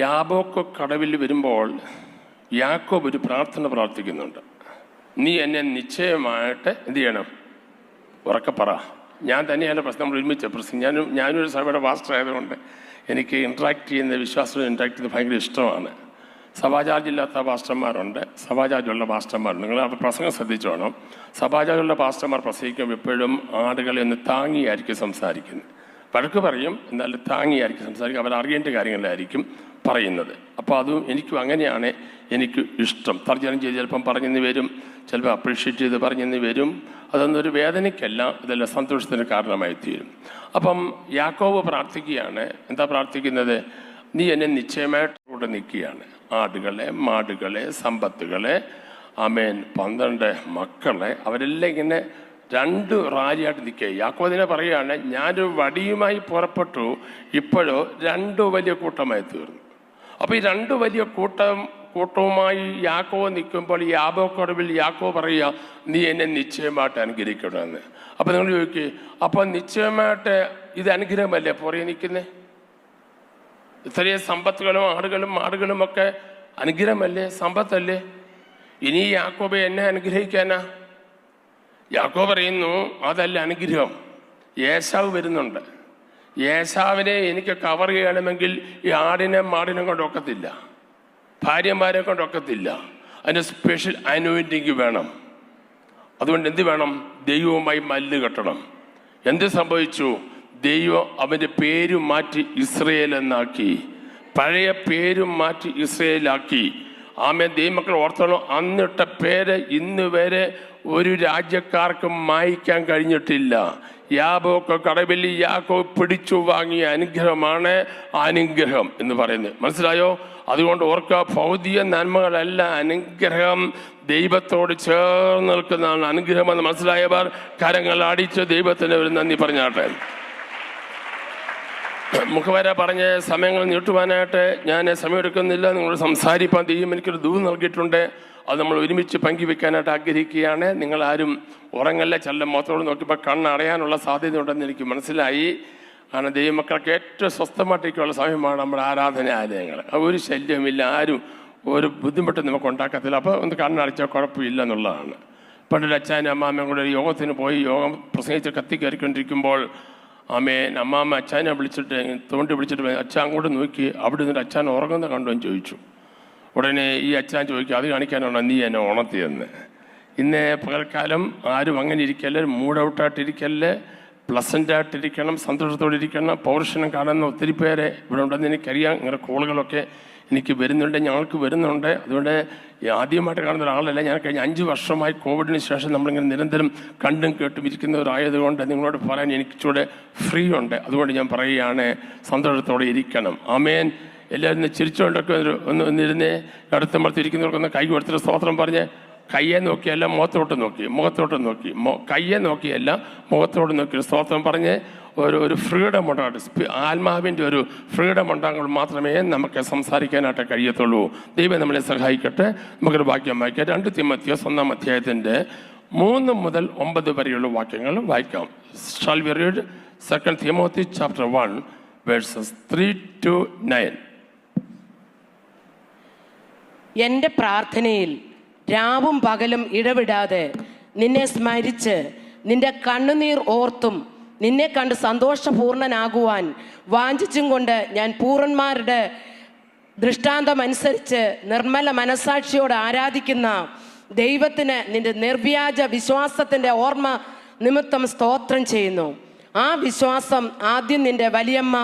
യാബോക്ക് കടവിൽ വരുമ്പോൾ യാക്കോബ് ഒരു പ്രാർത്ഥന പ്രാർത്ഥിക്കുന്നുണ്ട്. നീ എന്നെ നിശ്ചയമായിട്ട് എന്ത് ചെയ്യണം? ഉറക്കെ പറ. ഞാൻ തന്നെയല്ല പ്രശ്നം, നമ്മൾ ഒരുമിച്ച് പ്രശ്നം. ഞാനൊരു സഭയുടെ പാസ്റ്റർ ആയതുകൊണ്ട് എനിക്ക് ഇൻട്രാക്ട് ചെയ്യുന്ന വിശ്വാസം ഇൻട്രാക്ട് ചെയ്യുന്നത് ഭയങ്കര ഇഷ്ടമാണ്. സഭാചാർജ് ഇല്ലാത്ത പാസ്റ്റർമാരുണ്ട്, സഭാചാർജുള്ള പാസ്റ്റർമാരുണ്ട്. നിങ്ങൾ അവർ പ്രസംഗം ശ്രദ്ധിച്ചോണം. സഭാചാർജുള്ള പാസ്റ്റർമാർ പ്രസംഗിക്കുമ്പോൾ എപ്പോഴും ആടുകളെ ഒന്ന് താങ്ങിയായിരിക്കും സംസാരിക്കുന്നത്. വഴക്ക് പറയും, എന്നാലും താങ്ങിയായിരിക്കും സംസാരിക്കും. അവരറിയേണ്ട കാര്യങ്ങളിലായിരിക്കും പറയുന്നത്. അപ്പോൾ അതും എനിക്കും അങ്ങനെയാണ് എനിക്ക് ഇഷ്ടം. തർജ്ജമ ചെയ്ത് ചിലപ്പം പറഞ്ഞെന്ന് വരും, ചിലപ്പോൾ അപ്രീഷിയേറ്റ് ചെയ്ത് പറഞ്ഞെന്ന് വരും. അതൊന്നും ഒരു വേദനയ്ക്കല്ല, ഇതെല്ലാം സന്തോഷത്തിന് കാരണമായി തീരും. അപ്പം യാക്കോബ് പ്രാർത്ഥിക്കുകയാണ്. എന്താ പ്രാർത്ഥിക്കുന്നത്? നീ എന്നെ നിശ്ചയമായിട്ട് കൂടെ നിൽക്കുകയാണ്. ആടുകളെ, മാടുകളെ, സമ്പത്തുകളെ, ആമേൻ, 12 മക്കളെ, അവരെല്ലാം ഇങ്ങനെ 2 റാലിയായിട്ട് നിൽക്കുക. യാക്കോബിനെ പറയുകയാണ്, ഞാനൊരു വടിയുമായി പുറപ്പെട്ടു, ഇപ്പോഴോ 2 വലിയ കൂട്ടമായി തീർന്നു. അപ്പോൾ ഈ 2 വലിയ കൂട്ടവുമായി യാക്കോബ് നിൽക്കുമ്പോൾ യാബോക്കടവിൽ യാക്കോബ് പറയുക, നീ എന്നെ നിശ്ചയമായിട്ട് അനുഗ്രഹിക്കണമെന്ന്. അപ്പോൾ നിങ്ങൾ ചോദിക്കുക, അപ്പോൾ നിശ്ചയമായിട്ട് ഇത് അനുഗ്രഹമല്ലേ പുറകെ നിൽക്കുന്നത്? ഇത്രയും സമ്പത്തുകളും ആടുകളും മാടുകളും ഒക്കെ അനുഗ്രഹമല്ലേ, സമ്പത്തല്ലേ? ഇനി യാക്കോബ് എന്നെ അനുഗ്രഹിക്കാനാ? യാക്കോബ് പറയുന്നു, അതല്ല അനുഗ്രഹം. ഏശാവ് വരുന്നുണ്ട്. ഏശാവിനെ എനിക്ക് കവർ ചെയ്യണമെങ്കിൽ ഈ ആടിനെ മാടിനെ കൊണ്ടൊക്കത്തില്ല, ഭാര്യമാരെ കൊണ്ടൊക്കത്തില്ല. അതിന് സ്പെഷ്യൽ അനോയിൻറ്റിങ് വേണം. അതുകൊണ്ട് എന്ത് വേണം? ദൈവവുമായി മല്ല് കെട്ടണം. എന്ത് സംഭവിച്ചു? ദൈവം അവൻ്റെ പേര് മാറ്റി ഇസ്രയേൽ എന്നാക്കി. പഴയ പേരും മാറ്റി ഇസ്രയേലാക്കി. ആമേൻ. ദൈവമക്കൾ ഓർത്തോളം, അന്നിട്ട പേര് ഇന്ന് വരെ ഒരു രാജ്യക്കാർക്കും മായ്ക്കാൻ കഴിഞ്ഞിട്ടില്ല. യാബോക്ക് കടവിൽ യാക്കോബ് പിടിച്ചു വാങ്ങിയ അനുഗ്രഹമാണ് അനുഗ്രഹം എന്ന് പറയുന്നത്. മനസ്സിലായോ? അതുകൊണ്ട് ഓർക്കുക, ഭൗതിക നന്മകളല്ല അനുഗ്രഹം. ദൈവത്തോട് ചേർന്ന് നിൽക്കുന്നതാണ് അനുഗ്രഹം എന്ന് മനസ്സിലായവർ കരങ്ങൾ അടിച്ച് ദൈവത്തിന് ഒരു നന്ദി പറഞ്ഞാട്ടെ. മുഖവര പറഞ്ഞ് സമയങ്ങൾ നീട്ടുവാനായിട്ട് ഞാൻ സമയമെടുക്കുന്നില്ല. നിങ്ങൾ സംസാരിപ്പാൻ ദൈവം എനിക്കൊരു ദൂത് നൽകിയിട്ടുണ്ട്. അത് നമ്മൾ ഒരുമിച്ച് പങ്കുവെക്കാനായിട്ട് ആഗ്രഹിക്കുകയാണ്. നിങ്ങളാരും ഉറങ്ങല്ല. ചില മുഖത്തോട് നോക്കിയപ്പോൾ കണ്ണടയാനുള്ള സാധ്യതയുണ്ടെന്ന് എനിക്ക് മനസ്സിലായി. കാരണം ദൈവമക്കൾക്ക് ഏറ്റവും സ്വസ്ഥമായിട്ടേക്കുള്ള സമയമാണ് നമ്മുടെ ആരാധനാലയങ്ങൾ. ഒരു ശല്യമില്ല, ആരും ഒരു ബുദ്ധിമുട്ട് നമുക്ക് ഉണ്ടാക്കത്തില്ല. അപ്പോൾ ഒന്ന് കണ്ണടച്ചാൽ കുഴപ്പമില്ല എന്നുള്ളതാണ്. പണ്ടൊരു അച്ഛനും അമ്മാമ്മയും കൂടെ ഒരു യോഗത്തിന് പോയി, യോഗം പ്രസംഗിച്ച് കയറിക്കൊണ്ടിരിക്കുമ്പോൾ അമ്മാമ്മ അച്ഛനെ വിളിച്ചിട്ട് തോണ്ടി വിളിച്ചിട്ട്, അച്ഛൻ അങ്ങോട്ട് നോക്കി, അവിടെ നിന്നിട്ട് അച്ഛൻ ഉറങ്ങുന്ന കണ്ടോ എന്ന് ചോദിച്ചു. ഉടനെ ഈ അച്ഛൻ ചോദിക്കും, അത് കാണിക്കാനാണോ നീ എന്നെ ഉണർത്തിയെന്ന്? ഇന്ന് പകൽക്കാലം ആരും അങ്ങനെ ഇരിക്കല്ലേ, മൂഡ് ഔട്ടായിട്ടിരിക്കല്ലേ, പ്ലസൻ്റായിട്ടിരിക്കണം, സന്തോഷത്തോടെ ഇരിക്കണം. പൗരുഷനം കാണുന്ന ഒത്തിരി പേരെ ഇവിടെ ഉണ്ടെന്ന് എനിക്കറിയാം. ഇങ്ങനെ കോളുകളൊക്കെ എനിക്ക് വരുന്നുണ്ട്, ഞങ്ങൾക്ക് വരുന്നുണ്ട്. അതുകൊണ്ട് ആദ്യമായിട്ട് കാണുന്ന ഒരാളല്ല ഞാൻ. കഴിഞ്ഞ 5 വർഷമായി കോവിഡിന് ശേഷം നമ്മളിങ്ങനെ നിരന്തരം കണ്ടും കേട്ടും ഇരിക്കുന്നവരായതുകൊണ്ട് നിങ്ങളോട് പറയാൻ എനിക്കിച്ചൂടെ ഫ്രീ ഉണ്ട്. അതുകൊണ്ട് ഞാൻ പറയുകയാണ്, സന്തോഷത്തോടെ ഇരിക്കണം. ആമേൻ. എല്ലാവരും ചിരിച്ചുകൊണ്ടൊക്കെ ഒന്നിരുന്നേ. അടുത്തമ്പളത്തിരിക്കുന്നവർക്കൊന്ന് കൈ കൊടുത്തിട്ട് സ്തോത്രം പറഞ്ഞ്, കയ്യെ നോക്കിയല്ല മുഖത്തോട്ട് നോക്കി, കയ്യെ നോക്കിയല്ല മുഖത്തോട്ട് നോക്കി സ്തോത്രം പറഞ്ഞ് ഒരു ഫ്രീഡം ഉണ്ടാകട്ടെ. ആത്മാവിൻ്റെ ഒരു ഫ്രീഡം ഉണ്ടാകുമ്പോൾ മാത്രമേ നമുക്ക് സംസാരിക്കാനായിട്ട് കഴിയത്തുള്ളൂ. ദൈവം നമ്മളെ സഹായിക്കട്ടെ. നമുക്കൊരു വാക്യം വായിക്കാം. 2 തിമോത്തിയോസ് 1-ാം അധ്യായത്തിൻ്റെ 3 മുതൽ 9 വരെയുള്ള വാക്യങ്ങൾ വായിക്കാം. Shall we read 2 Timothy chapter 1 verses 3 to 9? എൻ്റെ പ്രാർത്ഥനയിൽ രാവും പകലും ഇടവിടാതെ നിന്നെ സ്മരിച്ച് നിന്റെ കണ്ണുനീർ ഓർത്തും നിന്നെ കണ്ട് സന്തോഷപൂർണനാകുവാൻ വാഞ്ചിച്ചും കൊണ്ട് ഞാൻ പൂർണ്ണന്മാരുടെ ദൃഷ്ടാന്തമനുസരിച്ച് നിർമ്മല മനസാക്ഷിയോട് ആരാധിക്കുന്ന ദൈവത്തിന് നിന്റെ നിർവ്യാജ വിശ്വാസത്തിൻ്റെ ഓർമ്മ നിമിത്തം സ്തോത്രം ചെയ്യുന്നു. ആ വിശ്വാസം ആദ്യം നിന്റെ വലിയമ്മ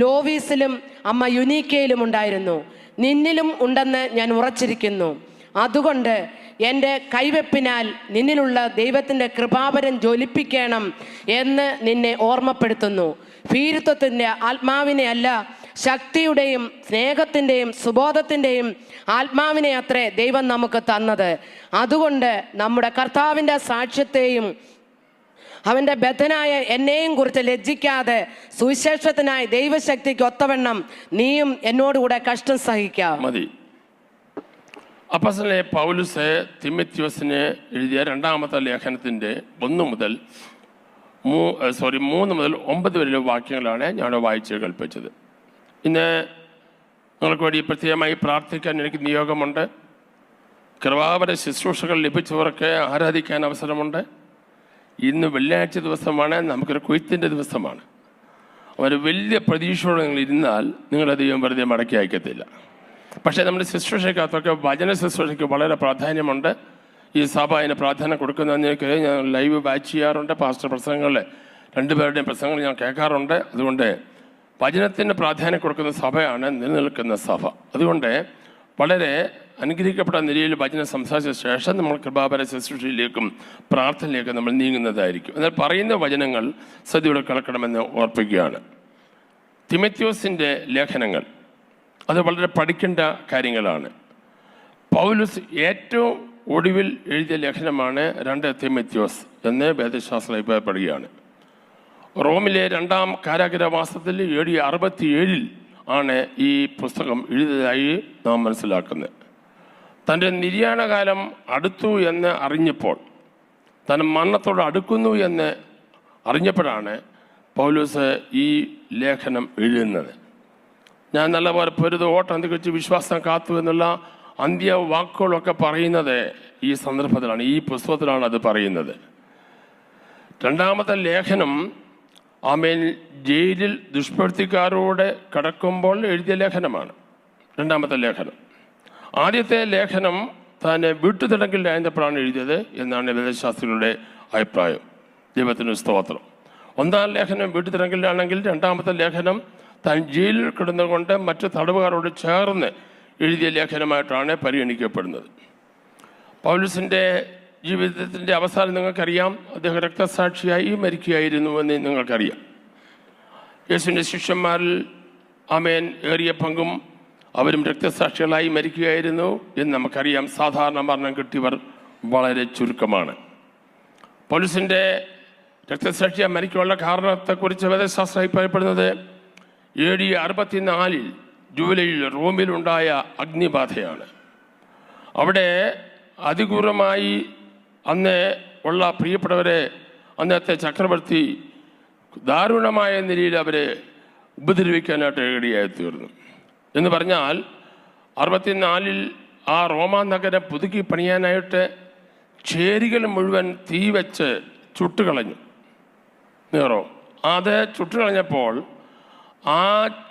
ലോവീസിലും അമ്മ യുനീക്കയിലും ഉണ്ടായിരുന്നു, നിന്നിലും ഉണ്ടെന്ന് ഞാൻ ഉറച്ചിരിക്കുന്നു. അതുകൊണ്ട് എൻ്റെ കൈവെപ്പിനാൽ നിന്നിലുള്ള ദൈവത്തിൻ്റെ കൃപാവരം ജ്വലിപ്പിക്കണം എന്ന് നിന്നെ ഓർമ്മപ്പെടുത്തുന്നു. ഭീരുത്വത്തിൻ്റെ ആത്മാവിനെ അല്ല, ശക്തിയുടെയും സ്നേഹത്തിൻ്റെയും സുബോധത്തിൻ്റെയും ആത്മാവിനെ അത്രേ ദൈവം നമുക്ക് തന്നത്. അതുകൊണ്ട് നമ്മുടെ കർത്താവിൻ്റെ സാക്ഷ്യത്തെയും അവൻ്റെ ബദ്ധനായ എന്നെയും കുറിച്ച് ലജ്ജിക്കാതെ സുവിശേഷത്തിനായി ദൈവശക്തിക്ക് ഒത്തവണ്ണം നീയും എന്നോടുകൂടെ കഷ്ടം സഹിക്കാം. മതി. അപ്പോസ്തലനായ പൗലോസ് തിമോത്തിയോസിന് എഴുതിയ 2-ാമത്തെ ലേഖനത്തിൻ്റെ 3 മുതൽ 9 വരെയുള്ള വാക്യങ്ങളാണ് ഞാൻ വായിച്ച് കേൾപ്പിച്ചത്. ഇന്ന് നിങ്ങൾക്ക് വേണ്ടി പ്രത്യേകമായി പ്രാർത്ഥിക്കാൻ എനിക്ക് നിയോഗമുണ്ട്. കൃപാവര ശുശ്രൂഷകൾ ലഭിച്ചവർക്ക് ആരാധിക്കാൻ അവസരമുണ്ട്. ഇന്ന് വെള്ളിയാഴ്ച ദിവസമാണ്, നമുക്കൊരു കൊയ്ത്തിൻ്റെ ദിവസമാണ്. ഒരു വലിയ പ്രതീക്ഷയോടെ നിങ്ങൾ ഇരുന്നാൽ നിങ്ങളുടെ ദൈവം വെറുതെ മടക്കി അയക്കത്തില്ല. പക്ഷേ നമ്മുടെ ശുശ്രൂഷയ്ക്കകത്തൊക്കെ വചന ശുശ്രൂഷയ്ക്ക് വളരെ പ്രാധാന്യമുണ്ട്. ഈ സഭ അതിന് പ്രാധാന്യം കൊടുക്കുന്നതിനൊക്കെ ഞാൻ ലൈവ് വാച്ച് ചെയ്യാറുണ്ട്. പാസ്റ്റർ പ്രസംഗങ്ങളിലെ രണ്ടുപേരുടെയും പ്രസംഗങ്ങൾ ഞാൻ കേൾക്കാറുണ്ട്. അതുകൊണ്ട് വചനത്തിന് പ്രാധാന്യം കൊടുക്കുന്ന സഭയാണ് നിലനിൽക്കുന്ന സഭ. അതുകൊണ്ട് വളരെ അനുഗ്രഹിക്കപ്പെട്ട നിലയിൽ വചനം സംസാരിച്ച ശേഷം നമ്മൾ കൃപാപര ശുശ്രൂഷയിലേക്കും പ്രാർത്ഥനയിലേക്കും നമ്മൾ നീങ്ങുന്നതായിരിക്കും. എന്നാൽ പറയുന്ന വചനങ്ങൾ ശ്രദ്ധയോടെ കേൾക്കണമെന്ന് ഓർപ്പിക്കുകയാണ്. തിമോഥെയോസിൻ്റെ ലേഖനങ്ങൾ അത് വളരെ പഠിക്കേണ്ട കാര്യങ്ങളാണ്. പൗലോസ് ഏറ്റവും ഒടുവിൽ എഴുതിയ ലേഖനമാണ് 2 തിമോഥെയോസ് എന്ന് വേദശാസ്ത്രം അഭിപ്രായപ്പെടുകയാണ്. റോമിലെ 2ാം കാരാഗ്രഹവാസത്തിൽ AD 67 ആണ് ഈ പുസ്തകം എഴുതിയതായി നാം മനസ്സിലാക്കുന്നത്. തൻ്റെ നിര്യാണകാലം അടുത്തു എന്ന് അറിഞ്ഞപ്പോൾ, താൻ മരണത്തോട് അടുക്കുന്നു എന്ന് അറിഞ്ഞപ്പോഴാണ് പൗലോസ് ഈ ലേഖനം എഴുതുന്നത്. ഞാൻ നല്ലപോലെ പൊരുത് ഓട്ടം തികച്ച് വിശ്വാസം കാത്തു എന്നുള്ള അന്ത്യവാക്കുകളൊക്കെ പറയുന്നത് ഈ സന്ദർഭത്തിലാണ്, ഈ പുസ്തകത്തിലാണ് അത് പറയുന്നത്. 2ാമത്തെ ലേഖനം ആമേൻ ജയിലിൽ ദുഷ്പ്രവൃത്തിക്കാരോട് കടക്കുമ്പോൾ എഴുതിയ ലേഖനമാണ് 2ാമത്തെ ലേഖനം. ആദ്യത്തെ ലേഖനം താൻ വീട്ടുതടങ്കലിലായപ്പോഴാണ് എഴുതിയത് എന്നാണ് വേദശാസ്ത്രികളുടെ അഭിപ്രായം. ദൈവത്തിന് സ്തോത്രം. 1ാം ലേഖനം വീട്ടുതടങ്കലിലാണെങ്കിൽ 2ാമത്തെ ലേഖനം താൻ ജയിലിൽ കിടന്നുകൊണ്ട് മറ്റ് തടവുകാരോട് ചേർന്ന് എഴുതിയ ലേഖനമായിട്ടാണ് പരിഗണിക്കപ്പെടുന്നത്. പൗലോസിൻ്റെ ജീവിതത്തിൻ്റെ അവസാനം നിങ്ങൾക്കറിയാം. അദ്ദേഹം രക്തസാക്ഷിയായി മരിക്കുകയായിരുന്നുവെന്ന് നിങ്ങൾക്കറിയാം. യേശുവിൻ്റെ ശിഷ്യന്മാരിൽ ആമേൻ ഏറിയ പങ്കും അവരും രക്തസാക്ഷികളായി മരിക്കുകയായിരുന്നു എന്ന് നമുക്കറിയാം. സാധാരണ മരണം കിട്ടിയവർ വളരെ ചുരുക്കമാണ്. പൗലോസിൻ്റെ രക്തസാക്ഷിയായി മരിക്കാനുള്ള കാരണത്തെക്കുറിച്ച് വേദശാസ്ത്രം അഭിപ്രായപ്പെടുന്നത് AD 64 ജൂലൈയിൽ റോമിലുണ്ടായ അഗ്നിബാധയാണ്. അവിടെ അതിക്രൂരമായി അന്ന് ഉള്ള പ്രിയപ്പെട്ടവരെ അന്നത്തെ ചക്രവർത്തി ദാരുണമായ നിലയിൽ അവരെ ഉപദ്രവിക്കാനായിട്ട് ഇടയായി തീർന്നു. എന്ന് പറഞ്ഞാൽ 64 ആ റോമാ നഗരം പുതുക്കി പണിയാനായിട്ട് ചേരികൾ മുഴുവൻ തീ വെച്ച് ചുട്ടുകളഞ്ഞു. നേരോ അത് ചുട്ടുകളഞ്ഞപ്പോൾ ആ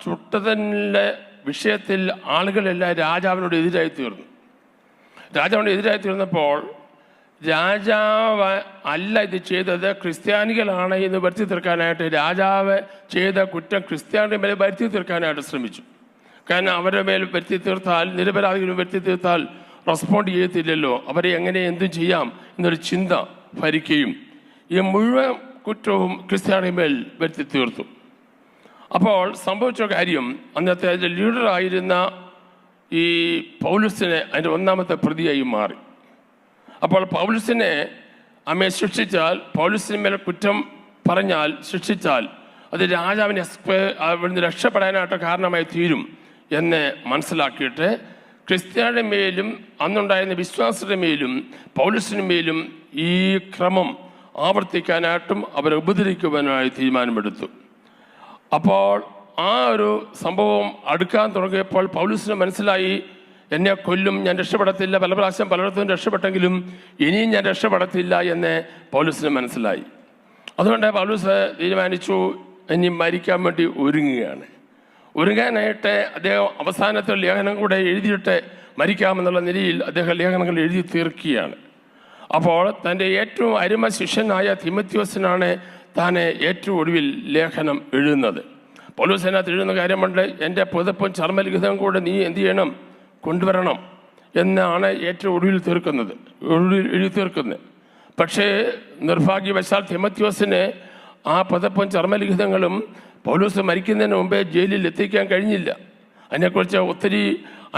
ചുട്ടതിൻ്റെ വിഷയത്തിൽ ആളുകളെല്ലാം രാജാവിനോട് എതിരായി തീർന്നു. രാജാവിനോട് എതിരായി തീർന്നപ്പോൾ രാജാവ് അല്ല ഇത് ചെയ്തത്, ക്രിസ്ത്യാനികളാണ് എന്ന് വരുത്തി തീർക്കാനായിട്ട് രാജാവ് ചെയ്ത കുറ്റം ക്രിസ്ത്യാനിയുടെ മേലെ വരുത്തി തീർക്കാനായിട്ട് ശ്രമിച്ചു. കാരണം അവരുടെ മേൽ വരുത്തി തീർത്താൽ, നിരപരാധികളും വരുത്തി തീർത്താൽ റെസ്പോണ്ട് ചെയ്യത്തില്ലല്ലോ, അവരെ എങ്ങനെ എന്തും ചെയ്യാം എന്നൊരു ചിന്ത ഭരിക്കുകയും ഈ മുഴുവൻ കുറ്റവും ക്രിസ്ത്യാനിയുടെ മേൽ വരുത്തി തീർത്തു. അപ്പോൾ സംഭവിച്ച കാര്യം, അന്നത്തെ അതിൻ്റെ ലീഡറായിരുന്ന ഈ പൗലോസിനെ അതിൻ്റെ 1ാമത്തെ പ്രതിയായി മാറി. അപ്പോൾ പൗലോസിനെ അമ്മയെ ശിക്ഷിച്ചാൽ, പൗലോസിന് മേലെ കുറ്റം പറഞ്ഞാൽ, ശിക്ഷിച്ചാൽ അത് രാജാവിനെ അവിടുന്ന് രക്ഷപ്പെടാനായിട്ട് കാരണമായി തീരും എന്ന് മനസ്സിലാക്കിയിട്ട് ക്രിസ്ത്യാനിയുടെ മേലും അന്നുണ്ടായിരുന്ന വിശ്വാസയുടെ മേലും പൗലോസിന് മേലും ഈ ക്രമം ആവർത്തിക്കാനായിട്ടും അവരെ ഉപദ്രവിക്കുവാനായി തീരുമാനമെടുത്തു. അപ്പോൾ ആ ഒരു സംഭവം അടുക്കാൻ തുടങ്ങിയപ്പോൾ പൗലോസിന് മനസ്സിലായി, എന്നെ കൊല്ലും, ഞാൻ രക്ഷപ്പെടത്തില്ല. പല പ്രാവശ്യം പലയിടത്തും രക്ഷപ്പെട്ടെങ്കിലും ഇനിയും ഞാൻ രക്ഷപ്പെടത്തില്ല എന്ന് പൗലോസിന് മനസ്സിലായി. അതുകൊണ്ട് പൗലോസ് തീരുമാനിച്ചു ഇനി മരിക്കാൻ വേണ്ടി ഒരുങ്ങാനായിട്ട് അദ്ദേഹം അവസാനത്തെ ലേഖനം കൂടെ എഴുതിയിട്ട് മരിക്കാമെന്നുള്ള നിലയിൽ അദ്ദേഹം ലേഖനങ്ങൾ എഴുതി തീർക്കുകയാണ്. അപ്പോൾ തൻ്റെ ഏറ്റവും അരുമ ശിഷ്യനായ തിമോഥെയോസിനാണ് താൻ ഏറ്റവും ഒടുവിൽ ലേഖനം എഴുതുന്നത്. പൗലോസ് അതിനകത്ത് എഴുതുന്ന കാര്യമുണ്ട്, എൻ്റെ പുതപ്പും ചർമ്മലിഖിതം കൂടെ നീ എന്ത് ചെയ്യണം, കൊണ്ടുവരണം എന്നാണ് ഏറ്റവും ഒടുവിൽ എഴുതി തീർക്കുന്നത്. പക്ഷേ നിർഭാഗ്യവശാൽ തിമോഥെയോസിന് ആ പുതപ്പും ചർമ്മലിഖിതങ്ങളും പൗലോസ് മരിക്കുന്നതിന് മുമ്പേ ജയിലിൽ എത്തിക്കാൻ കഴിഞ്ഞില്ല. അതിനെക്കുറിച്ച് ഒത്തിരി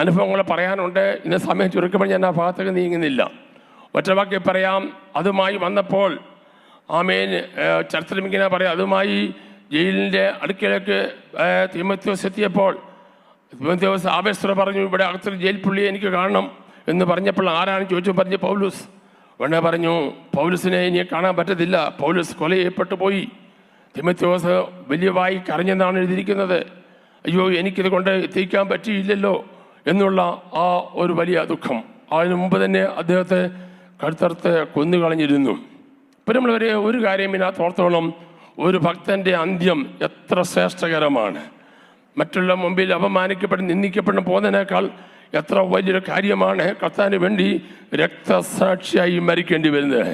അനുഭവങ്ങൾ പറയാനുണ്ട്. ഇന്ന സമയം ചുരുക്കുമ്പോൾ ഞാൻ ആ ഭാഗത്തേക്ക് നീങ്ങുന്നില്ല. ഒറ്റവാക്കി പറയാം, അതുമായി വന്നപ്പോൾ ആമേൻ ചരിത്രം ഇങ്ങനെ പറയാം, അതുമായി ജയിലിൻ്റെ അടുക്കലേക്ക് തിമോഥെയോസ് എത്തിയപ്പോൾ തിമോഥെയോസ് ആവേശത്തോടെ പറഞ്ഞു, ഇവിടെ അകത്തൊരു ജയിൽ പുള്ളിയെ എനിക്ക് കാണണം എന്ന് പറഞ്ഞപ്പോൾ ആരാണ് ചോദിച്ചു, പറഞ്ഞ് പൗലോസ്. ഉടനെ പറഞ്ഞു, പൗലോസിനെ ഇനി കാണാൻ പറ്റത്തില്ല, പൗലോസ് കൊല ചെയ്യപ്പെട്ടു പോയി. തിമോഥെയോസ് വലിയവായി കരഞ്ഞെന്നാണ് എഴുതിയിരിക്കുന്നത്. അയ്യോ എനിക്കിത് കൊണ്ട് എത്തിക്കാൻ പറ്റിയില്ലല്ലോ എന്നുള്ള ആ ഒരു വലിയ ദുഃഖം. അതിനു മുമ്പ് തന്നെ അദ്ദേഹത്തെ കഴുത്തറുത്ത് കൊന്നുകളഞ്ഞിരുന്നു. ഇപ്പം നമ്മൾ ഒരു കാര്യം ഇതിനകത്ത് ഓർത്തോളം, ഒരു ഭക്തൻ്റെ അന്ത്യം എത്ര ശ്രേഷ്ഠകരമാണ്. മറ്റുള്ള മുമ്പിൽ അപമാനിക്കപ്പെട്ട് നിന്ദിക്കപ്പെട്ട് പോകുന്നതിനേക്കാൾ എത്ര വലിയൊരു കാര്യമാണ് കർത്താവിന് വേണ്ടി രക്തസാക്ഷിയായി മരിക്കേണ്ടി വരുന്നത്.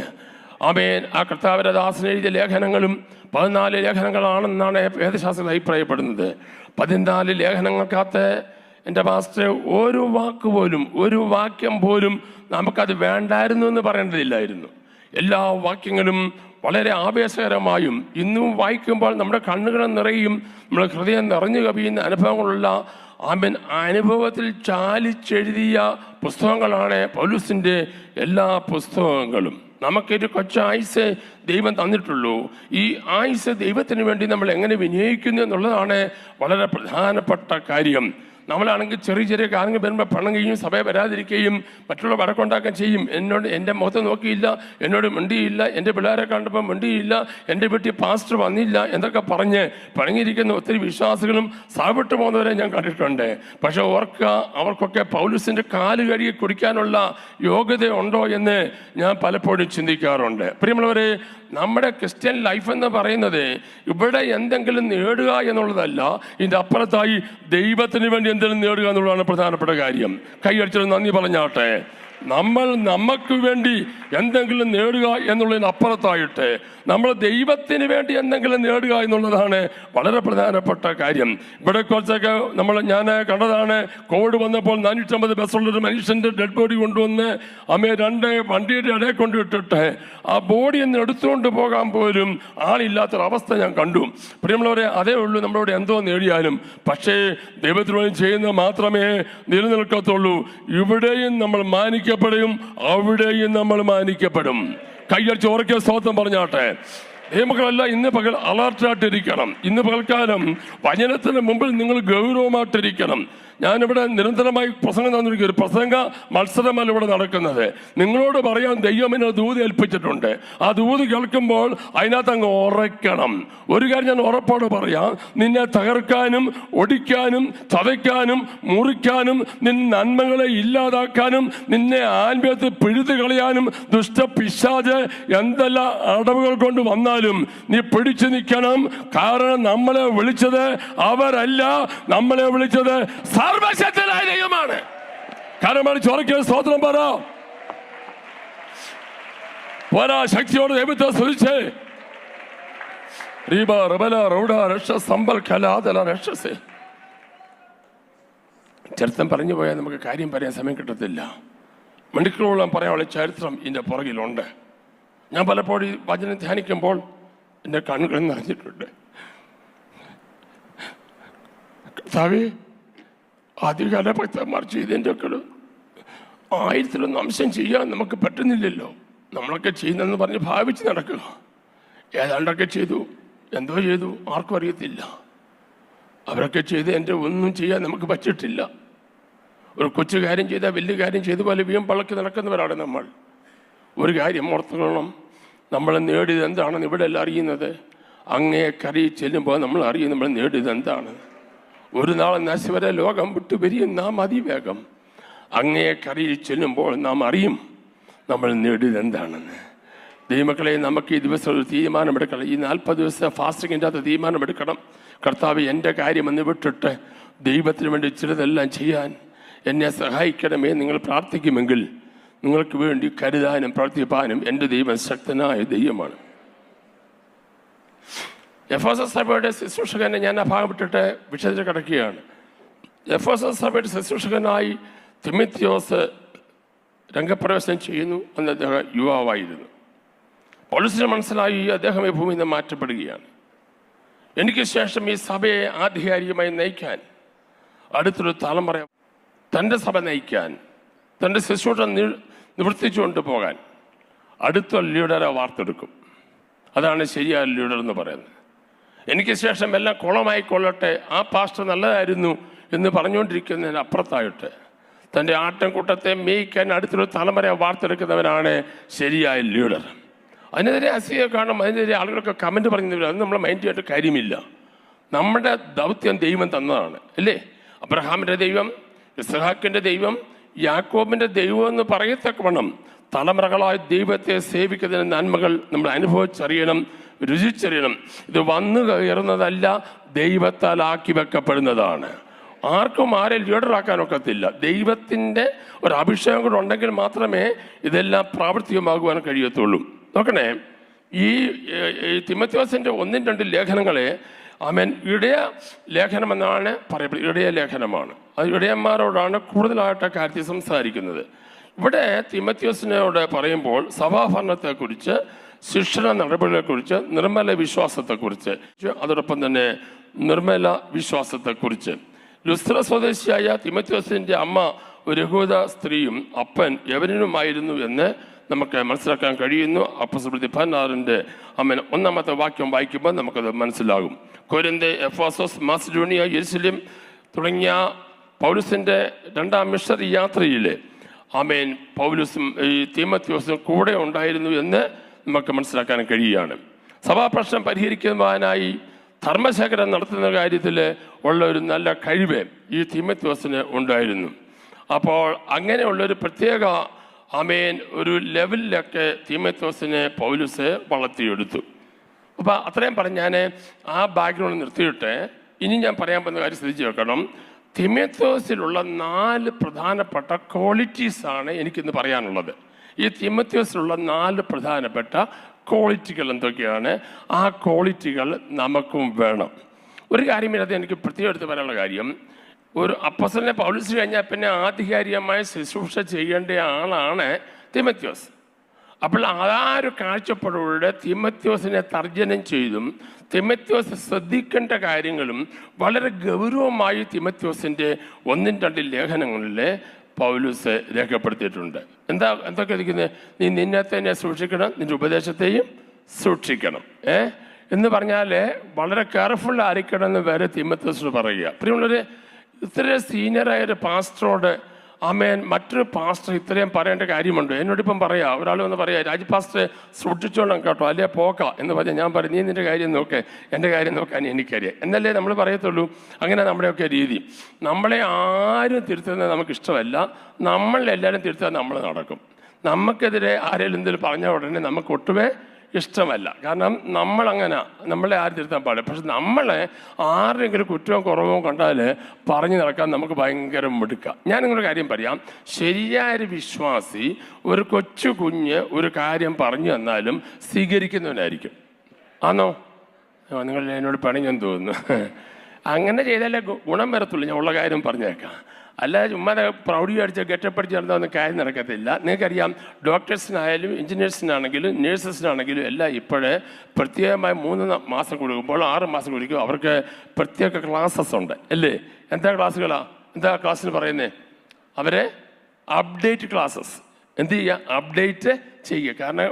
ആമേൻ. ആ കർത്താവിൻ്റെ ദാസൻ എഴുതിയ ലേഖനങ്ങളും 14 ലേഖനങ്ങളാണെന്നാണ് വേദശാസ്ത്രത്തിൽ അഭിപ്രായപ്പെടുന്നത്. 14 ലേഖനങ്ങൾക്കകത്ത് എൻ്റെ മാസ്റ്റർ ഒരു വാക്ക് പോലും, ഒരു വാക്യം പോലും നമുക്കത് വേണ്ടായിരുന്നു എന്ന് പറയേണ്ടതില്ലായിരുന്നു. എല്ലാ വാക്യങ്ങളും വളരെ ആവേശകരമായും ഇന്നും വായിക്കുമ്പോൾ നമ്മുടെ കണ്ണുകൾ നിറയും, നമ്മുടെ ഹൃദയം നിറഞ്ഞു കവിയുന്ന അനുഭവങ്ങളുള്ള ആമേൻ അനുഭവത്തിൽ ചാലിച്ചെഴുതിയ പുസ്തകങ്ങളാണ് പൗലോസിൻ്റെ എല്ലാ പുസ്തകങ്ങളും. നമുക്കൊരു കൊച്ചായുസ് ദൈവം തന്നിട്ടുള്ളൂ. ഈ ആയുസ് ദൈവത്തിന് വേണ്ടി നമ്മൾ എങ്ങനെ വിനിയോഗിക്കുന്നു എന്നുള്ളതാണ് വളരെ പ്രധാനപ്പെട്ട കാര്യം. നമ്മളാണെങ്കിൽ ചെറിയ ചെറിയ കാര്യങ്ങൾ വരുമ്പോൾ പണങ്ങുകയും സഭയെ വരാതിരിക്കുകയും മറ്റുള്ള വഴക്കുണ്ടാക്കാൻ ചെയ്യും. എൻ്റെ മുഖത്ത് നോക്കിയില്ല, എന്നോട് മിണ്ടിയില്ല, എൻ്റെ പിള്ളേരെ കണ്ടപ്പോൾ മിണ്ടിയില്ല, എൻ്റെ വീട്ടിൽ പാസ്റ്റർ വന്നില്ല എന്നൊക്കെ പറഞ്ഞ് പണങ്ങിയിരിക്കുന്ന ഒത്തിരി വിശ്വാസികളും സാവിട്ട് പോകുന്നവരെ ഞാൻ കണ്ടിട്ടുണ്ട്. പക്ഷെ ഓർക്കുക, അവർക്കൊക്കെ പൗലോസിൻ്റെ കാല് കഴുകി കുടിക്കാനുള്ള യോഗ്യത ഉണ്ടോ എന്ന് ഞാൻ പലപ്പോഴും ചിന്തിക്കാറുണ്ട്. പ്രിയമുള്ളവരെ, നമ്മുടെ ക്രിസ്ത്യൻ ലൈഫ് എന്ന് പറയുന്നത് ഇവിടെ എന്തെങ്കിലും നേടുക എന്നുള്ളതല്ല, ഇതിൻ്റെ അപ്പുറത്തായി ദൈവത്തിന് വേണ്ടി എന്തെങ്കിലും നേടുക എന്നുള്ളതാണ് പ്രധാനപ്പെട്ട കാര്യം. കൈയടിച്ചത് നന്ദി പറഞ്ഞാട്ടെ. നമ്മൾ നമുക്ക് വേണ്ടി എന്തെങ്കിലും നേടുക എന്നുള്ളതിന് അപ്പുറത്തായിട്ട് നമ്മൾ ദൈവത്തിന് വേണ്ടി എന്തെങ്കിലും നേടുക എന്നുള്ളതാണ് വളരെ പ്രധാനപ്പെട്ട കാര്യം. ഇവിടെ കുറച്ചൊക്കെ ഞാൻ കണ്ടതാണ്, കോവിഡ് വന്നപ്പോൾ 450 ബസ്സുള്ളൊരു മനുഷ്യൻ്റെ ഡെഡ് ബോഡി കൊണ്ടുവന്ന് 2 വണ്ടിയുടെ ഇടയിൽ കൊണ്ടിട്ടിട്ട് ആ ബോഡി ഒന്ന് എടുത്തുകൊണ്ട് പോകാൻ പോലും ആളില്ലാത്തൊരവസ്ഥ ഞാൻ കണ്ടു. പ്രിയമുള്ളവരെ, അതേ ഉള്ളൂ നമ്മളിവിടെ എന്തോ നേടിയാലും. പക്ഷേ ദൈവത്തിന് വേണ്ടി ചെയ്യുന്നത് മാത്രമേ നിലനിൽക്കത്തുള്ളൂ. ഇവിടെയും നമ്മൾ മാനിക്കപ്പെടും, അവിടെയും നമ്മൾ മാനിക്കപ്പെടും. കൈയടിച്ച് ഉറക്കെ സ്തോത്രം പറഞ്ഞാട്ടെ. ദൈവമക്കളല്ല, ഇന്ന് പകൽ അലർട്ടായിട്ടിരിക്കണം. ഇന്ന് പകൽക്കാലം വചനത്തിന് മുമ്പിൽ നിങ്ങൾ ഗൗരവമായിട്ടിരിക്കണം. ഞാനിവിടെ നിരന്തരമായി പ്രസംഗം തന്നിരിക്കും. ഒരു പ്രസംഗ മത്സരമല്ല ഇവിടെ നടക്കുന്നത്. നിങ്ങളോട് പറയാൻ ദൈവം എന്നെ ദൂത് ഏൽപ്പിച്ചിട്ടുണ്ട്. ആ ദൂത് കേൾക്കുമ്പോൾ അതിനകത്ത് അങ്ങ് ഉറയ്ക്കണം. ഒരു കാര്യം ഞാൻ ഉറപ്പോടെ പറയാം, നിന്നെ തകർക്കാനും ഒടിക്കാനും ചതയ്ക്കാനും മുറിക്കാനും നിന്റെ നന്മകളെ ഇല്ലാതാക്കാനും നിന്നെ ആത്മീയത്തിൽ പിഴുതു കളയാനും ദുഷ്ടപിശാച് എന്തെല്ലാം അടവുകൾ കൊണ്ട് വന്നാലും നീ പിടിച്ചു നിൽക്കണം. കാരണം നമ്മളെ വിളിച്ചത് അവരല്ല, നമ്മളെ വിളിച്ചത് സർവശക്തനായ ദൈവമാണ്. കാരണം ചോദിക്കുന്ന സ്തോത്രം പറ. പോരാ, ശക്തിയോട് ദൈവത്തെ സ്തുതിച്ചേ. ചരിത്രം പറഞ്ഞു പോയാൽ നമുക്ക് കാര്യം പറയാൻ സമയം കിട്ടത്തില്ല. മണിക്കൂറോളം പറയാനുള്ള ചരിത്രം ഇതിൻ്റെ പുറകിലുണ്ട്. ഞാൻ പലപ്പോഴും വചനം ധ്യാനിക്കുമ്പോൾ എൻ്റെ കണ്ണുകൾ നിറഞ്ഞിട്ടുണ്ട്. കർത്താവേ, ആദ്യകാല ഭക്തന്മാർ ചെയ്തതിൻ്റെ ഒക്കെ 1000 അംശം ചെയ്യാൻ നമുക്ക് പറ്റുന്നില്ലല്ലോ. നമ്മളൊക്കെ ചെയ്യുന്നതെന്ന് പറഞ്ഞ് ഭാവിച്ച് നടക്കുക. ഏതാണ്ടൊക്കെ ചെയ്തു, എന്തോ ചെയ്തു, ആർക്കും അറിയത്തില്ല. അവരൊക്കെ ചെയ്ത് എൻ്റെ ഒന്നും ചെയ്യാൻ നമുക്ക് പറ്റിയിട്ടില്ല. ഒരു കൊച്ചു കാര്യം ചെയ്താൽ വലിയ കാര്യം ചെയ്ത പോലെ വീം പളക്കി നടക്കുന്നവരാണ് നമ്മൾ. ഒരു കാര്യം ഓർത്തുകൊള്ളണം, നമ്മൾ നേടിയത് എന്താണെന്ന് ഇവിടെ എല്ലാം അറിയുന്നത്. അങ്ങേ കരയി ചെല്ലുമ്പോൾ നമ്മൾ അറിയും നമ്മൾ നേടിയത് എന്താണ്. ഒരു നാൾ നശ്വര ലോകം വിട്ടു വരികയും നാം അതിവേഗം അങ്ങേ കരയിൽ ചെല്ലുമ്പോൾ നാം അറിയും നമ്മൾ നേടിയത് എന്താണെന്ന്. ദൈവമക്കളെ, നമുക്ക് ഈ ദിവസം ഒരു തീരുമാനമെടുക്കണം. ഈ 40 ദിവസം ഫാസ്റ്റിങ്ങിൻ്റെ അകത്ത് തീരുമാനമെടുക്കണം. കർത്താവ്, എൻ്റെ കാര്യമെന്ന് വിട്ടിട്ട് ദൈവത്തിന് വേണ്ടി ചിലതെല്ലാം ചെയ്യാൻ എന്നെ സഹായിക്കണമേ. നിങ്ങൾ പ്രാർത്ഥിക്കുമെങ്കിൽ നിങ്ങൾക്ക് വേണ്ടി കരുതാനും പ്രവർത്തിപ്പാനും എൻ്റെ ദൈവം ശക്തനായ ദൈവമാണ്. എഫേസസ് സഭയുടെ ശുശ്രൂഷകനെ ഞാൻ ആ ഭാഗം വിട്ടിട്ട് വിഷയത്തിൽ കിടക്കുകയാണ്. എഫേസസ് സഭയുടെ ശുശ്രൂഷകനായി തിമോത്തിയോസ് രംഗപ്രവേശനം ചെയ്യുന്നു. അന്ന് അദ്ദേഹം യുവാവായിരുന്നു. പൗലോസിന് മനസ്സിലായി അദ്ദേഹം ഈ ഭൂമിയിൽ നിന്ന് മാറ്റപ്പെടുകയാണ്. എനിക്ക് ശേഷം ഈ സഭയെ ആധികാരികമായി നയിക്കാൻ, അടുത്തൊരു തലമുറ തൻ്റെ സഭ നയിക്കാൻ, തൻ്റെ ശുശ്രൂഷ നിവർത്തിച്ചുകൊണ്ട് പോകാൻ അടുത്ത ലീഡറെ വാർത്തെടുക്കും. അതാണ് ശരിയായ ലീഡർ എന്ന് പറയുന്നത്. എനിക്ക് ശേഷം എല്ലാം കുളമായിക്കൊള്ളട്ടെ, ആ പാസ്റ്റർ നല്ലതായിരുന്നു എന്ന് പറഞ്ഞുകൊണ്ടിരിക്കുന്നതിന് അപ്പുറത്തായിട്ട് തൻ്റെ ആട്ടിൻകൂട്ടത്തെ മേയ്ക്കാൻ അടുത്തൊരു തലമുറയെ വാർത്തെടുക്കുന്നവരാണ് ശരിയായ ലീഡർ. അതിനെതിരെ അസൂയ കാണും, അതിനെതിരെ ആളുകളൊക്കെ കമൻറ്റ് പറയുന്നവർ, അത് നമ്മളെ മൈൻഡ് ചെയ്തിട്ട് കാര്യമില്ല. നമ്മുടെ ദൗത്യം ദൈവം തന്നതാണ്, അല്ലേ? അബ്രഹാമിൻ്റെ ദൈവം, ഇസ്ഹാക്കിൻ്റെ ദൈവം, യാക്കോബിൻ്റെ ദൈവം എന്ന് പറയത്തക്കവണ്ണം തലമുറകളായ ദൈവത്തെ സേവിക്കുന്നതിന് നന്മകൾ നമ്മൾ അനുഭവിച്ചറിയണം, രുചിച്ചറിയണം. ഇത് വന്നു കയറുന്നതല്ല, ദൈവത്താൽ ആക്കി വെക്കപ്പെടുന്നതാണ്. ആർക്കും ആരെ ലീഡറാക്കാനൊക്കത്തില്ല. ദൈവത്തിൻ്റെ ഒരു അഭിഷേകം കൂടെ ഉണ്ടെങ്കിൽ മാത്രമേ ഇതെല്ലാം പ്രാവർത്തികമാകുവാൻ കഴിയത്തുള്ളൂ. നോക്കണേ, ഈ തിമോഥെയോസിൻ്റെ 1-2 ലേഖനങ്ങളെ ഇടയ ലേഖനമെന്നാണ് പറയപ്പെടുന്നത്. ഇടയ ലേഖനമാണ്. അത് ഇടയന്മാരോടാണ് കൂടുതലായിട്ട് കാര്യത്തിൽ സംസാരിക്കുന്നത്. ഇവിടെ തിമോഥെയോസിനോട് പറയുമ്പോൾ സഭാഭരണത്തെക്കുറിച്ച്, ശിക്ഷണ നടപടികളെക്കുറിച്ച്, നിർമ്മല വിശ്വാസത്തെക്കുറിച്ച്, അതോടൊപ്പം തന്നെ നിർമ്മല വിശ്വാസത്തെക്കുറിച്ച്. ലുസ്ത്ര സ്വദേശിയായ തിമോഥെയോസിൻ്റെ അമ്മ ഒരു യഹൂദ സ്ത്രീയും അപ്പൻ യവനനുമായിരുന്നു എന്ന് നമുക്ക് മനസ്സിലാക്കാൻ കഴിയുന്നു. അപ്പോസ്തലപ്രവൃത്തി 16-ന്റെ 1-ാമത്തെ വാക്യം വായിക്കുമ്പോൾ നമുക്കത് മനസ്സിലാകും. കൊരിന്ത്, എഫെസോസ്, മാസിഡോണിയ, യെരുശലേം തുടങ്ങിയ പൗലോസിൻ്റെ 2ാം മിഷണറി യാത്രയിൽ പൗലോസും ഈ തിമോഥെയോസും കൂടെ ഉണ്ടായിരുന്നു എന്ന് നമുക്ക് മനസ്സിലാക്കാൻ കഴിയുകയാണ്. സഭാപ്രശ്നം പരിഹരിക്കുവാനായി ധർമ്മശേഖരം നടത്തുന്ന കാര്യത്തിൽ ഉള്ള ഒരു നല്ല കഴിവ് ഈ തിമോഥെയോസിന് ഉണ്ടായിരുന്നു. അപ്പോൾ അങ്ങനെയുള്ളൊരു പ്രത്യേക ഒരു ലെവലിലൊക്കെ തിമോഥെയോസിനെ പൗലോസ് വളർത്തിയെടുത്തു. അപ്പോൾ അത്രയും പറഞ്ഞ് ഞാൻ ആ ബാക്ക്ഗ്രൗണ്ട് നിർത്തിയിട്ട് ഇനി ഞാൻ പറയാൻ പോകുന്ന കാര്യം ശ്രദ്ധിച്ച് വെക്കണം. തിമോഥെയോസിലുള്ള 4 പ്രധാനപ്പെട്ട ക്വാളിറ്റീസാണ് എനിക്കിന്ന് പറയാനുള്ളത്. ഈ തിമോഥെയോസിലുള്ള 4 പ്രധാനപ്പെട്ട ക്വാളിറ്റികൾ എന്തൊക്കെയാണ്? ആ ക്വാളിറ്റികൾ നമുക്കും വേണം. ഒരു കാര്യമില്ലാതെ എനിക്ക് പ്രത്യേകം എടുത്ത് പറയാനുള്ള കാര്യം, ഒരു അപ്പോസ്തലനെ പൗലോസ് കഴിഞ്ഞാൽ പിന്നെ ആധികാരികമായ ശുശ്രൂഷ ചെയ്യേണ്ട ആളാണ് തിമോഥെയോസ്. അപ്പോൾ ആ ഒരു കാഴ്ചപ്പാടോടെ തിമോഥെയോസിനെ തർജ്ജനം ചെയ്തും തിമോഥെയോസ് ശ്രദ്ധിക്കേണ്ട കാര്യങ്ങളും വളരെ ഗൗരവമായി തിമോഥെയോസിൻ്റെ 1-2 ലേഖനങ്ങളിൽ പൗലോസ് രേഖപ്പെടുത്തിയിട്ടുണ്ട്. എന്തൊക്കെ ഇരിക്കുന്നത്? നീ നിന്നെ തന്നെ സൂക്ഷിക്കണം, നിന്റെ ഉപദേശത്തെയും സൂക്ഷിക്കണം എന്ന് പറഞ്ഞാൽ വളരെ കെയർഫുൾ ആയിരിക്കണം എന്ന് വരെ തിമോഥെയോസിനോട് പറയുക. പ്രിയമുള്ളവർ, ഇത്ര സീനിയറായൊരു പാസ്റ്ററോട് മറ്റൊരു പാസ്റ്റർ ഇത്രയും പറയേണ്ട കാര്യമുണ്ട്? എന്നോടിപ്പം പറയാം, ഒരാൾ വന്ന് പറയാം, രാജ് പാസ്റ്റർ സൂക്ഷിച്ചോണം കേട്ടോ, അല്ലേ പോക്ക എന്ന് പറഞ്ഞാൽ ഞാൻ പറയും, നീ നിൻ്റെ കാര്യം നോക്കേ, എൻ്റെ കാര്യം നോക്കാൻ എനിക്കറിയാം എന്നല്ലേ നമ്മൾ പറയത്തുള്ളൂ. അങ്ങനെ നമ്മുടെയൊക്കെ രീതി. നമ്മളെ ആരും തിരുത്തുന്നത് നമുക്കിഷ്ടമല്ല. നമ്മളെല്ലാവരും തിരുത്താൻ നമ്മൾ നടക്കും. നമുക്കെതിരെ ആരെങ്കിലും എന്തെങ്കിലും പറഞ്ഞ ഉടനെ നമുക്ക് ഒട്ടുമേ ഇഷ്ടമല്ല. കാരണം നമ്മളങ്ങനെ, നമ്മളെ ആരും തിരുത്താൻ പാടില്ല. പക്ഷെ നമ്മളെ ആരെങ്കിലും കുറ്റവും കുറവും കണ്ടാൽ പറഞ്ഞു നടക്കാൻ നമുക്ക് ഭയങ്കര മിടുക്കാം. ഞാൻ നിങ്ങളുടെ കാര്യം പറയാം. ശരിയായൊരു വിശ്വാസി ഒരു കൊച്ചു കുഞ്ഞ് ഒരു കാര്യം പറഞ്ഞു തന്നാലും സ്വീകരിക്കുന്നവനായിരിക്കും. ആണോ? നിങ്ങൾ എന്നോട് പണിഞ്ഞെന്ന് തോന്നുന്നു. അങ്ങനെ ചെയ്താലേ ഗുണം വരത്തുള്ളൂ. ഞാൻ ഉള്ള കാര്യം പറഞ്ഞേക്കാം. അല്ലാതെ ചുമ്മാ പ്രൗഢി അടിച്ച് ഗെറ്റപ്പടിച്ച് നടന്നൊന്നും കാര്യം നടക്കത്തില്ല. നിങ്ങൾക്കറിയാം, ഡോക്ടേഴ്സിനായാലും എഞ്ചിനീയേഴ്സിനാണെങ്കിലും നേഴ്സസിനാണെങ്കിലും എല്ലാം ഇപ്പോഴേ പ്രത്യേകമായി 3 മാസം കൊടുക്കുമ്പോൾ 6 മാസം കൊടുക്കും അവർക്ക് പ്രത്യേക ക്ലാസ്സസ് ഉണ്ട്, അല്ലേ? എന്താ ക്ലാസ്സുകളാണ്? എന്താ ക്ലാസ്സിന് പറയുന്നത്? അവരെ അപ്ഡേറ്റ് ക്ലാസ്സസ്. എന്ത് ചെയ്യുക? അപ്ഡേറ്റ് ചെയ്യുക. കാരണം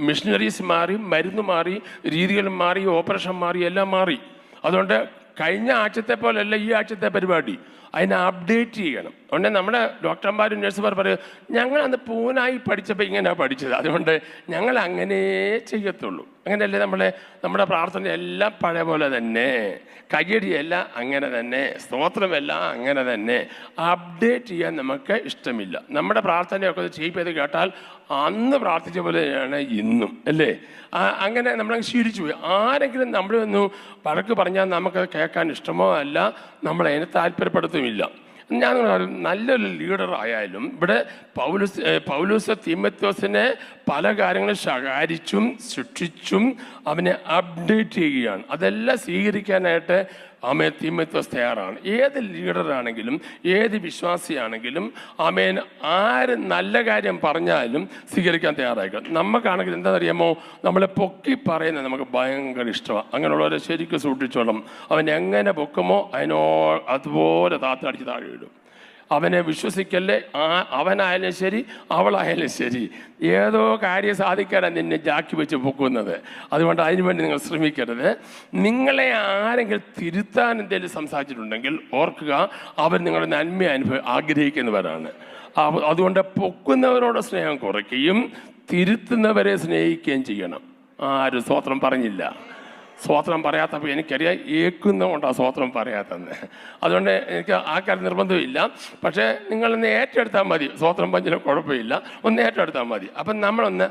മിഷനറീസ് മാറി, മരുന്ന് മാറി, രീതികൾ മാറി, ഓപ്പറേഷൻ മാറി, എല്ലാം മാറി. അതുകൊണ്ട് കഴിഞ്ഞ ആഴ്ചത്തെ പോലെയല്ല ഈ ആഴ്ചത്തെ പരിപാടി. അതിനെ അപ്ഡേറ്റ് ചെയ്യണം. അതുകൊണ്ട് നമ്മുടെ ഡോക്ടർമാരും നഴ്സുമാർ പറയും, ഞങ്ങൾ അന്ന് പൂനായി പഠിച്ചപ്പോൾ ഇങ്ങനെയാണ് പഠിച്ചത്, അതുകൊണ്ട് ഞങ്ങൾ അങ്ങനെ ചെയ്യത്തുള്ളൂ. അങ്ങനെയല്ലേ നമ്മുടെ പ്രാർത്ഥന എല്ലാം പഴയ പോലെ തന്നെ, കയ്യടിയെല്ലാം അങ്ങനെ തന്നെ, സ്തോത്രമെല്ലാം അങ്ങനെ തന്നെ. അപ്ഡേറ്റ് ചെയ്യാൻ നമുക്ക് ഇഷ്ടമില്ല. നമ്മുടെ പ്രാർത്ഥനയൊക്കെ ചെയ്യിപ്പത് കേട്ടാൽ അന്ന് പ്രാർത്ഥിച്ച പോലെയാണ് ഇന്നും, അല്ലേ? അങ്ങനെ നമ്മളങ്ങ് ശീലിച്ചു പോയി. ആരെങ്കിലും നമ്മളൊന്ന് വഴക്ക് പറഞ്ഞാൽ നമുക്കത് കേൾക്കാൻ ഇഷ്ടമോ അല്ല, നമ്മളതിനെ താല്പര്യപ്പെടുത്തുമില്ല. ഞാൻ നല്ലൊരു ലീഡർ ആയാലും ഇവിടെ പൗലോസ് തിമോഥെയോസിനെ പല കാര്യങ്ങളും ശകാരിച്ചും ശിക്ഷിച്ചും അവനെ അപ്ഡേറ്റ് ചെയ്യുകയാണ്. അതെല്ലാം സ്വീകരിക്കാനായിട്ട് തിമോഥെയോസ് തയ്യാറാണ്. ഏത് ലീഡറാണെങ്കിലും ഏത് വിശ്വാസിയാണെങ്കിലും ആര് നല്ല കാര്യം പറഞ്ഞാലും സ്വീകരിക്കാൻ തയ്യാറായിരിക്കും. നമുക്കാണെങ്കിൽ എന്താണെന്നറിയാമോ, നമ്മളെ പൊക്കി പറയുന്നത് നമുക്ക് ഭയങ്കര ഇഷ്ടമാണ്. അങ്ങനെയുള്ളവരെ ശരിക്കും സൂക്ഷിച്ചോളം. അവൻ എങ്ങനെ പൊക്കുമോ അതുപോലെ താത്തടിച്ച് താഴെ ഇടും. അവനെ വിശ്വസിക്കല്ലേ. അവനായാലും ശരി അവളായാലും ശരി, ഏതോ കാര്യം സാധിക്കാനാണ് നിന്നെ ജാക്കി വെച്ച് പൊക്കുന്നത്. അതുകൊണ്ട് അതിനുവേണ്ടി നിങ്ങൾ ശ്രമിക്കരുത്. നിങ്ങളെ ആരെങ്കിലും തിരുത്താൻ എന്തെങ്കിലും സംസാരിച്ചിട്ടുണ്ടെങ്കിൽ ഓർക്കുക, അവർ നിങ്ങളുടെ നന്മ ആഗ്രഹിക്കുന്നവരാണ്. അതുകൊണ്ട് പൊക്കുന്നവരോട് സ്നേഹം കുറയ്ക്കുകയും തിരുത്തുന്നവരെ സ്നേഹിക്കുകയും ചെയ്യണം. ആരും സ്തോത്രം പറഞ്ഞില്ല. സ്വോത്രം പറയാത്തപ്പോൾ എനിക്കറിയാം ഏക്കുന്നതുകൊണ്ടാണ് സ്വോത്രം പറയാത്തതെന്ന്. അതുകൊണ്ട് എനിക്ക് ആ കാര്യം നിർബന്ധമില്ല. പക്ഷേ നിങ്ങളൊന്ന് ഏറ്റെടുത്താൽ മതി. സ്വോത്രം പഞ്ചിന് കുഴപ്പമില്ല, ഒന്ന് ഏറ്റെടുത്താൽ മതി. അപ്പം നമ്മളൊന്ന്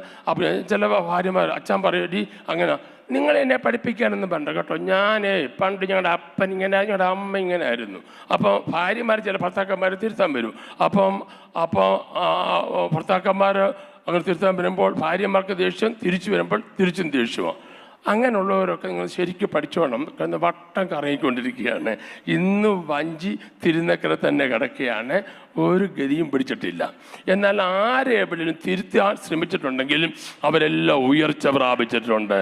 ചില ഭാര്യമാർ അച്ഛൻ പറയടി അങ്ങനെ നിങ്ങൾ എന്നെ പഠിപ്പിക്കാനൊന്നും വേണ്ട കേട്ടോ. ഞാൻ പണ്ട് ഞങ്ങളുടെ അപ്പൻ ഇങ്ങനെ, ഞങ്ങളുടെ അമ്മ ഇങ്ങനെ ആയിരുന്നു. അപ്പോൾ ഭാര്യമാർ ചില ഭർത്താക്കന്മാർ തിരുത്താൻ വരും. അപ്പോൾ ഭർത്താക്കന്മാർ അങ്ങനെ തിരുത്താൻ വരുമ്പോൾ ഭാര്യമാർക്ക് ദേഷ്യം, തിരിച്ചു വരുമ്പോൾ തിരിച്ചും ദേഷ്യമാണ്. അങ്ങനെയുള്ളവരൊക്കെ നിങ്ങൾ ശരിക്കും പഠിച്ചോണം. കാരണം വട്ടം കറങ്ങിക്കൊണ്ടിരിക്കുകയാണ്. ഇന്ന് വഞ്ചി തിരുനക്കര തന്നെ കിടക്കുകയാണ്, ഒരു ഗതിയും പിടിച്ചിട്ടില്ല. എന്നാൽ ആരെവിടെയും തിരുത്താൻ ശ്രമിച്ചിട്ടുണ്ടെങ്കിലും അവരെല്ലാം ഉയർച്ച പ്രാപിച്ചിട്ടുണ്ട്.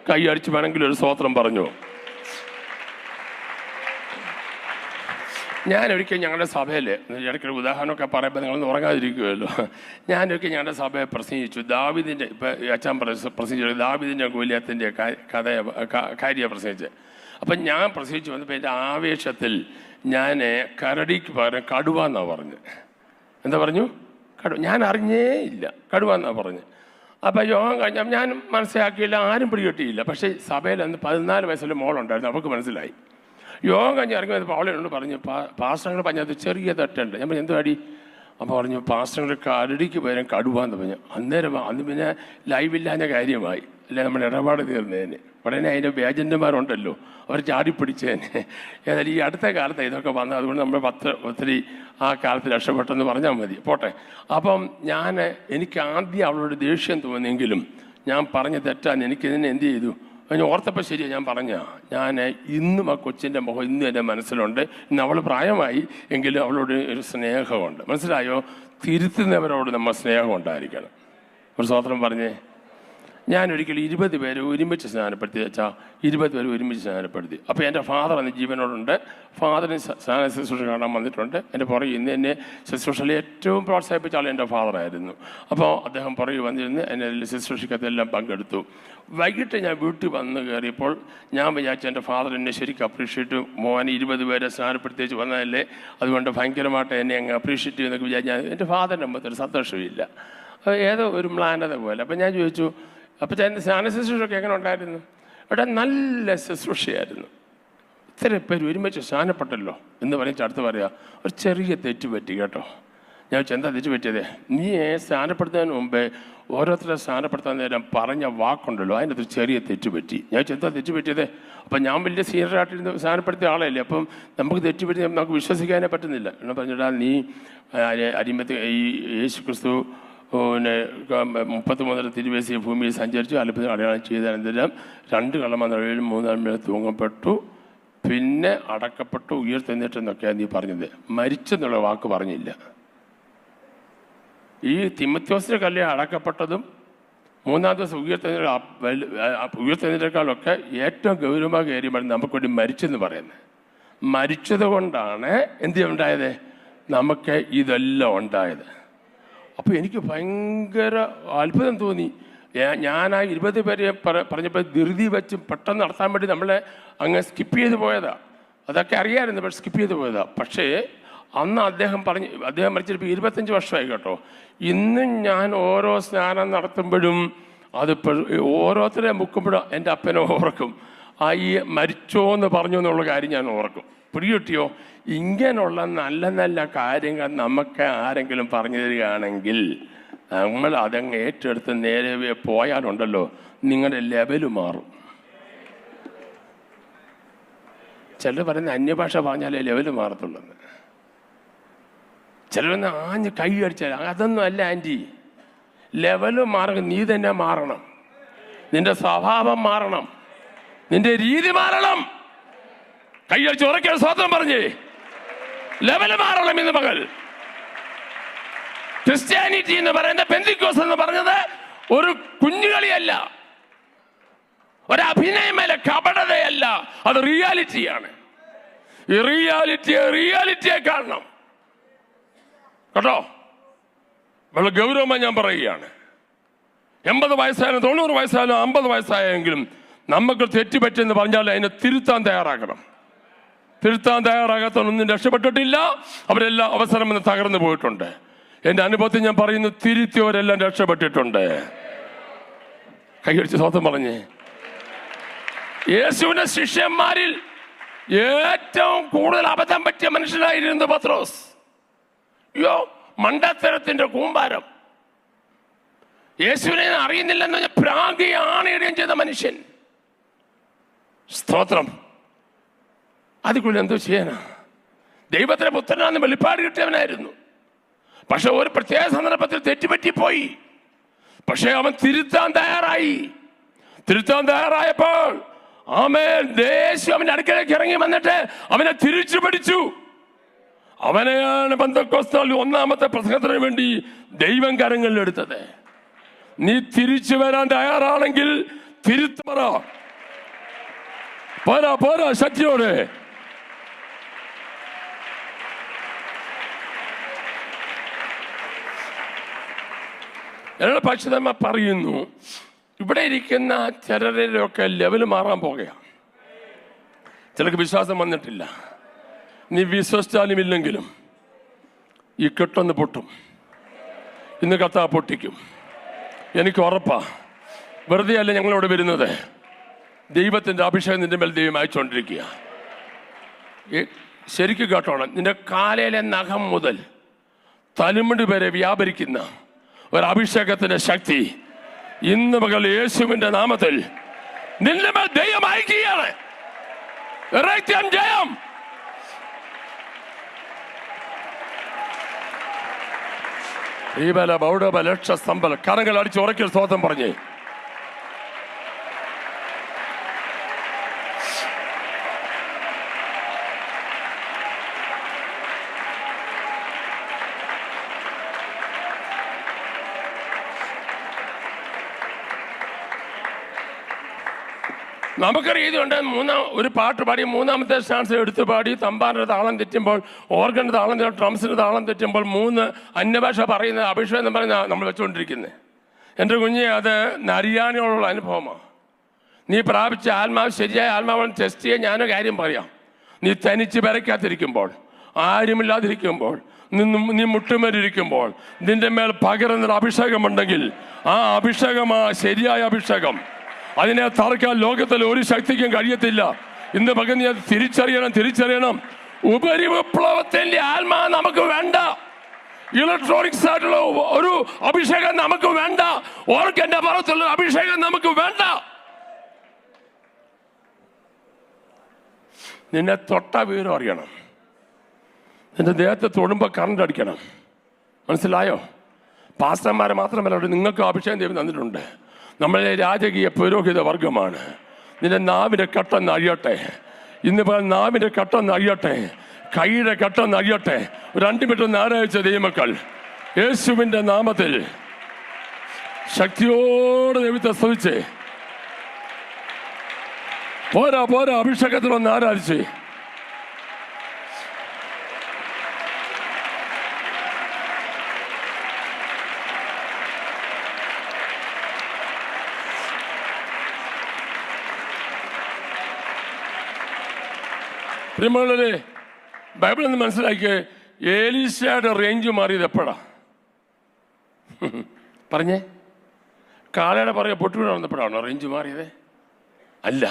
കൈ അടിച്ച് വേണമെങ്കിൽ ഒരു സ്തോത്രം പറഞ്ഞു. ഞാനൊരിക്കൽ ഞങ്ങളുടെ സഭയിൽ, ഇടയ്ക്കൊരു ഉദാഹരണമൊക്കെ പറയുമ്പോൾ നിങ്ങളൊന്ന് ഉറങ്ങാതിരിക്കുമല്ലോ, ഞാനൊരിക്കൽ ഞങ്ങളുടെ സഭയെ പ്രസംഗിച്ചു. ദാവീദിൻ്റെ, ഇപ്പം അച്ഛൻ പ്രസംഗിച്ചു ദാവീദിൻ്റെ ഗോലിയാത്തിൻ്റെ കാര്യമാണ് പ്രസംഗിച്ചത്. അപ്പം ഞാൻ പ്രസംഗിച്ചു വന്നപ്പോൾ എൻ്റെ ആവേശത്തിൽ ഞാൻ കരടിക്ക് പകരം കടുവ എന്നാണ് പറഞ്ഞത്. എന്താ പറഞ്ഞു? ഞാൻ അറിഞ്ഞേ ഇല്ല, കടുവ എന്നാണ് പറഞ്ഞത്. അപ്പോൾ യോഗം കഴിഞ്ഞാൽ ഞാൻ മനസ്സിലാക്കിയില്ല, ആരും പിടികിട്ടിയില്ല. പക്ഷേ സഭയിൽ അന്ന് 14 വയസ്സുള്ള മോളുണ്ടായിരുന്നു, അവർക്ക് മനസ്സിലായി. യോഗം കഴിഞ്ഞ് ഇറങ്ങി വന്നപ്പോൾ അവളോട് പറഞ്ഞു, പാസ്റ്റങ്ങൾ പറഞ്ഞത് ചെറിയ തെറ്റുണ്ട്. ഞാൻ പറഞ്ഞു എന്തുവാടി? അപ്പോൾ പറഞ്ഞു പാസ്റ്റങ്ങൾ കരടിക്ക് പകരം കടുവാന്ന് പറഞ്ഞു. അന്ന് പിന്നെ ലൈവില്ലാഞ്ഞ കാര്യമായി, അല്ലെ നമ്മുടെ ഇടപാട് തീർന്നതിന്. ഉടനെ അതിൻ്റെ ഏജന്റുമാരുണ്ടല്ലോ, അവർ ചാടിപ്പിടിച്ചതിന്. ഏതായാലും ഈ അടുത്ത കാലത്ത് ഇതൊക്കെ വന്നത്, അതുകൊണ്ട് നമ്മൾ ഒത്തിരി ആ കാലത്ത് രക്ഷപ്പെട്ടെന്ന് പറഞ്ഞാൽ മതി, പോട്ടെ. അപ്പം എനിക്ക് ആദ്യം അവളോട് ദേഷ്യം തോന്നിയെങ്കിലും ഞാൻ പറഞ്ഞ തെറ്റാന്ന് എനിക്കിതിനെ എന്ത് ചെയ്തു, ഞാൻ ഓർത്തപ്പോൾ ശരിയാണ് ഞാൻ ഞാൻ ഇന്നും ആ കൊച്ചിൻ്റെ മുഖം ഇന്നും എൻ്റെ മനസ്സിലുണ്ട്. ഇന്ന് അവൾ പ്രായമായി എങ്കിലും അവളോട് ഒരു സ്നേഹമുണ്ട്. മനസ്സിലായോ? തിരുത്തുന്നവരോട് നമ്മൾ സ്നേഹം ഉണ്ടായിരിക്കണം. ഒരു സ്തോത്രം പറഞ്ഞേ. ഞാനൊരിക്കലും 20 പേരെ ഒരുമിച്ച് സ്നാനപ്പെടുത്തി വെച്ചാൽ 20 പേര് ഒരുമിച്ച് സ്നാനപ്പെടുത്തി. അപ്പോൾ എൻ്റെ ഫാദർ അന്ന് ജീവനോടുണ്ട്. ഫാദറിന് സ്നാന ശുശ്രൂഷ കാണാൻ വന്നിട്ടുണ്ട്. എൻ്റെ പുറകെ ഇന്ന് എന്നെ ശുശ്രൂഷയിൽ ഏറ്റവും പ്രോത്സാഹിപ്പിച്ച ആൾ എൻ്റെ ഫാദറായിരുന്നു. അപ്പോൾ അദ്ദേഹം പുറകെ വന്നിരുന്ന് എന്നെ ശുശ്രൂഷയ്ക്കതെല്ലാം പങ്കെടുത്തു. വൈകിട്ട് ഞാൻ വീട്ടിൽ വന്ന് കയറിയപ്പോൾ ഞാൻ വിചാരിച്ചു എൻ്റെ ഫാദർ എന്നെ ശരിക്കും അപ്രീഷിയേറ്റ്, മോൻ 20 പേരെ സ്നാനപ്പെടുത്തിച്ച് വന്നതല്ലേ, അതുകൊണ്ട് ഭയങ്കരമായിട്ട് എന്നെ അങ്ങ് അപ്രീഷിയേറ്റ് ചെയ്യുന്നൊക്കെ വിചാരിച്ചാൽ എൻ്റെ ഫാദറിൻ്റെ മുമ്പത്തൊരു സന്തോഷമില്ല, ഏതോ ഒരു മ്ലാനത പോലെ. അപ്പം ഞാൻ ചോദിച്ചു, അപ്പോൾ എൻ്റെ സ്നാന ശുശ്രൂഷയൊക്കെ എങ്ങനെ ഉണ്ടായിരുന്നു? അവിടെ നല്ല ശുശ്രൂഷയായിരുന്നു. ഇത്ര പേര് ഒരുമിച്ച് സ്നാനപ്പെട്ടല്ലോ എന്ന് പറഞ്ഞിട്ട് അടുത്ത് പറയാം, ഒരു ചെറിയ തെറ്റ് പറ്റി കേട്ടോ. ഞാൻ എന്താ തെറ്റ് പറ്റിയത്? നീ സ്നാനപ്പെടുത്തുന്നതിന് മുമ്പേ ഓരോരുത്തരെ സ്നാനപ്പെടുത്താൻ നേരം പറഞ്ഞ വാക്കുണ്ടല്ലോ, അതിനകത്ത് ചെറിയ തെറ്റ് പറ്റി. ഞാൻ എന്താ തെറ്റ് പറ്റിയത്? അപ്പം ഞാൻ വലിയ സീനിയറായിട്ടിരുന്ന് സ്നാനപ്പെടുത്തിയ ആളല്ലേ, അപ്പം നമുക്ക് തെറ്റ് പറ്റി നമുക്ക് വിശ്വസിക്കാനേ പറ്റുന്നില്ല എന്ന് പറഞ്ഞിട്ടാൽ നീ അരിമത്ത് ഈ യേശു ക്രിസ്തു 33 തിരുവയസ്സിൽ ഭൂമിയിൽ സഞ്ചരിച്ചു, അത്ഭുതം അടയാളം ചെയ്ത അനന്തരം 2 കള്ളന്മാരും 3 ആൾമേൽ തൂങ്ങപ്പെട്ടു, പിന്നെ അടക്കപ്പെട്ടു, ഉയർത്തെന്നിട്ടെന്നൊക്കെയാണ് നീ പറഞ്ഞത്. മരിച്ചെന്നുള്ള വാക്ക് പറഞ്ഞില്ല. ഈ തിമോഥെയോസിന്റെ കല്ല് അടക്കപ്പെട്ടതും 3-ാം ദിവസം ഉയർത്തെന്നിട്ടേക്കാളൊക്കെ ഏറ്റവും ഗൗരവമായി കയറിയപ്പോൾ നമുക്ക് വേണ്ടി മരിച്ചെന്ന് പറയുന്നത്. മരിച്ചത് കൊണ്ടാണ് എന്ത് ഉണ്ടായത്? നമുക്ക് ഇതെല്ലാം ഉണ്ടായത്. അപ്പോൾ എനിക്ക് ഭയങ്കര അത്ഭുതം തോന്നി. ഞാൻ ആ 20 പേരെ പറഞ്ഞപ്പോൾ ധൃതി വെച്ച് പെട്ടെന്ന് നടത്താൻ വേണ്ടി നമ്മളെ അങ്ങ് സ്കിപ്പ് ചെയ്ത് പോയതാണ്. അതൊക്കെ അറിയാമായിരുന്നു, പക്ഷെ സ്കിപ്പ് ചെയ്ത് പോയതാണ്. പക്ഷേ അന്ന് അദ്ദേഹം മരിച്ചിപ്പോൾ 25 വർഷമായി കേട്ടോ. ഇന്നും ഞാൻ ഓരോ സ്നാനം നടത്തുമ്പോഴും ഓരോരുത്തരെ മുക്കുമ്പോഴും എൻ്റെ അപ്പനെ ഓർക്കും. ഈ മരിച്ചോ എന്ന് പറഞ്ഞു എന്നുള്ള കാര്യം ഞാൻ ഓർക്കും. പിടികിട്ടിയോ? ഇങ്ങനെയുള്ള നല്ല നല്ല കാര്യങ്ങൾ നമുക്ക് ആരെങ്കിലും പറഞ്ഞു തരികയാണെങ്കിൽ നമ്മൾ അതങ്ങ് ഏറ്റെടുത്ത് നേരെ പോയാലുണ്ടല്ലോ, നിങ്ങളുടെ ലെവല് മാറും. ചിലർ പറയുന്ന അന്യഭാഷ പറഞ്ഞാലേ ലെവല് മാറത്തുള്ളൂ. ചിലരൊന്ന് ആഞ്ഞ് കൈ അടിച്ചാൽ അതൊന്നും അല്ല ആൻറ്റി. ലെവല് മാറണം, നീ തന്നെ മാറണം, നിന്റെ സ്വഭാവം മാറണം, നിന്റെ രീതി മാറണം. കൈ അടിച്ച് ഉറക്കെ സ്തോത്രം പറഞ്ഞേ. ലെവല് മാറണം. ഇന്ന് മകൾ ക്രിസ്ത്യാനിറ്റി എന്ന് പറയുന്ന പെന്തിക്കോസ് എന്ന് പറഞ്ഞത് ഒരു കുഞ്ഞുകളിയല്ല, ഒരു അഭിനയമല്ല, കപടതയല്ല, അത് റിയാലിറ്റിയാണ്. ഈ റിയാലിറ്റിയെ കാണണം കേട്ടോ. വളരെ ഗൗരവമായി ഞാൻ പറയുകയാണ്. 80 വയസ്സായാലും 90 വയസ്സായാലും 50 വയസ്സായെങ്കിലും നമുക്ക് തെറ്റുപറ്റെന്ന് പറഞ്ഞാൽ അതിനെ തിരുത്താൻ തയ്യാറാക്കണം. തിരുത്താൻ തയ്യാറാകാത്തൊന്നും രക്ഷപ്പെട്ടിട്ടില്ല. അവരെല്ലാം അവസരം എന്ന് തകർന്നു പോയിട്ടുണ്ട്. എൻ്റെ അനുഭവത്തിൽ ഞാൻ പറയുന്നു, തിരുത്തിയവരെല്ലാം രക്ഷപ്പെട്ടിട്ടുണ്ട്. കൈയടിച്ച് സ്തോത്രം പറഞ്ഞേ. യേശുവിന്റെ ശിഷ്യന്മാരിൽ ഏറ്റവും കൂടുതൽ അബദ്ധം പറ്റിയ മനുഷ്യനായിരുന്നു പത്രോസ്. അയ്യോ, മണ്ടത്തരത്തിന്റെ കൂമ്പാരം. യേശുവിനെ അറിയുന്നില്ലെന്ന് പറഞ്ഞ പ്രാഗിയാണിടുകയും ചെയ്ത മനുഷ്യൻ. സ്തോത്രം. അതുകൊണ്ട് എന്തോ ചെയ്യാനാ? ദൈവത്തിന്റെ പുത്രനാന്ന് വെളിപ്പാട് കിട്ടിയവനായിരുന്നു. പക്ഷെ ഒരു പ്രത്യേക സന്ദർഭത്തിൽ തെറ്റുപറ്റിപ്പോയി. പക്ഷെ അവൻ തിരുത്താൻ തയ്യാറായപ്പോൾ ആമേൻ, യേശു അവന്റെ അടുക്കലേക്ക് ഇറങ്ങി വന്നിട്ട് അവനെ തിരിച്ചു പിടിച്ചു. അവനെയാണ് പെന്തക്കോസ്താൽ ഒന്നാമത്തെ പ്രസംഗത്തിന് വേണ്ടി ദൈവം കരങ്ങളിലെടുത്തത്. നീ തിരിച്ചു വരാൻ തയ്യാറാണെങ്കിൽ തിരുത്തു പറ. പോരാ ശക്തിയോടെ. എന്നോട് പക്ഷിതമ്മ പറയുന്നു, ഇവിടെ ഇരിക്കുന്ന ചിലരിലൊക്കെ ലെവൽ മാറാൻ പോകുകയാണ്. ചിലർക്ക് വിശ്വാസം വന്നിട്ടില്ല. നീ വിശ്വസിച്ചാലും ഇല്ലെങ്കിലും ഈ കെട്ടൊന്ന് പൊട്ടും. ഇന്ന് കത്താ പൊട്ടിക്കും. എനിക്ക് ഉറപ്പാ. വെറുതെ അല്ല ഞങ്ങളിവിടെ വരുന്നത്. ദൈവത്തിൻ്റെ അഭിഷേകം നിന്റെ മേൽ ദൈവം അയച്ചുകൊണ്ടിരിക്കുക. ശരിക്കും കേട്ടോണം, നിന്റെ കാലയിലെ നഖം മുതൽ തലമുടി വരെ വ്യാപരിക്കുന്ന ഒരു അഭിഷേകത്തിന്റെ ശക്തി ഇന്ന് പകൽ യേശുവിന്റെ നാമത്തിൽ നിന്റെ മേൽ ദൈവം അയക്കുകയാണ്. ജയം. ലക്ഷസ്തംഭം കരങ്ങൾ അടിച്ച് ഉറക്കിയ സ്തോത്രം പറഞ്ഞേ. നമുക്കറിയാം ഇതുണ്ട്. ഒരു പാട്ട് പാടി മൂന്നാമത്തെ സ്റ്റാൻസ് എടുത്തു പാടി തമ്പാന്റെ താളം തെറ്റുമ്പോൾ, ഓർഗന്റെ താളം തെറ്റുമ്പോൾ, ഡ്രംസിന്റെ താളം തെറ്റുമ്പോൾ 3 അന്യഭാഷ പറയുന്ന അഭിഷേകം എന്ന് പറയുന്ന നമ്മൾ വെച്ചുകൊണ്ടിരിക്കുന്നത്. എൻ്റെ കുഞ്ഞെ, അത് നരിയാനോടുള്ള അനുഭവമാണ്. നീ പ്രാപിച്ച ആത്മാവ് ശരിയായ ആത്മാവാണ് ടെസ്റ്റ് ചെയ്യാൻ ഞാനൊരു കാര്യം പറയാം. നീ തനിച്ച് പെരയ്ക്കാത്തിരിക്കുമ്പോൾ, ആരുമില്ലാതിരിക്കുമ്പോൾ, നീ മുട്ടുമേലിരിക്കുമ്പോൾ നിന്റെ മേൽ പകരുന്നൊരു അഭിഷേകമുണ്ടെങ്കിൽ ആ അഭിഷേകമാ ശരിയായ അഭിഷേകം. അതിനെ തറക്കാൻ ലോകത്തിൽ ഒരു ശക്തിക്കും കഴിയത്തില്ല. ഇന്ന് പകൽ നീ അത് തിരിച്ചറിയണം. ഉപരിവിപ്ലവത്തിന്റെ ആത്മാ നമുക്ക് വേണ്ട. ഇലക്ട്രോണിക്സ് ആയിട്ടുള്ള ഒരു അഭിഷേകം നമുക്ക് വേണ്ട. ഓർക്കെന്റെ പുറത്തുള്ള അഭിഷേകം നമുക്ക് വേണ്ട. നിന്നെ തൊട്ട വിവരം അറിയണം. നിന്റെ ദേഹത്തെ തൊടുമ്പോൾ കറണ്ട് അടിക്കണം. മനസ്സിലായോ? പാസ്റ്റർമാരെ മാത്രമല്ല, നിങ്ങൾക്ക് അഭിഷേകം ദൈവം തന്നിട്ടുണ്ട്. നമ്മളെ രാജകീയ പുരോഹിത വർഗമാണ്. നിന്റെ നാവിൻ്റെ കട്ടൊന്ന് അഴിയട്ടെ. ഇന്ന് നാവിൻ്റെ കട്ടൊന്ന് അഴിയട്ടെ. കൈയുടെ കട്ടൊന്ന് അഴിയട്ടെ. 2 മിനിറ്റ് ഒന്ന് ആരാധിച്ച ദൈവമക്കൾ യേശുവിൻ്റെ നാമത്തിൽ ശക്തിയോടെ ദൈവത്തെ സ്തുതിച്ച് പോരാ അഭിഷേകത്തിലൊന്ന് ആരാധിച്ച്. പ്രിയമുള്ളവരെ, ബൈബിളിൽ നിന്ന് മനസ്സിലാക്കിയ ഏലീശയുടെ റേഞ്ച് മാറിയത് എപ്പോഴാ പറഞ്ഞേ? കാളയുടെ പുറകെ പൊട്ടുകൂടെ വന്നപ്പോഴാണോ റേഞ്ച് മാറിയത്? അല്ല,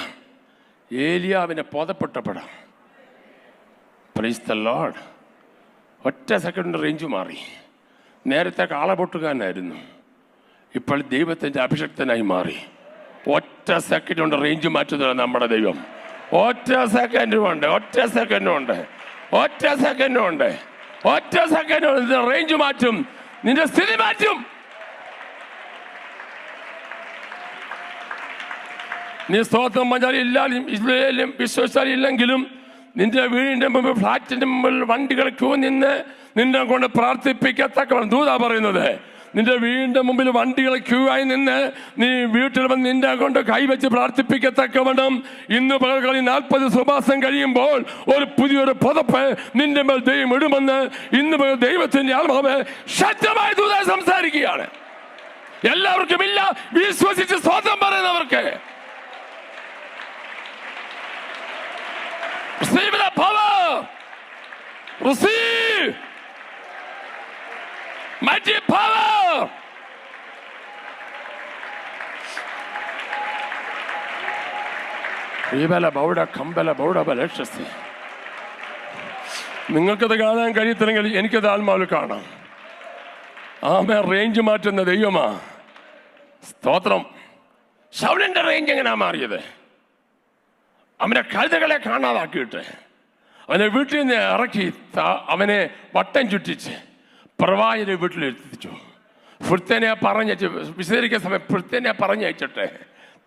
ഏലിയാവിനെ പുതപ്പെട്ടപ്പോഴാണ്. Praise the Lord. ഒറ്റ സെക്കൻഡ് റേഞ്ച് മാറി. നേരത്തെ കാള പൊട്ടുകാരനായിരുന്നു, ഇപ്പോൾ ദൈവത്തിൻ്റെ അഭിഷക്തനായി മാറി. ഒറ്റ സെക്കൻഡ് കൊണ്ട് റേഞ്ച് മാറ്റുന്നില്ല നമ്മുടെ ദൈവം. ഒറ്റ സെക്കൻഡും ഉണ്ട്. നിന്റെ റേഞ്ച് മാറ്റും, നിന്റെ സ്ഥിതി മാറ്റും. നീ സ്തോത്രം ഇല്ലാലും വിശ്വസിച്ചാൽ ഇല്ലെങ്കിലും നിന്റെ വീടിന്റെ മുമ്പിൽ, ഫ്ലാറ്റിന്റെ മുമ്പിൽ വണ്ടികൾ ക്യൂ നിന്ന് നിന്നെ കൊണ്ട് പ്രാർത്ഥിപ്പിക്കത്തക്കവണ്ണം ദൂതാ പറയുന്നത്. നിന്റെ വീടിന്റെ മുമ്പിൽ വണ്ടികൾ ക്യൂ ആയി നിന്ന് നീ വീട്ടിൽ വന്ന് നിന്നെ കൊണ്ട് കൈവച്ച് പ്രാർത്ഥിപ്പിക്കത്തക്കവണ്ണം ഇന്ന് പകൽക്കാലം 40 സുമാസം കഴിയുമ്പോൾ ഒരു പുതിയൊരു പുതപ്പ് നിന്റെ മേൽ ദൈവം ഇടുമെന്ന് ഇന്ന് ദൈവത്തിന്റെ ആത്മാവ് ശക്തമായ ദൂത സംസാരിക്കുകയാണ്. എല്ലാവർക്കും ഇല്ല, വിശ്വസിച്ച് സ്തോത്രം പറയുന്നവർക്ക്. Receive the power. Receive mighty power. റീബല ബൗഡ കമ്പല ബൗഡ ബലക്ഷസി. നിങ്ങൾക്കത് കാണാൻ കഴിയത്തില്ലെങ്കിൽ എനിക്കത് ആത്മാവിൽ കാണാം. ആമേ, റേഞ്ച് മാറ്റുന്ന ദൈവമാ. സ്തോത്രം. ശൗലിന്റെ റേഞ്ച് എങ്ങനെയാ മാറിയത്? അവനെ കഴുതകളെ കാണാതാക്കിയിട്ട് അവനെ വീട്ടിൽ നിന്ന് ഇറക്കി അവനെ വട്ടം ചുറ്റിച്ച് പ്രവാചകന്റെ വീട്ടിലെത്തിച്ചു. ഫിർത്തേനെ പറഞ്ഞയച്ച് വിശദീകരിക്കുന്ന സമയം ഫിർത്തേനെ പറഞ്ഞയച്ചിട്ട്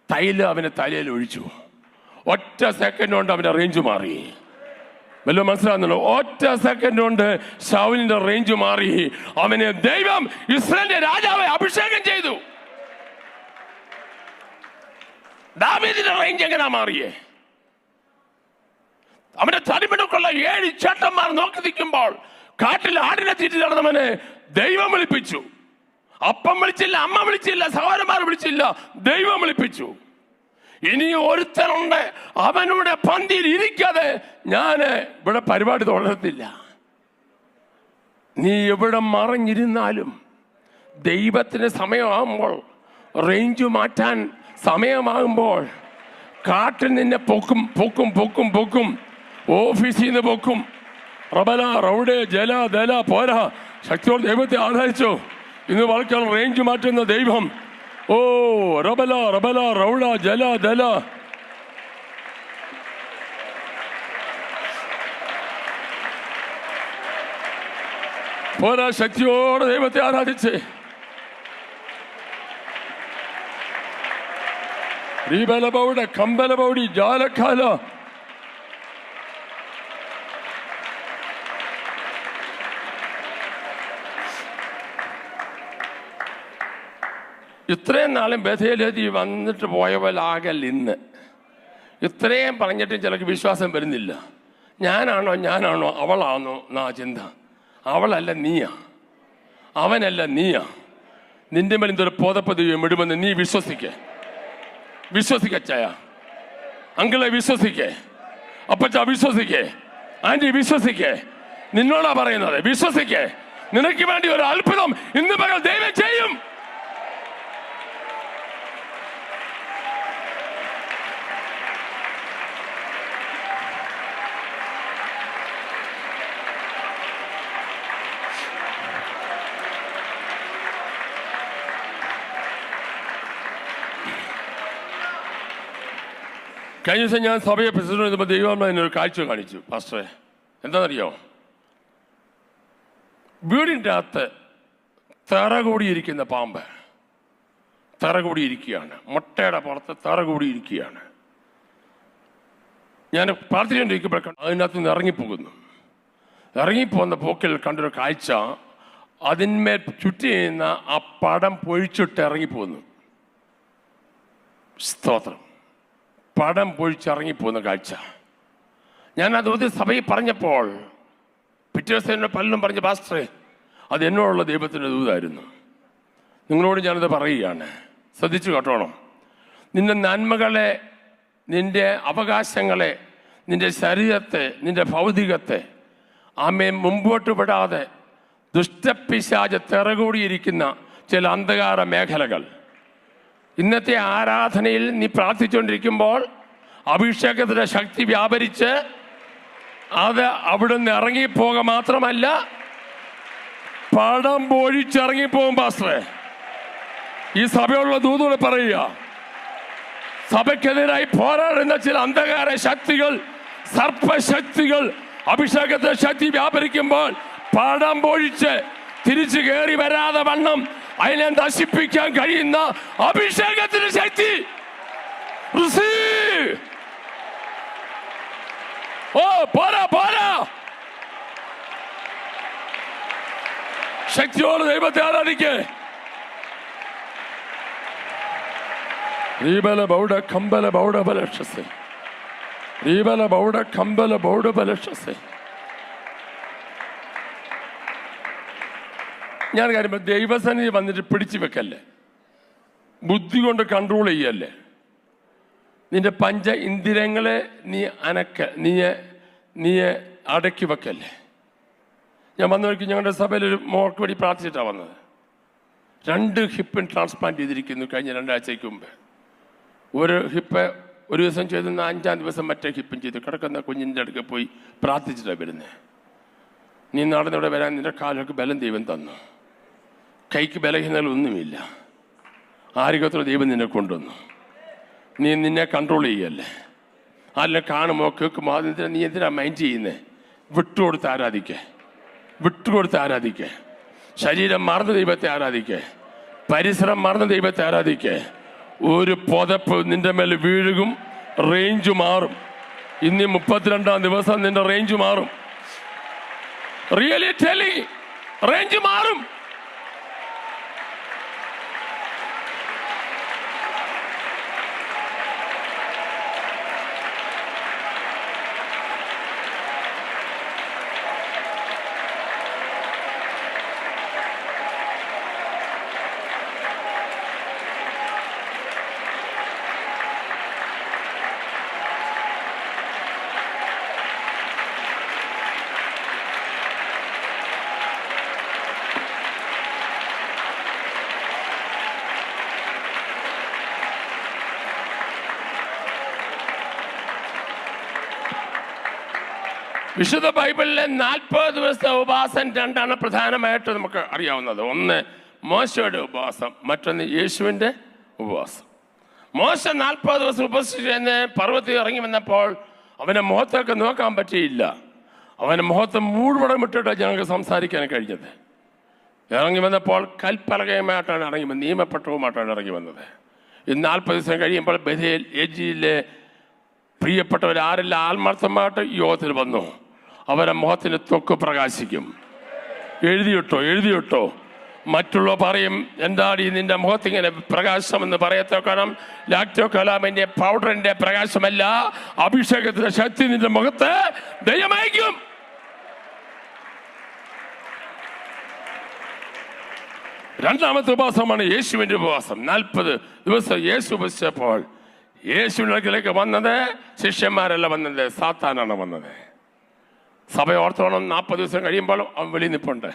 തൈല് അവനെ തലയിൽ ഒഴിച്ചു. ഒറ്റ സെക്കൻഡ് കൊണ്ട് അവന്റെ റേഞ്ച് മാറി. വല്ലതും മനസ്സിലാകുന്നുള്ളൂ? ഒറ്റ സെക്കൻഡ് കൊണ്ട് ശൗലിന്റെ റേഞ്ച് മാറി. അവനെ ദൈവം ഇസ്രായേലിന്റെ രാജാവെ അഭിഷേകം ചെയ്തു. ദാവീദിന്റെ റേഞ്ച് എങ്ങനെയാ മാറിയേ? അവന്റെ തടിമിടുക്കുള്ള 7 ചേട്ടന്മാർ നോക്കി നിൽക്കുമ്പോൾ കാട്ടിൽ ആടിനെ തീറ്റി നടന്നവനെ ദൈവം വിളിപ്പിച്ചു. അപ്പം വിളിച്ചില്ല, അമ്മ വിളിച്ചില്ല, സഹോദരന്മാർ വിളിച്ചില്ല, ദൈവം വിളിപ്പിച്ചു. ഇനി ഒരുത്തനുണ്ട് അവനുടെ പന്തിയിൽ ഇരിക്കാതെ ഞാൻ ഇവിടെ പരിപാടി തുടരത്തില്ല. നീ എവിടെ മറിഞ്ഞിരുന്നാലും ദൈവത്തിന് സമയമാകുമ്പോൾ, റേഞ്ച് മാറ്റാൻ സമയമാകുമ്പോൾ കാട്ടിൽ നിന്നെ പൊക്കും പൊക്കും പൊക്കും പൊക്കും. ഓഫീസിൽ നിന്ന് പൊക്കും. റബല റൗഡേ ജല ദല പോരാ. ശക്തിയോട് ദൈവത്തെ ആരാധിച്ചോ. ഇന്ന് വളരെ റേഞ്ച് മാറ്റുന്ന ദൈവം. ഓ റബല റബല റൗഡ ജല ദല. പോരാ, ശക്തിയോടെ ദൈവത്തെ ആരാധിച്ച്. റീബല ബൗഡ കമ്പല ബൗഡി ജാലക്കാല. ഇത്രയും നാളും ബഥേലതി വന്നിട്ട് പോയ പോലെ ആകല്ല ഇന്ന്. ഇത്രയും പറഞ്ഞിട്ടും ചിലക്ക് വിശ്വാസം വരുന്നില്ല. ഞാനാണോ അവളാണോ എന്നാ ചിന്ത. അവളല്ല നീയാ, അവനല്ല നീയാ. നിന്റെ മേൽ എന്തൊരു പോതപ്പതിയും ഇടുമെന്ന് നീ വിശ്വസിക്കച്ചായ. അങ്കിളെ വിശ്വസിക്കേ, അപ്പച്ച വിശ്വസിക്കേ, ആന്റി വിശ്വസിക്കേ. നിന്നോടാ പറയുന്നത്, വിശ്വസിക്കേ. നിനക്ക് വേണ്ടി ഒരു അത്ഭുതം ഇന്ന് പകൽ ദൈവം ചെയ്യും. കഴിഞ്ഞ ദിവസം ഞാൻ സഭയെ പ്രസിഡന്റ് ചെയ്തപ്പോൾ ദൈവം എന്നൊരു കാഴ്ച കാണിച്ചു. പാസ്റ്ററെ, എന്താണെന്നറിയോ? വീടിൻ്റെ അകത്ത് തറ കൂടിയിരിക്കുന്ന പാമ്പ് തറ കൂടിയിരിക്കുകയാണ്. മുട്ടയുടെ പുറത്ത് തറ കൂടിയിരിക്കുകയാണ്. ഞാൻ പ്രാർത്ഥിച്ചുകൊണ്ടിരിക്കുമ്പോൾ അതിനകത്ത് നിന്ന് ഇറങ്ങിപ്പോകുന്ന പോക്കിൽ കണ്ടൊരു കാഴ്ച. അതിന്മേൽ ചുറ്റി ചെയ്യുന്ന ആ പടം പൊഴിച്ചിട്ട് ഇറങ്ങിപ്പോകുന്നു. സ്തോത്രം. പടം പൊഴിച്ചിറങ്ങിപ്പോകുന്ന കാഴ്ച. ഞാൻ അത് ഒരു സഭയിൽ പറഞ്ഞപ്പോൾ പിറ്റേ ദിവസം എന്നോട് പലരും പറഞ്ഞ, പാസ്റ്ററെ അത് എന്നോടുള്ള ദൈവത്തിൻ്റെ ദൂതായിരുന്നു. നിങ്ങളോട് ഞാനത് പറയുകയാണ്, ശ്രദ്ധിച്ചു കേട്ടോണം. നിന്റെ നന്മകളെ, നിന്റെ അവകാശങ്ങളെ, നിന്റെ ശരീരത്തെ, നിന്റെ ഭൗതികത്തെ മുമ്പോട്ട് വിടാതെ ദുഷ്ടപിശാച് തിറകൂടിയിരിക്കുന്ന ചില അന്ധകാര മേഖലകൾ ഇന്നത്തെ ആരാധനയിൽ നീ പ്രാർത്ഥിച്ചുകൊണ്ടിരിക്കുമ്പോൾ അഭിഷേകത്തിന്റെ ശക്തി വ്യാപരിച്ച് അത് അവിടുന്ന് ഇറങ്ങിപ്പോക മാത്രമല്ല, പടം പൊഴിച്ചിറങ്ങിപ്പോകും. പാസ്റ്ററെ, ഈ സഭയുള്ള ദൂതോട് പറയുക, സഭയ്ക്കെതിരായി പോരാടുന്ന ചില അന്ധകാര ശക്തികൾ, സർപ്പശക്തികൾ അഭിഷേകത്തിന്റെ ശക്തി വ്യാപരിക്കുമ്പോൾ പടം പൊഴിച്ച് തിരിച്ചു കയറി വരാതെ വണ്ണം അതിനെ നശിപ്പിക്കാൻ കഴിയുന്ന അഭിഷേകത്തിന്റെ ശക്തി. ഓ പോരാ, ശക്തിയോട് ദൈവത്തെ ആരാധിക്കേ. റീബല ബൗഡ കമ്പല ബൗഡ ബലക്ഷസേ. റീബല ബൗഡ കമ്പല ബൗഡ ബലക്ഷസേ. ഞാൻ കാര്യം, ദൈവസന്നിധി വന്നിട്ട് പിടിച്ചു വെക്കല്ലേ, ബുദ്ധി കൊണ്ട് കൺട്രോൾ ചെയ്യല്ലേ. നിന്റെ പഞ്ച ഇന്ദ്രിയങ്ങളെ നീ അടക്കി വെക്കല്ലേ. ഞാൻ വന്ന വഴിക്ക് ഞങ്ങളുടെ സഭയിലൊരു മോൾക്ക് വേണ്ടി പ്രാർത്ഥിച്ചിട്ടാണ് വന്നത്. 2 ഹിപ്പും ട്രാൻസ്പ്ലാന്റ് ചെയ്തിരിക്കുന്നു കഴിഞ്ഞ 2 ആഴ്ചയ്ക്ക് മുമ്പ്. ഒരു ഹിപ്പ് ഒരു ദിവസം ചെയ്തെന്ന് 5-ാം ദിവസം മറ്റേ ഹിപ്പും ചെയ്തു. കിടക്കുന്ന കുഞ്ഞിൻ്റെ അടുക്ക പോയി പ്രാർത്ഥിച്ചിട്ടാണ് വരുന്നത്. നീ നടന്നിവിടെ വരാൻ നിന്റെ കാലൊക്കെ ബലം ദൈവം തന്നു, കൈക്ക് ബലഹീനതകളൊന്നുമില്ല, ആരോഗ്യത്തോടെ ദൈവം നിന്നെ കൊണ്ടുവന്നു. നീ നിന്നെ കൺട്രോൾ ചെയ്യല്ലേ, ആരെല്ലാം കാണുമോ കേൾക്കുമോ അതിന് നീ എന്തിനാ മൈൻഡ് ചെയ്യുന്നേ? വിട്ടുകൊടുത്ത് ആരാധിക്കേ, വിട്ടുകൊടുത്ത് ആരാധിക്കേ. ശരീരം മറന്ന് ദൈവത്തെ ആരാധിക്കേ, പരിസരം മറന്ന് ദൈവത്തെ ആരാധിക്കേ. ഒരു പുതപ്പ് നിന്റെ മേൽ വീഴും, റേഞ്ച് മാറും. ഇനി 32-ാം ദിവസം നിന്റെ റേഞ്ച് മാറും. റിയലി ടെല്ലിങ്, റേഞ്ച് മാറും. വിശുദ്ധ ബൈബിളിലെ 40 ദിവസത്തെ ഉപവാസം രണ്ടാണ് പ്രധാനമായിട്ട് നമുക്ക് അറിയാവുന്നത്. ഒന്ന് മോശയുടെ ഉപവാസം, മറ്റൊന്ന് യേശുവിൻ്റെ ഉപവാസം. മോശ 40 ദിവസം ഉപവസിച്ച് പർവ്വതത്തിൽ ഇറങ്ങി വന്നപ്പോൾ അവൻ്റെ മുഖത്തൊക്കെ നോക്കാൻ പറ്റിയില്ല. അവൻ്റെ മുഖത്ത് മൂടുപടം ഇട്ടിട്ട് ഞങ്ങൾക്ക് സംസാരിക്കാൻ കഴിഞ്ഞത്. ഇറങ്ങി വന്നപ്പോൾ കൽപ്പലകയുമായിട്ടാണ് ഇറങ്ങി വന്നത്, നിയമപ്പെട്ടവുമായിട്ടാണ് ഇറങ്ങി വന്നത്. ഈ 40 ദിവസം കഴിയുമ്പോൾ ബഥേൽ ഏജിയിലെ പ്രിയപ്പെട്ടവരാരെല്ലാം ആത്മാർത്ഥമായിട്ട് യോഗത്തിൽ വന്നു. അവരുടെ മുഖത്തിന് ത്വക്ക് പ്രകാശിക്കും. എഴുതിയിട്ടോ. മറ്റുള്ള പറയും, എന്താടി നിന്റെ മുഖത്തിങ്ങനെ പ്രകാശമെന്ന് പറയത്തോക്കണം. ലാക്ടോ കലാമിന്റെ പൗഡറിന്റെ പ്രകാശമല്ല, അഭിഷേകത്തിന്റെ ശക്തി നിന്റെ മുഖത്ത് ദൈവമയക്കും. രണ്ടാമത്തെ ഉപവാസമാണ് യേശുവിൻ്റെ ഉപവാസം. 40 ദിവസം യേശു ഉപവസിച്ചപ്പോൾ യേശുവിൻ്റെ അടുക്കലേക്ക് വന്നത് ശിഷ്യന്മാരല്ല വന്നത്, സാത്താനാണ് വന്നത്. സഭ ഓർത്തോണം, 40 ദിവസം കഴിയുമ്പോൾ അവൻ വെളിയിൽ നിൽപ്പുണ്ട്.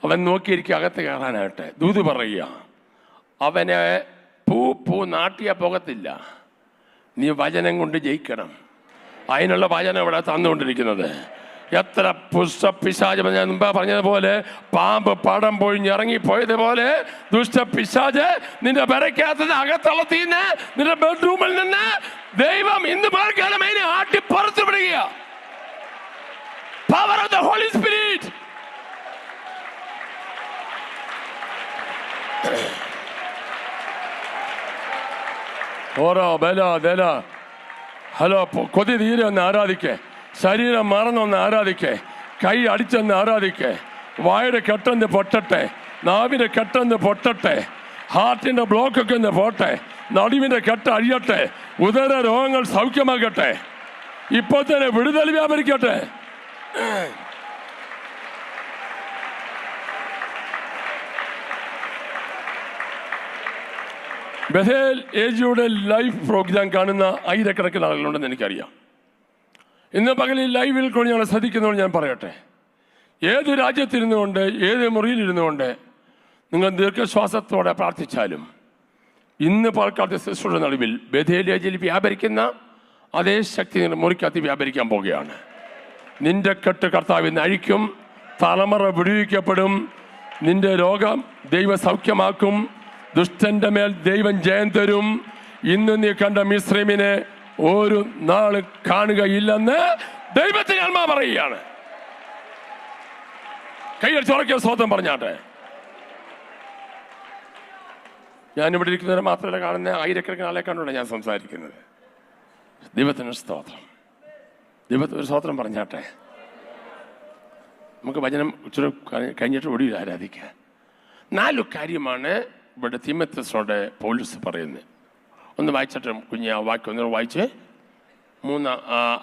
അവൻ നോക്കിയിരിക്കുക അകത്ത് കയറാനായിട്ട്. ദൂത് പറയുക, അവനെ പൂ നാട്ടിയ പോകത്തില്ല, നീ വചനം കൊണ്ട് ജയിക്കണം. അതിനുള്ള വചനം ഇവിടെ തന്നുകൊണ്ടിരിക്കുന്നത്. എത്ര പുഷ്ടപിശാച്, ഞാൻ മുമ്പ് പറഞ്ഞതുപോലെ പാമ്പ് പടം പൊഴിഞ്ഞിറങ്ങിപ്പോയതുപോലെ ദുഷ്ടപിശാച് നിന്റെ പെരയ്ക്കകത്ത് അകത്തളത്തിന്ന് നിന്റെ ബെഡ്റൂമിൽ നിന്ന് ദൈവം ഇന്ന് പകൽക്കാലം അതിനെ ആട്ടി പുറത്തു വിടുക. Power of the Holy Spirit. ഓരോ ബല ദല ഹലോ കൊതി തീരെ ഒന്ന് ആരാധിക്കേ, ശരീരം മറന്നൊന്ന് ആരാധിക്കേ, കൈ അടിച്ചൊന്ന് ആരാധിക്കേ, വായുടെ കെട്ടൊന്ന് പൊട്ടട്ടെ, നാവിൻ്റെ കെട്ടൊന്ന് പൊട്ടട്ടെ, ഹാർട്ടിൻ്റെ ബ്ലോക്കൊക്കെ ഒന്ന് പോട്ടെ, നടുവിൻ്റെ കെട്ട് അഴിയട്ടെ, ഉദര രോഗങ്ങൾ സൗഖ്യമാകട്ടെ, ഇപ്പോൾ തന്നെ വിടുതൽ വ്യാപരിക്കട്ടെ. ബഥേൽ ഏജിയുടെ ലൈവ് പ്രോഗ്രാം കാണുന്ന ആയിരക്കണക്കിന് ആളുകളുണ്ടെന്ന് എനിക്കറിയാം. ഇന്ന് പകലിൽ ലൈവിൽ കൊണ്ട് ഞങ്ങൾ ശ്രദ്ധിക്കുന്നതുകൊണ്ട് ഞാൻ പറയട്ടെ, ഏത് രാജ്യത്തിരുന്നുകൊണ്ട് ഏത് മുറിയിലിരുന്നുകൊണ്ട് നിങ്ങൾ ദീർഘശ്വാസത്തോടെ പ്രാർത്ഥിച്ചാലും ഇന്ന് പാലക്കാട് ശുശ്രൂഷ നടുവിൽ ബഥേൽ ഏജിൽ വ്യാപരിക്കുന്ന അതേ ശക്തി നിങ്ങളുടെ മുറിക്കകത്ത് വ്യാപരിക്കാൻ പോവുകയാണ്. നിന്റെ കെട്ട് കർത്താവ് ഇന്ന് അഴിക്കും, തലമുറ വിടുവിക്കപ്പെടും, നിന്റെ രോഗം ദൈവ സൗഖ്യമാക്കും, ദുഷ്ടന്റെ മേൽ ദൈവം ജയം തരും. ഇന്ന് നീ കണ്ട മിസ്രൈമിനെ ഒരു നാൾ കാണുകയില്ലെന്ന് ദൈവത്തിന് ആത്മാ പറയുകയാണ്. കൈയടിച്ച് ഉറക്കിയ സ്വതം പറഞ്ഞാട്ടെ. ഞാനിവിടെ ഇരിക്കുന്നവരെ മാത്രമല്ല കാണുന്ന ആയിരക്കണക്കിന് ആളെ കണ്ടുകൊണ്ട് ഞാൻ സംസാരിക്കുന്നത്. ദൈവത്തിന് സ്തോത്രം, ദൈവത്തിന് ഒരു സ്തോത്രം പറഞ്ഞാട്ടെ. നമുക്ക് വചനം ഇച്ചിരി കഴിഞ്ഞിട്ട് ഒടുവിൽ ആരാധിക്കാം. 4 കാര്യമാണ് ഇവിടെ തിമോഥെയോസിനോട് പൗലോസ് പറയുന്നത്. ഒന്ന് വായിച്ചിട്ട് കുഞ്ഞ് ആ വാക്യം ഒന്നുകൂടെ വായിച്ച്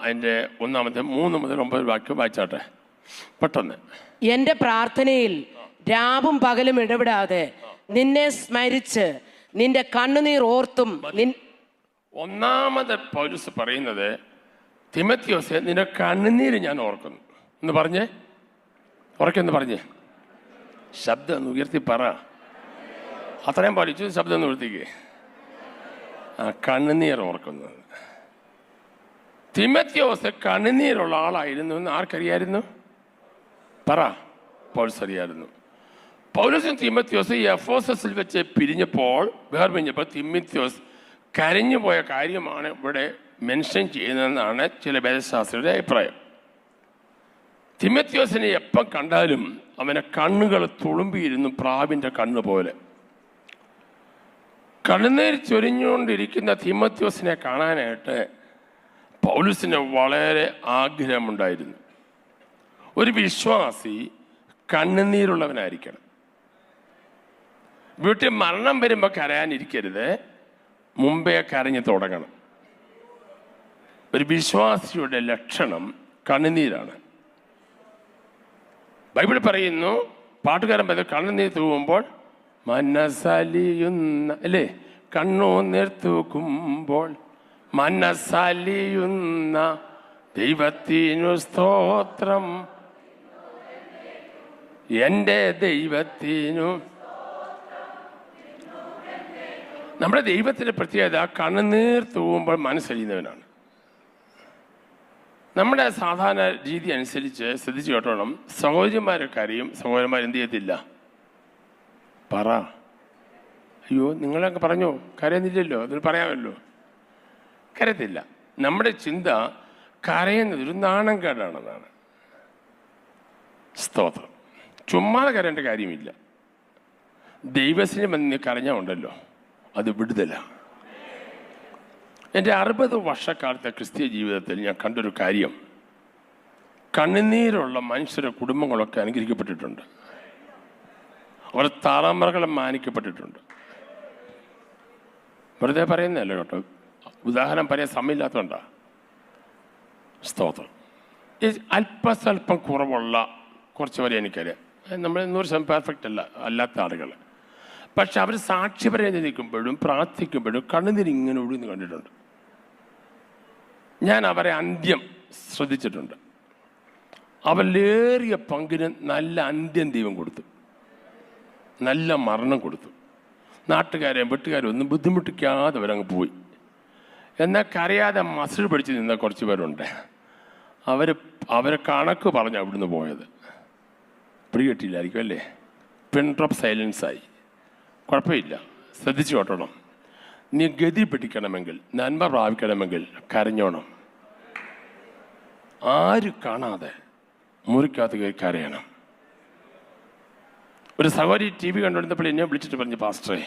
അതിൻ്റെ 1 മുതൽ 9 വാക്യം വായിച്ചാട്ടെ പെട്ടെന്ന്. എൻ്റെ പ്രാർത്ഥനയിൽ രാവും പകലും ഇടപെടാതെ നിന്നെ സ്മരിച്ച് നിന്റെ കണ്ണുനീർ ഓർത്തും. ഒന്നാമത് പൗലോസ് പറയുന്നത്, തിമോഥെയോസേ നിന്റെ കണ്ണുനീര് ഞാൻ ഓർക്കുന്നു എന്ന് പറഞ്ഞേ, ഉറക്കെന്ന് പറഞ്ഞേ, ശബ്ദം ഒന്ന് ഉയർത്തി പറ. അത്രയും പാലിച്ചു, ശബ്ദം ഒന്ന് ഉയർത്തിക്കേ. കണ്ണുനീർ ഓർക്കുന്നത്. തിമോത്തിയോസ് കണ്ണുനീരുള്ള ആളായിരുന്നു എന്ന് ആർക്കറിയായിരുന്നു? പറ. പൗലോസ് അറിയായിരുന്നു. പൗലോസും തിമോത്തിയോസും എഫെസസിൽ വെച്ച് പിരിഞ്ഞപ്പോൾ വേർപിരിഞ്ഞപ്പോൾ തിമോത്തിയോസ് കരഞ്ഞു പോയ കാര്യമാണ് ഇവിടെ മെൻഷൻ ചെയ്യുന്നതെന്നാണ് ചില വേദശാസ്ത്രിയുടെ അഭിപ്രായം. തിമോത്തിയോസിനെ എപ്പം കണ്ടാലും അവനെ കണ്ണുകൾ തുളുമ്പിയിരുന്നു, പ്രാവിൻ്റെ കണ്ണ് പോലെ. കണ്ണുനീർ ചൊരിഞ്ഞുകൊണ്ടിരിക്കുന്ന തിമോത്തിയോസിനെ കാണാനായിട്ട് പൗലോസിന് വളരെ ആഗ്രഹമുണ്ടായിരുന്നു. ഒരു വിശ്വാസി കണ്ണുനീരുള്ളവനായിരിക്കണം. വീട്ടിൽ മരണം വരുമ്പോൾ കരയാനിരിക്കരുത്, മുമ്പേ കരഞ്ഞു തുടങ്ങണം. ഒരു വിശ്വാസിയുടെ ലക്ഷണം കണ്ണുനീരാണ്. ബൈബിൾ പറയുന്നു, പാട്ടുകാരൻ പറയുന്നത് കണ്ണുനീർ തൂകുമ്പോൾ മനസ്സലിയുന്ന, അല്ലേ? കണ്ണുനീർ തൂക്കുമ്പോൾ മനസ്സലിയുന്ന ദൈവത്തിനു സ്തോത്രം, എൻ്റെ ദൈവത്തിനു. നമ്മുടെ ദൈവത്തിൻ്റെ പ്രത്യേകത കണ്ണുനീർ തൂകുമ്പോൾ മനസ്സലിയുന്നവനാണ്. നമ്മുടെ സാധാരണ രീതി അനുസരിച്ച് ശ്രദ്ധിച്ചു കേട്ടോണം, സഹോദരിമാരൊക്കെ അറിയും, സഹോദരന്മാർ എന്ത് ചെയ്യത്തില്ല? പറ. അയ്യോ നിങ്ങളൊക്കെ പറഞ്ഞോ, കരയുന്നില്ലല്ലോ, അതിന് പറയാമല്ലോ. കരയത്തില്ല. നമ്മുടെ ചിന്ത കരയുന്നതൊരു നാണം കേടാണെന്നാണ്. സ്തോത്രം. ചുമ്മാതെ കരയേണ്ട കാര്യമില്ല. ദൈവത്തിന് വന്ന് കരഞ്ഞാൽ ഉണ്ടല്ലോ, അത് വിടുതല. എൻ്റെ 60 വർഷക്കാലത്തെ ക്രിസ്തീയ ജീവിതത്തിൽ ഞാൻ കണ്ടൊരു കാര്യം, കണ്ണുനീരുള്ള മനുഷ്യരുടെ കുടുംബങ്ങളൊക്കെ അനുഗ്രഹിക്കപ്പെട്ടിട്ടുണ്ട്. അവരുടെ തലമുറകൾ മാനിക്കപ്പെട്ടിട്ടുണ്ട്. വെറുതെ പറയുന്നതല്ല കേട്ടോ, ഉദാഹരണം പറയാൻ സമയമില്ലാത്തതുകൊണ്ടാ. സ്തോത്രം. അല്പസ്വല്പം കുറവുള്ള കുറച്ച് പേരെ എനിക്കറിയാം. നമ്മൾ 100% പെർഫെക്റ്റ് അല്ലാത്ത ആളുകൾ. പക്ഷെ അവർ സാക്ഷി പറയാൻ നിൽക്കുമ്പോഴും പ്രാർത്ഥിക്കുമ്പോഴും കണ്ണുനീരിങ്ങനെ ഒഴുകുന്നു കണ്ടിട്ടുണ്ട്. ഞാൻ അവരെ അന്ത്യം ശ്രദ്ധിച്ചിട്ടുണ്ട്. അവരിലേറിയ പങ്കിന് നല്ല അന്ത്യം ദൈവം കൊടുത്തു, നല്ല മരണം കൊടുത്തു. നാട്ടുകാരെയും വീട്ടുകാരും ഒന്നും ബുദ്ധിമുട്ടിക്കാതെ അവരങ്ങ് പോയി. എന്നാൽ കരയാതെ മസിൽ പിടിച്ച് നിന്ന കുറച്ച് പേരുണ്ട്. അവർ കണക്ക് പറഞ്ഞ് അവിടുന്ന് പോയത്. പിടികിട്ടില്ലായിരിക്കും അല്ലേ? പിൻ ഡ്രോപ്പ് സൈലൻസായി. കുഴപ്പമില്ല, ശ്രദ്ധിച്ചു കേട്ടോണം. നീ ഗതി പിടിക്കണമെങ്കിൽ, നന്മ പ്രാപിക്കണമെങ്കിൽ കരഞ്ഞോണം. ആരും കാണാതെ മുറിക്കകത്ത് കയറി കരയണം. ഒരു സഹോദരി TV കണ്ടുകൊണ്ടിരുന്നപ്പോൾ എന്നെ വിളിച്ചിട്ട് പറഞ്ഞു, പാസ്റ്ററെ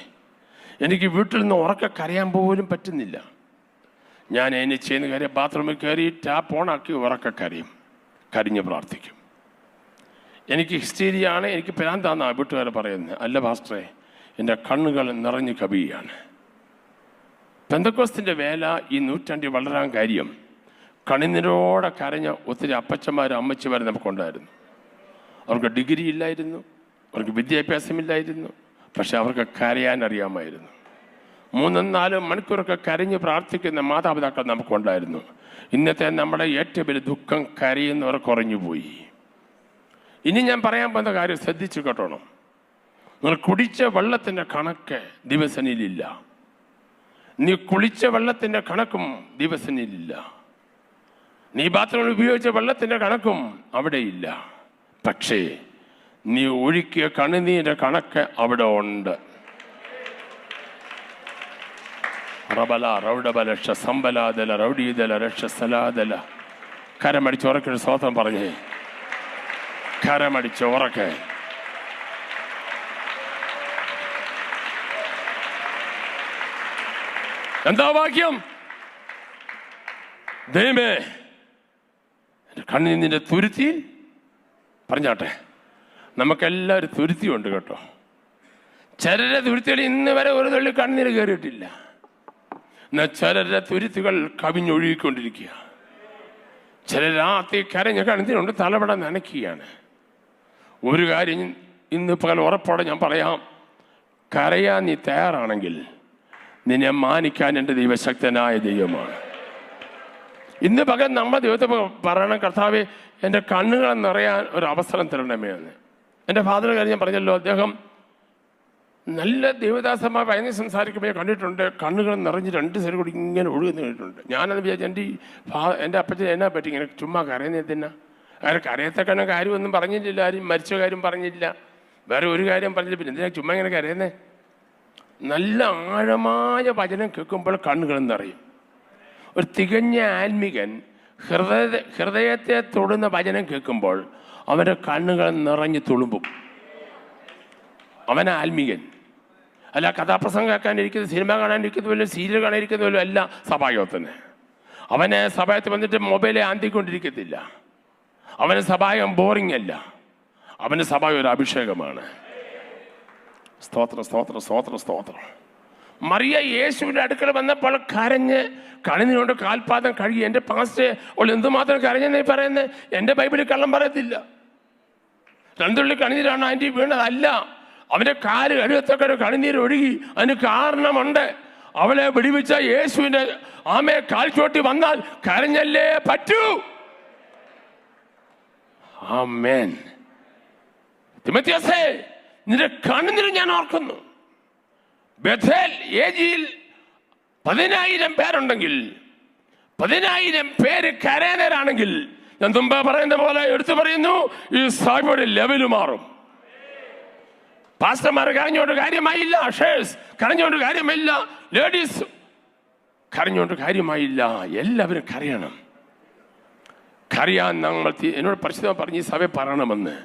എനിക്ക് വീട്ടിൽ നിന്ന് ഉറക്കെ കരയാൻ പോലും പറ്റുന്നില്ല. ഞാൻ എന്നെ ചെയ്യുന്ന കാര്യം ബാത്റൂമിൽ കയറി ടാപ്പ് ഓണാക്കി ഉറക്കെ കരയും, കരിഞ്ഞ് പ്രാർത്ഥിക്കും. എനിക്ക് ഹിസ്റ്റീരിയാണ്, എനിക്ക് പ്രാന്താന്നാണ് വീട്ടുകാരെ പറയുന്നത്. അല്ല പാസ്റ്ററെ, എൻ്റെ കണ്ണുകൾ നിറഞ്ഞു കവിയാണ്. പെന്തക്കോസ്തിൻ്റെ വേല ഈ നൂറ്റാണ്ടിൽ വളരാൻ കാര്യം കണ്ണുനീരോടെ കരഞ്ഞ ഒത്തിരി അപ്പച്ചന്മാരും അമ്മച്ചിമാരും നമുക്കുണ്ടായിരുന്നു. അവർക്ക് ഡിഗ്രി ഇല്ലായിരുന്നു, അവർക്ക് വിദ്യാഭ്യാസമില്ലായിരുന്നു, പക്ഷെ അവർക്ക് കരയാൻ അറിയാമായിരുന്നു. 3-4 മണിക്കൂറൊക്കെ കരഞ്ഞ് പ്രാർത്ഥിക്കുന്ന മാതാപിതാക്കൾ നമുക്കുണ്ടായിരുന്നു. ഇന്നത്തെ നമ്മുടെ ഏറ്റവും വലിയ ദുഃഖം കരയുന്നവർ കുറഞ്ഞുപോയി. ഇനി ഞാൻ പറയാൻ പോകുന്ന കാര്യം ശ്രദ്ധിച്ചു കേട്ടോണം. നിങ്ങൾ കുടിച്ച വെള്ളത്തിൻ്റെ കണക്ക് ദിവസനിലില്ല. നീ കുളിച്ച വെള്ളത്തിൻ്റെ കണക്കും ദിവസനിലില്ല. നീ ബാത്റൂമിൽ ഉപയോഗിച്ച വെള്ളത്തിൻ്റെ കണക്കും അവിടെയില്ല. പക്ഷേ നീ ഒഴുക്കിയ കണ്ണുനീരിൻ്റെ കണക്ക് അവിടെ ഉണ്ട്. റബല റൗഡബലക്ഷ സമ്പലാദല റൗഡീദല രക്ഷ സലാദല. കരമടിച്ച് ഉറക്കൊരു സ്വതന്ത്രം പറഞ്ഞേ, കരമടിച്ച് ഉറക്കെ. എന്താ വാക്യം? ദൈവമേ കണ്ണീരിൻ്റെ തുരുത്തി പറഞ്ഞാട്ടെ. നമുക്കെല്ലാവരും തുരുത്തിയുണ്ട് കേട്ടോ. ചിലരുടെ തുരുത്തികൾ ഇന്ന് വരെ ഒരു തുള്ളി കണ്ണീര് കയറിയിട്ടില്ല. എന്നാൽ ചിലരുടെ തുരുത്തുകൾ കവിഞ്ഞൊഴുകിക്കൊണ്ടിരിക്കുക. ചില രാത്രി കരഞ്ഞ കണ്ണീരുണ്ട്, തലവട നനയ്ക്കുകയാണ്. ഒരു കാര്യം ഇന്ന് പകൽ ഉറപ്പോടെ ഞാൻ പറയാം, കരയാൻ നീ തയ്യാറാണെങ്കിൽ നിന്നെ മാനിക്കാൻ എൻ്റെ ദൈവശക്തനായ ദൈവമാണ്. ഇന്ന് പകൽ നമ്മുടെ ദൈവത്തെ പറയണം, കർത്താവേ എൻ്റെ കണ്ണുകൾ നിറയാൻ ഒരു അവസരം തരണമേ എന്ന്. എൻ്റെ ഫാദർ കാര്യം ഞാൻ പറഞ്ഞല്ലോ, അദ്ദേഹം നല്ല ദേവദാസന്മാർ ഭയങ്കര സംസാരിക്കുമ്പോൾ കണ്ടിട്ടുണ്ട്, കണ്ണുകൾ നിറഞ്ഞ് രണ്ട് സൈഡ് കൂടി ഇങ്ങനെ ഒഴുകുന്ന കണ്ടിട്ടുണ്ട്. ഞാനത് വിചാരിച്ചു എൻ്റെ അപ്പച്ചൻ എന്നാ പറ്റി ഇങ്ങനെ ചുമ്മാ കരയുന്നതിനാ? അങ്ങനെ കരയത്തക്കണ കാര്യമൊന്നും പറഞ്ഞില്ല, ആരും മരിച്ച കാര്യം പറഞ്ഞില്ല, വേറെ ഒരു കാര്യം പറഞ്ഞില്ല, പിന്നെ എന്തിനാ ചുമ്മാ ഇങ്ങനെ കരയുന്നേ? നല്ല ആഴമായ വചനം കേൾക്കുമ്പോൾ കണ്ണുകൾ നിറയും. ഒരു തികഞ്ഞ ആത്മികൻ ഹൃദയത്തെ തൊടുന്ന വചനം കേൾക്കുമ്പോൾ അവൻ്റെ കണ്ണുകൾ നിറഞ്ഞ് തുളുമ്പും. അവൻ ആത്മികൻ. അല്ല കഥാപ്രസംഗം കേൾക്കാനിരിക്കുന്നത്, സിനിമ കാണാനിരിക്കുന്ന പോലും, സീരിയൽ കാണാനിരിക്കുന്ന പോലും അല്ല സഭായോഗത്തിന്. അവന് സഭായത്തിൽ വന്നിട്ട് മൊബൈലെ ആന്തിക്കൊണ്ടിരിക്കത്തില്ല. അവന് സഭായം ബോറിംഗ് അല്ല, അവന് സഭായം ഒരു അഭിഷേകമാണ്. സ്തോത്രം സ്തോത്രം സ്തോത്രം സ്തോത്രം. മറിയ യേശുവിൻ്റെ അടുക്കൽ വന്നപ്പോൾ കരഞ്ഞ് കണിനുകൊണ്ട് കാൽപാദം കഴുകി. എൻ്റെ പാസ്റ്റ് അവൾ എന്തുമാത്രം കരഞ്ഞെന്ന് പറയുന്നത്? എൻ്റെ ബൈബിളിൽ കള്ളം പറയത്തില്ല. രണ്ടുള്ളി കണിനീരാണ് ആൻറ്റി വീണതല്ല, അവൻ്റെ കാല് കഴുകത്തൊക്കെ കണിനീര് ഒഴുകി. അതിന് കാരണമുണ്ട്. അവളെ വെടിവെച്ച യേശുവിൻ്റെ ആമയെ കാൽച്ചോട്ടി വന്നാൽ കരഞ്ഞല്ലേ പറ്റൂ. ആമേൻ. തിമോത്തിയോസേ, നിന്റെ കണ്ണുനീര് ഞാൻ ഓർക്കുന്നു. ബേഥേൽ ഏജിയിൽ 10,000 പേരുണ്ടെങ്കിൽ 10,000 പേര് കരേനരാണെങ്കിൽ, ഞാൻ മുമ്പ് പറയുന്ന പോലെ എടുത്തു പറയുന്നു, ഈ സഭയുടെ ലെവല് മാറും. പാസ്റ്റർമാർ കരഞ്ഞോണ്ട് കാര്യമായില്ല, അഷേഴ്സ് കരഞ്ഞോണ്ട് കാര്യമില്ല, ലേഡീസ് കരഞ്ഞോണ്ട് കാര്യമായില്ല. എല്ലാവരും കരയണം. കരയാൻ നമ്മൾ എന്നോട് പരിശുദ്ധ പറഞ്ഞ് ഈ സഭ പറയണമെന്ന്.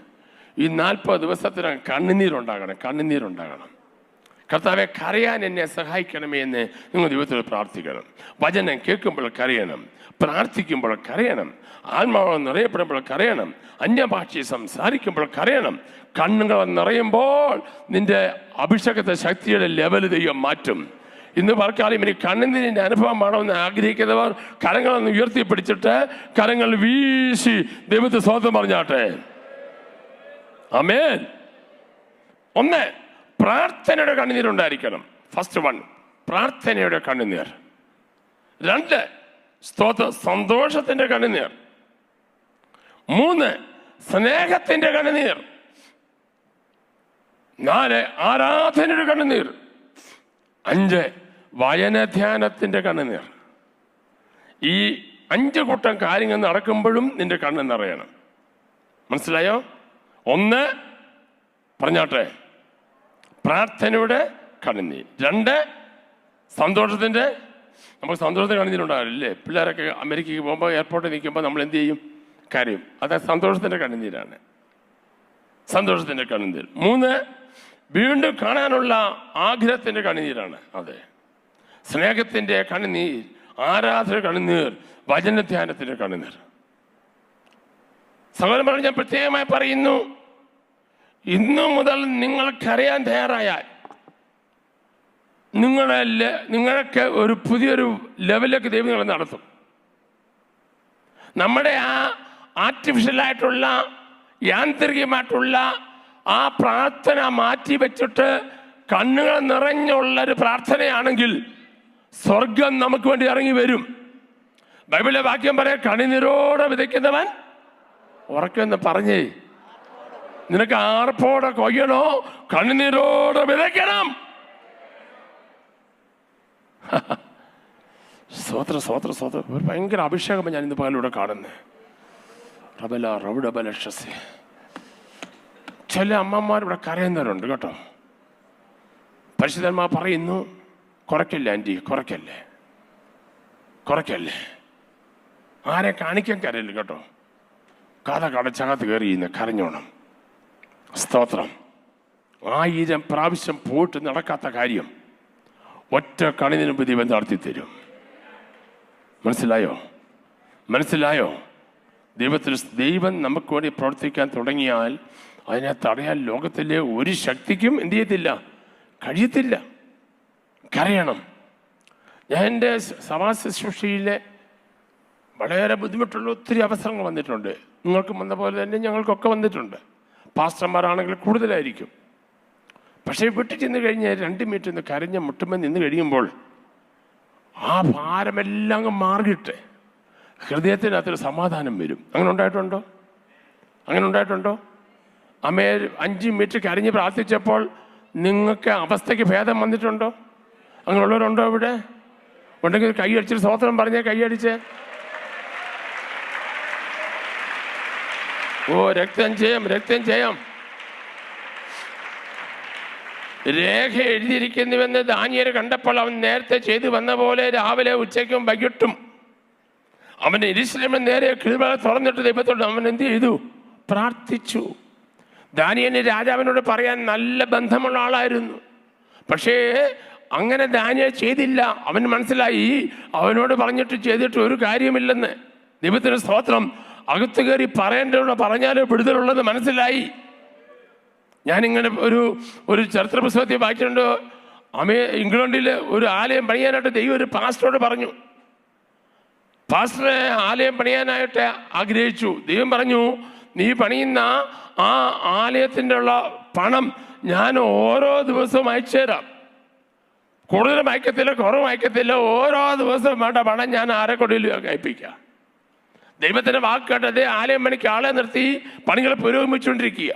ഈ 40 ദിവസത്തിനകം കണ്ണുനീരുണ്ടാകണം. കർത്താവെ, കരയാൻ എന്നെ സഹായിക്കണമേ എന്ന് നിങ്ങൾ ദൈവത്തോട് പ്രാർത്ഥിക്കണം. വചനം കേൾക്കുമ്പോൾ കരയണം, പ്രാർത്ഥിക്കുമ്പോൾ കരയണം, ആത്മാവ് നിറയപ്പെടുമ്പോൾ കരയണം, അന്യഭാഷയെ സംസാരിക്കുമ്പോൾ കരയണം. കണ്ണുകൾ നിറയുമ്പോൾ നിന്റെ അഭിഷേകത്തെ ശക്തിയുടെ ലെവൽ ദൈവം മാറ്റും. ഇന്ന് പറക്കാലം ഇനി കണ്ണുനീരിൻ്റെ അനുഭവം വേണമെന്ന് ആഗ്രഹിക്കുന്നവർ കരങ്ങളൊന്ന് ഉയർത്തിപ്പിടിച്ചിട്ട് കരങ്ങൾ വീശി ദൈവത്തെ സ്വന്തം പറഞ്ഞാട്ടെ. ആമേൻ. ഒന്ന്, പ്രാർത്ഥനയുടെ കണ്ണുനീരുണ്ടായിരിക്കണം. ഫസ്റ്റ് വൺ, പ്രാർത്ഥനയുടെ കണ്ണുനീർ. 2, സന്തോഷത്തിന്റെ കണ്ണുനീർ. 3, സ്നേഹത്തിന്റെ കണ്ണുനീർ. 4, ആരാധനയുടെ കണ്ണുനീർ. 5, വചനധ്യാനത്തിന്റെ കണ്ണുനീർ. ഈ 5 കൂട്ടം കാര്യങ്ങൾ നടക്കുമ്പോഴും നിന്റെ കണ്ണ് നിറയണം. മനസ്സിലായോ? 1 പറഞ്ഞാട്ടെ, പ്രാർത്ഥനയുടെ കണ്ണുനീർ. 2, സന്തോഷത്തിന്റെ. നമുക്ക് സന്തോഷത്തിന് കണ്ണുനീരുണ്ടാവില്ലേ? പിള്ളേരൊക്കെ അമേരിക്കയ്ക്ക് പോകുമ്പോൾ എയർപോർട്ടിൽ നിൽക്കുമ്പോൾ നമ്മൾ എന്ത് ചെയ്യും? കാര്യം അത് സന്തോഷത്തിന്റെ കണ്ണുനീരാണ്. സന്തോഷത്തിന്റെ കണ്ണുനീർ. 3, വീണ്ടും കാണാനുള്ള ആഗ്രഹത്തിന്റെ കണ്ണുനീരാണ്. അതെ, സ്നേഹത്തിന്റെ കണ്ണുനീർ, ആരാധന കണ്ണുനീർ, വചനധ്യാനത്തിന്റെ കണ്ണുനീർ. സഹോദരന്മാർ, ഞാൻ പ്രത്യേകമായി പറയുന്നു, ഇന്നു മുതൽ നിങ്ങൾക്കറിയാൻ തയ്യാറായാൽ നിങ്ങൾക്ക് ഒരു പുതിയൊരു ലെവലിലേക്ക് ദൈവം നിങ്ങളെ നടത്തും. നമ്മുടെ ആ ആർട്ടിഫിഷ്യലായിട്ടുള്ള യാന്ത്രികമായിട്ടുള്ള ആ പ്രാർത്ഥന മാറ്റി വെച്ചിട്ട് കണ്ണുകൾ നിറഞ്ഞുള്ളൊരു പ്രാർത്ഥനയാണെങ്കിൽ സ്വർഗം നമുക്ക് വേണ്ടി ഇറങ്ങി വരും. ബൈബിളിലെ വാക്യം പറയാം, കണ്ണുനീരോടെ വിതയ്ക്കുന്നവൻ ഉറക്കെന്ന് പറഞ്ഞേ. നിനക്ക് ആർപ്പോടെ കൊയ്യണോ? കണ്ണുനീരോടെ വിതയ്ക്കണം. സ്വോത്ര സ്വോത്ര സ്വോത്ര. ഒരു ഭയങ്കര അഭിഷേകം ഞാൻ ഇന്ന് പകലിലൂടെ കാണുന്നത്. ചില അമ്മമാരിവിടെ കരയുന്നവരുണ്ട് കേട്ടോ. പരിശുദ്ധന്മാർ പറയുന്നു, കുറയ്ക്കല്ലേ ആൻറ്റി, കുറയ്ക്കല്ലേ. ആരെ കാണിക്കാൻ കരയില്ല കേട്ടോ. കഥ കടച്ചകത്ത് കയറിയുന്ന കരഞ്ഞോണം. സ്തോത്രം. 1000 പ്രാവശ്യം പോയിട്ട് നടക്കാത്ത കാര്യം ഒറ്റ കണിന് മുമ്പ് ദൈവം നടത്തി തരും. മനസ്സിലായോ? ദൈവം നമുക്ക് വേണ്ടി പ്രവർത്തിക്കാൻ തുടങ്ങിയാൽ അതിനെ തടയാൻ ലോകത്തിലെ ഒരു ശക്തിക്കും എന്ത് ചെയ്യത്തില്ല, കഴിയത്തില്ല. കരയണം. ഞാൻ എൻ്റെ സഭാ ശുശ്രൂഷയിലെ വളരെ ബുദ്ധിമുട്ടുള്ള ഒത്തിരി അവസരങ്ങൾ വന്നിട്ടുണ്ട്. നിങ്ങൾക്കും വന്ന പോലെ തന്നെ ഞങ്ങൾക്കൊക്കെ വന്നിട്ടുണ്ട്. പാസ്റ്റർമാരാണെങ്കിൽ കൂടുതലായിരിക്കും. പക്ഷേ വീട്ടിൽ ചെന്ന് കഴിഞ്ഞ് 2 മിനിറ്റ് ഒന്ന് കരഞ്ഞ മുട്ടുമ്പോൾ നിന്ന് കഴിയുമ്പോൾ ആ ഭാരമെല്ലാം അങ്ങ് മാറിയിട്ട് ഹൃദയത്തിനകത്തൊരു സമാധാനം വരും. അങ്ങനെ ഉണ്ടായിട്ടുണ്ടോ? 5 മിനിറ്റ് കരഞ്ഞ് പ്രാർത്ഥിച്ചപ്പോൾ നിങ്ങൾക്ക് അവസ്ഥയ്ക്ക് ഭേദം വന്നിട്ടുണ്ടോ? അങ്ങനെയുള്ളവരുണ്ടോ ഇവിടെ? ഉണ്ടെങ്കിൽ കൈ അടിച്ചിട്ട് സ്തോത്രം പറഞ്ഞേ, കൈ അടിച്ചേ. ഓ, രക്തം ചെയ്യാം, രക്തം ചെയ്യാം. രേഖ എഴുതിയിരിക്കുന്നുവെന്ന് ദാനിയേൽ കണ്ടപ്പോൾ അവൻ നേരത്തെ ചെയ്തു വന്ന പോലെ രാവിലെ ഉച്ചയ്ക്കും വൈകിട്ടും അവൻ യെരൂശലേമിന് നേരെ കിളിവാതിൽ തുറന്നിട്ട് ദൈവത്തോട് അവൻ എന്ത് ചെയ്തു? പ്രാർത്ഥിച്ചു. ദാനിയേലിന് രാജാവിനോട് പറയാൻ നല്ല ബന്ധമുള്ള ആളായിരുന്നു. പക്ഷേ അങ്ങനെ ദാനിയേൽ ചെയ്തില്ല. അവന് മനസ്സിലായി അവനോട് പറഞ്ഞിട്ട് ചെയ്തിട്ട് ഒരു കാര്യമില്ലെന്ന്. ദൈവത്തിന് സ്തോത്രം. അകത്ത് കയറി പറയേണ്ടത് പറഞ്ഞാലേ വിടുതലുള്ളത് മനസ്സിലായി. ഞാനിങ്ങനെ ഒരു ചരിത്ര പുസ്തകത്തിൽ വായിച്ചിട്ടുണ്ട്. ഇംഗ്ലണ്ടിൽ ഒരു ആലയം പണിയാനായിട്ട് ദൈവം ഒരു പാസ്റ്ററോട് പറഞ്ഞു. പാസ്റ്ററെ ആലയം പണിയാനായിട്ട് ആഗ്രഹിച്ചു. ദൈവം പറഞ്ഞു, നീ പണിയുന്ന ആ ആലയത്തിൻ്റെ ഉള്ള പണം ഞാൻ ഓരോ ദിവസവും അയച്ചു തരാം. കൂടുതലും അയക്കത്തില്ല, കുറവും അയക്കത്തില്ല. ഓരോ ദിവസവും വേണ്ട പണം ഞാൻ ആരെക്കൊണ്ടിലും അയപ്പിക്കാം. ദൈവത്തിൻ്റെ വാക്ക് കേട്ടത് ആലയം പണിക്ക് ആളെ നിർത്തി പണികൾ പുരോഗമിച്ചുകൊണ്ടിരിക്കുക.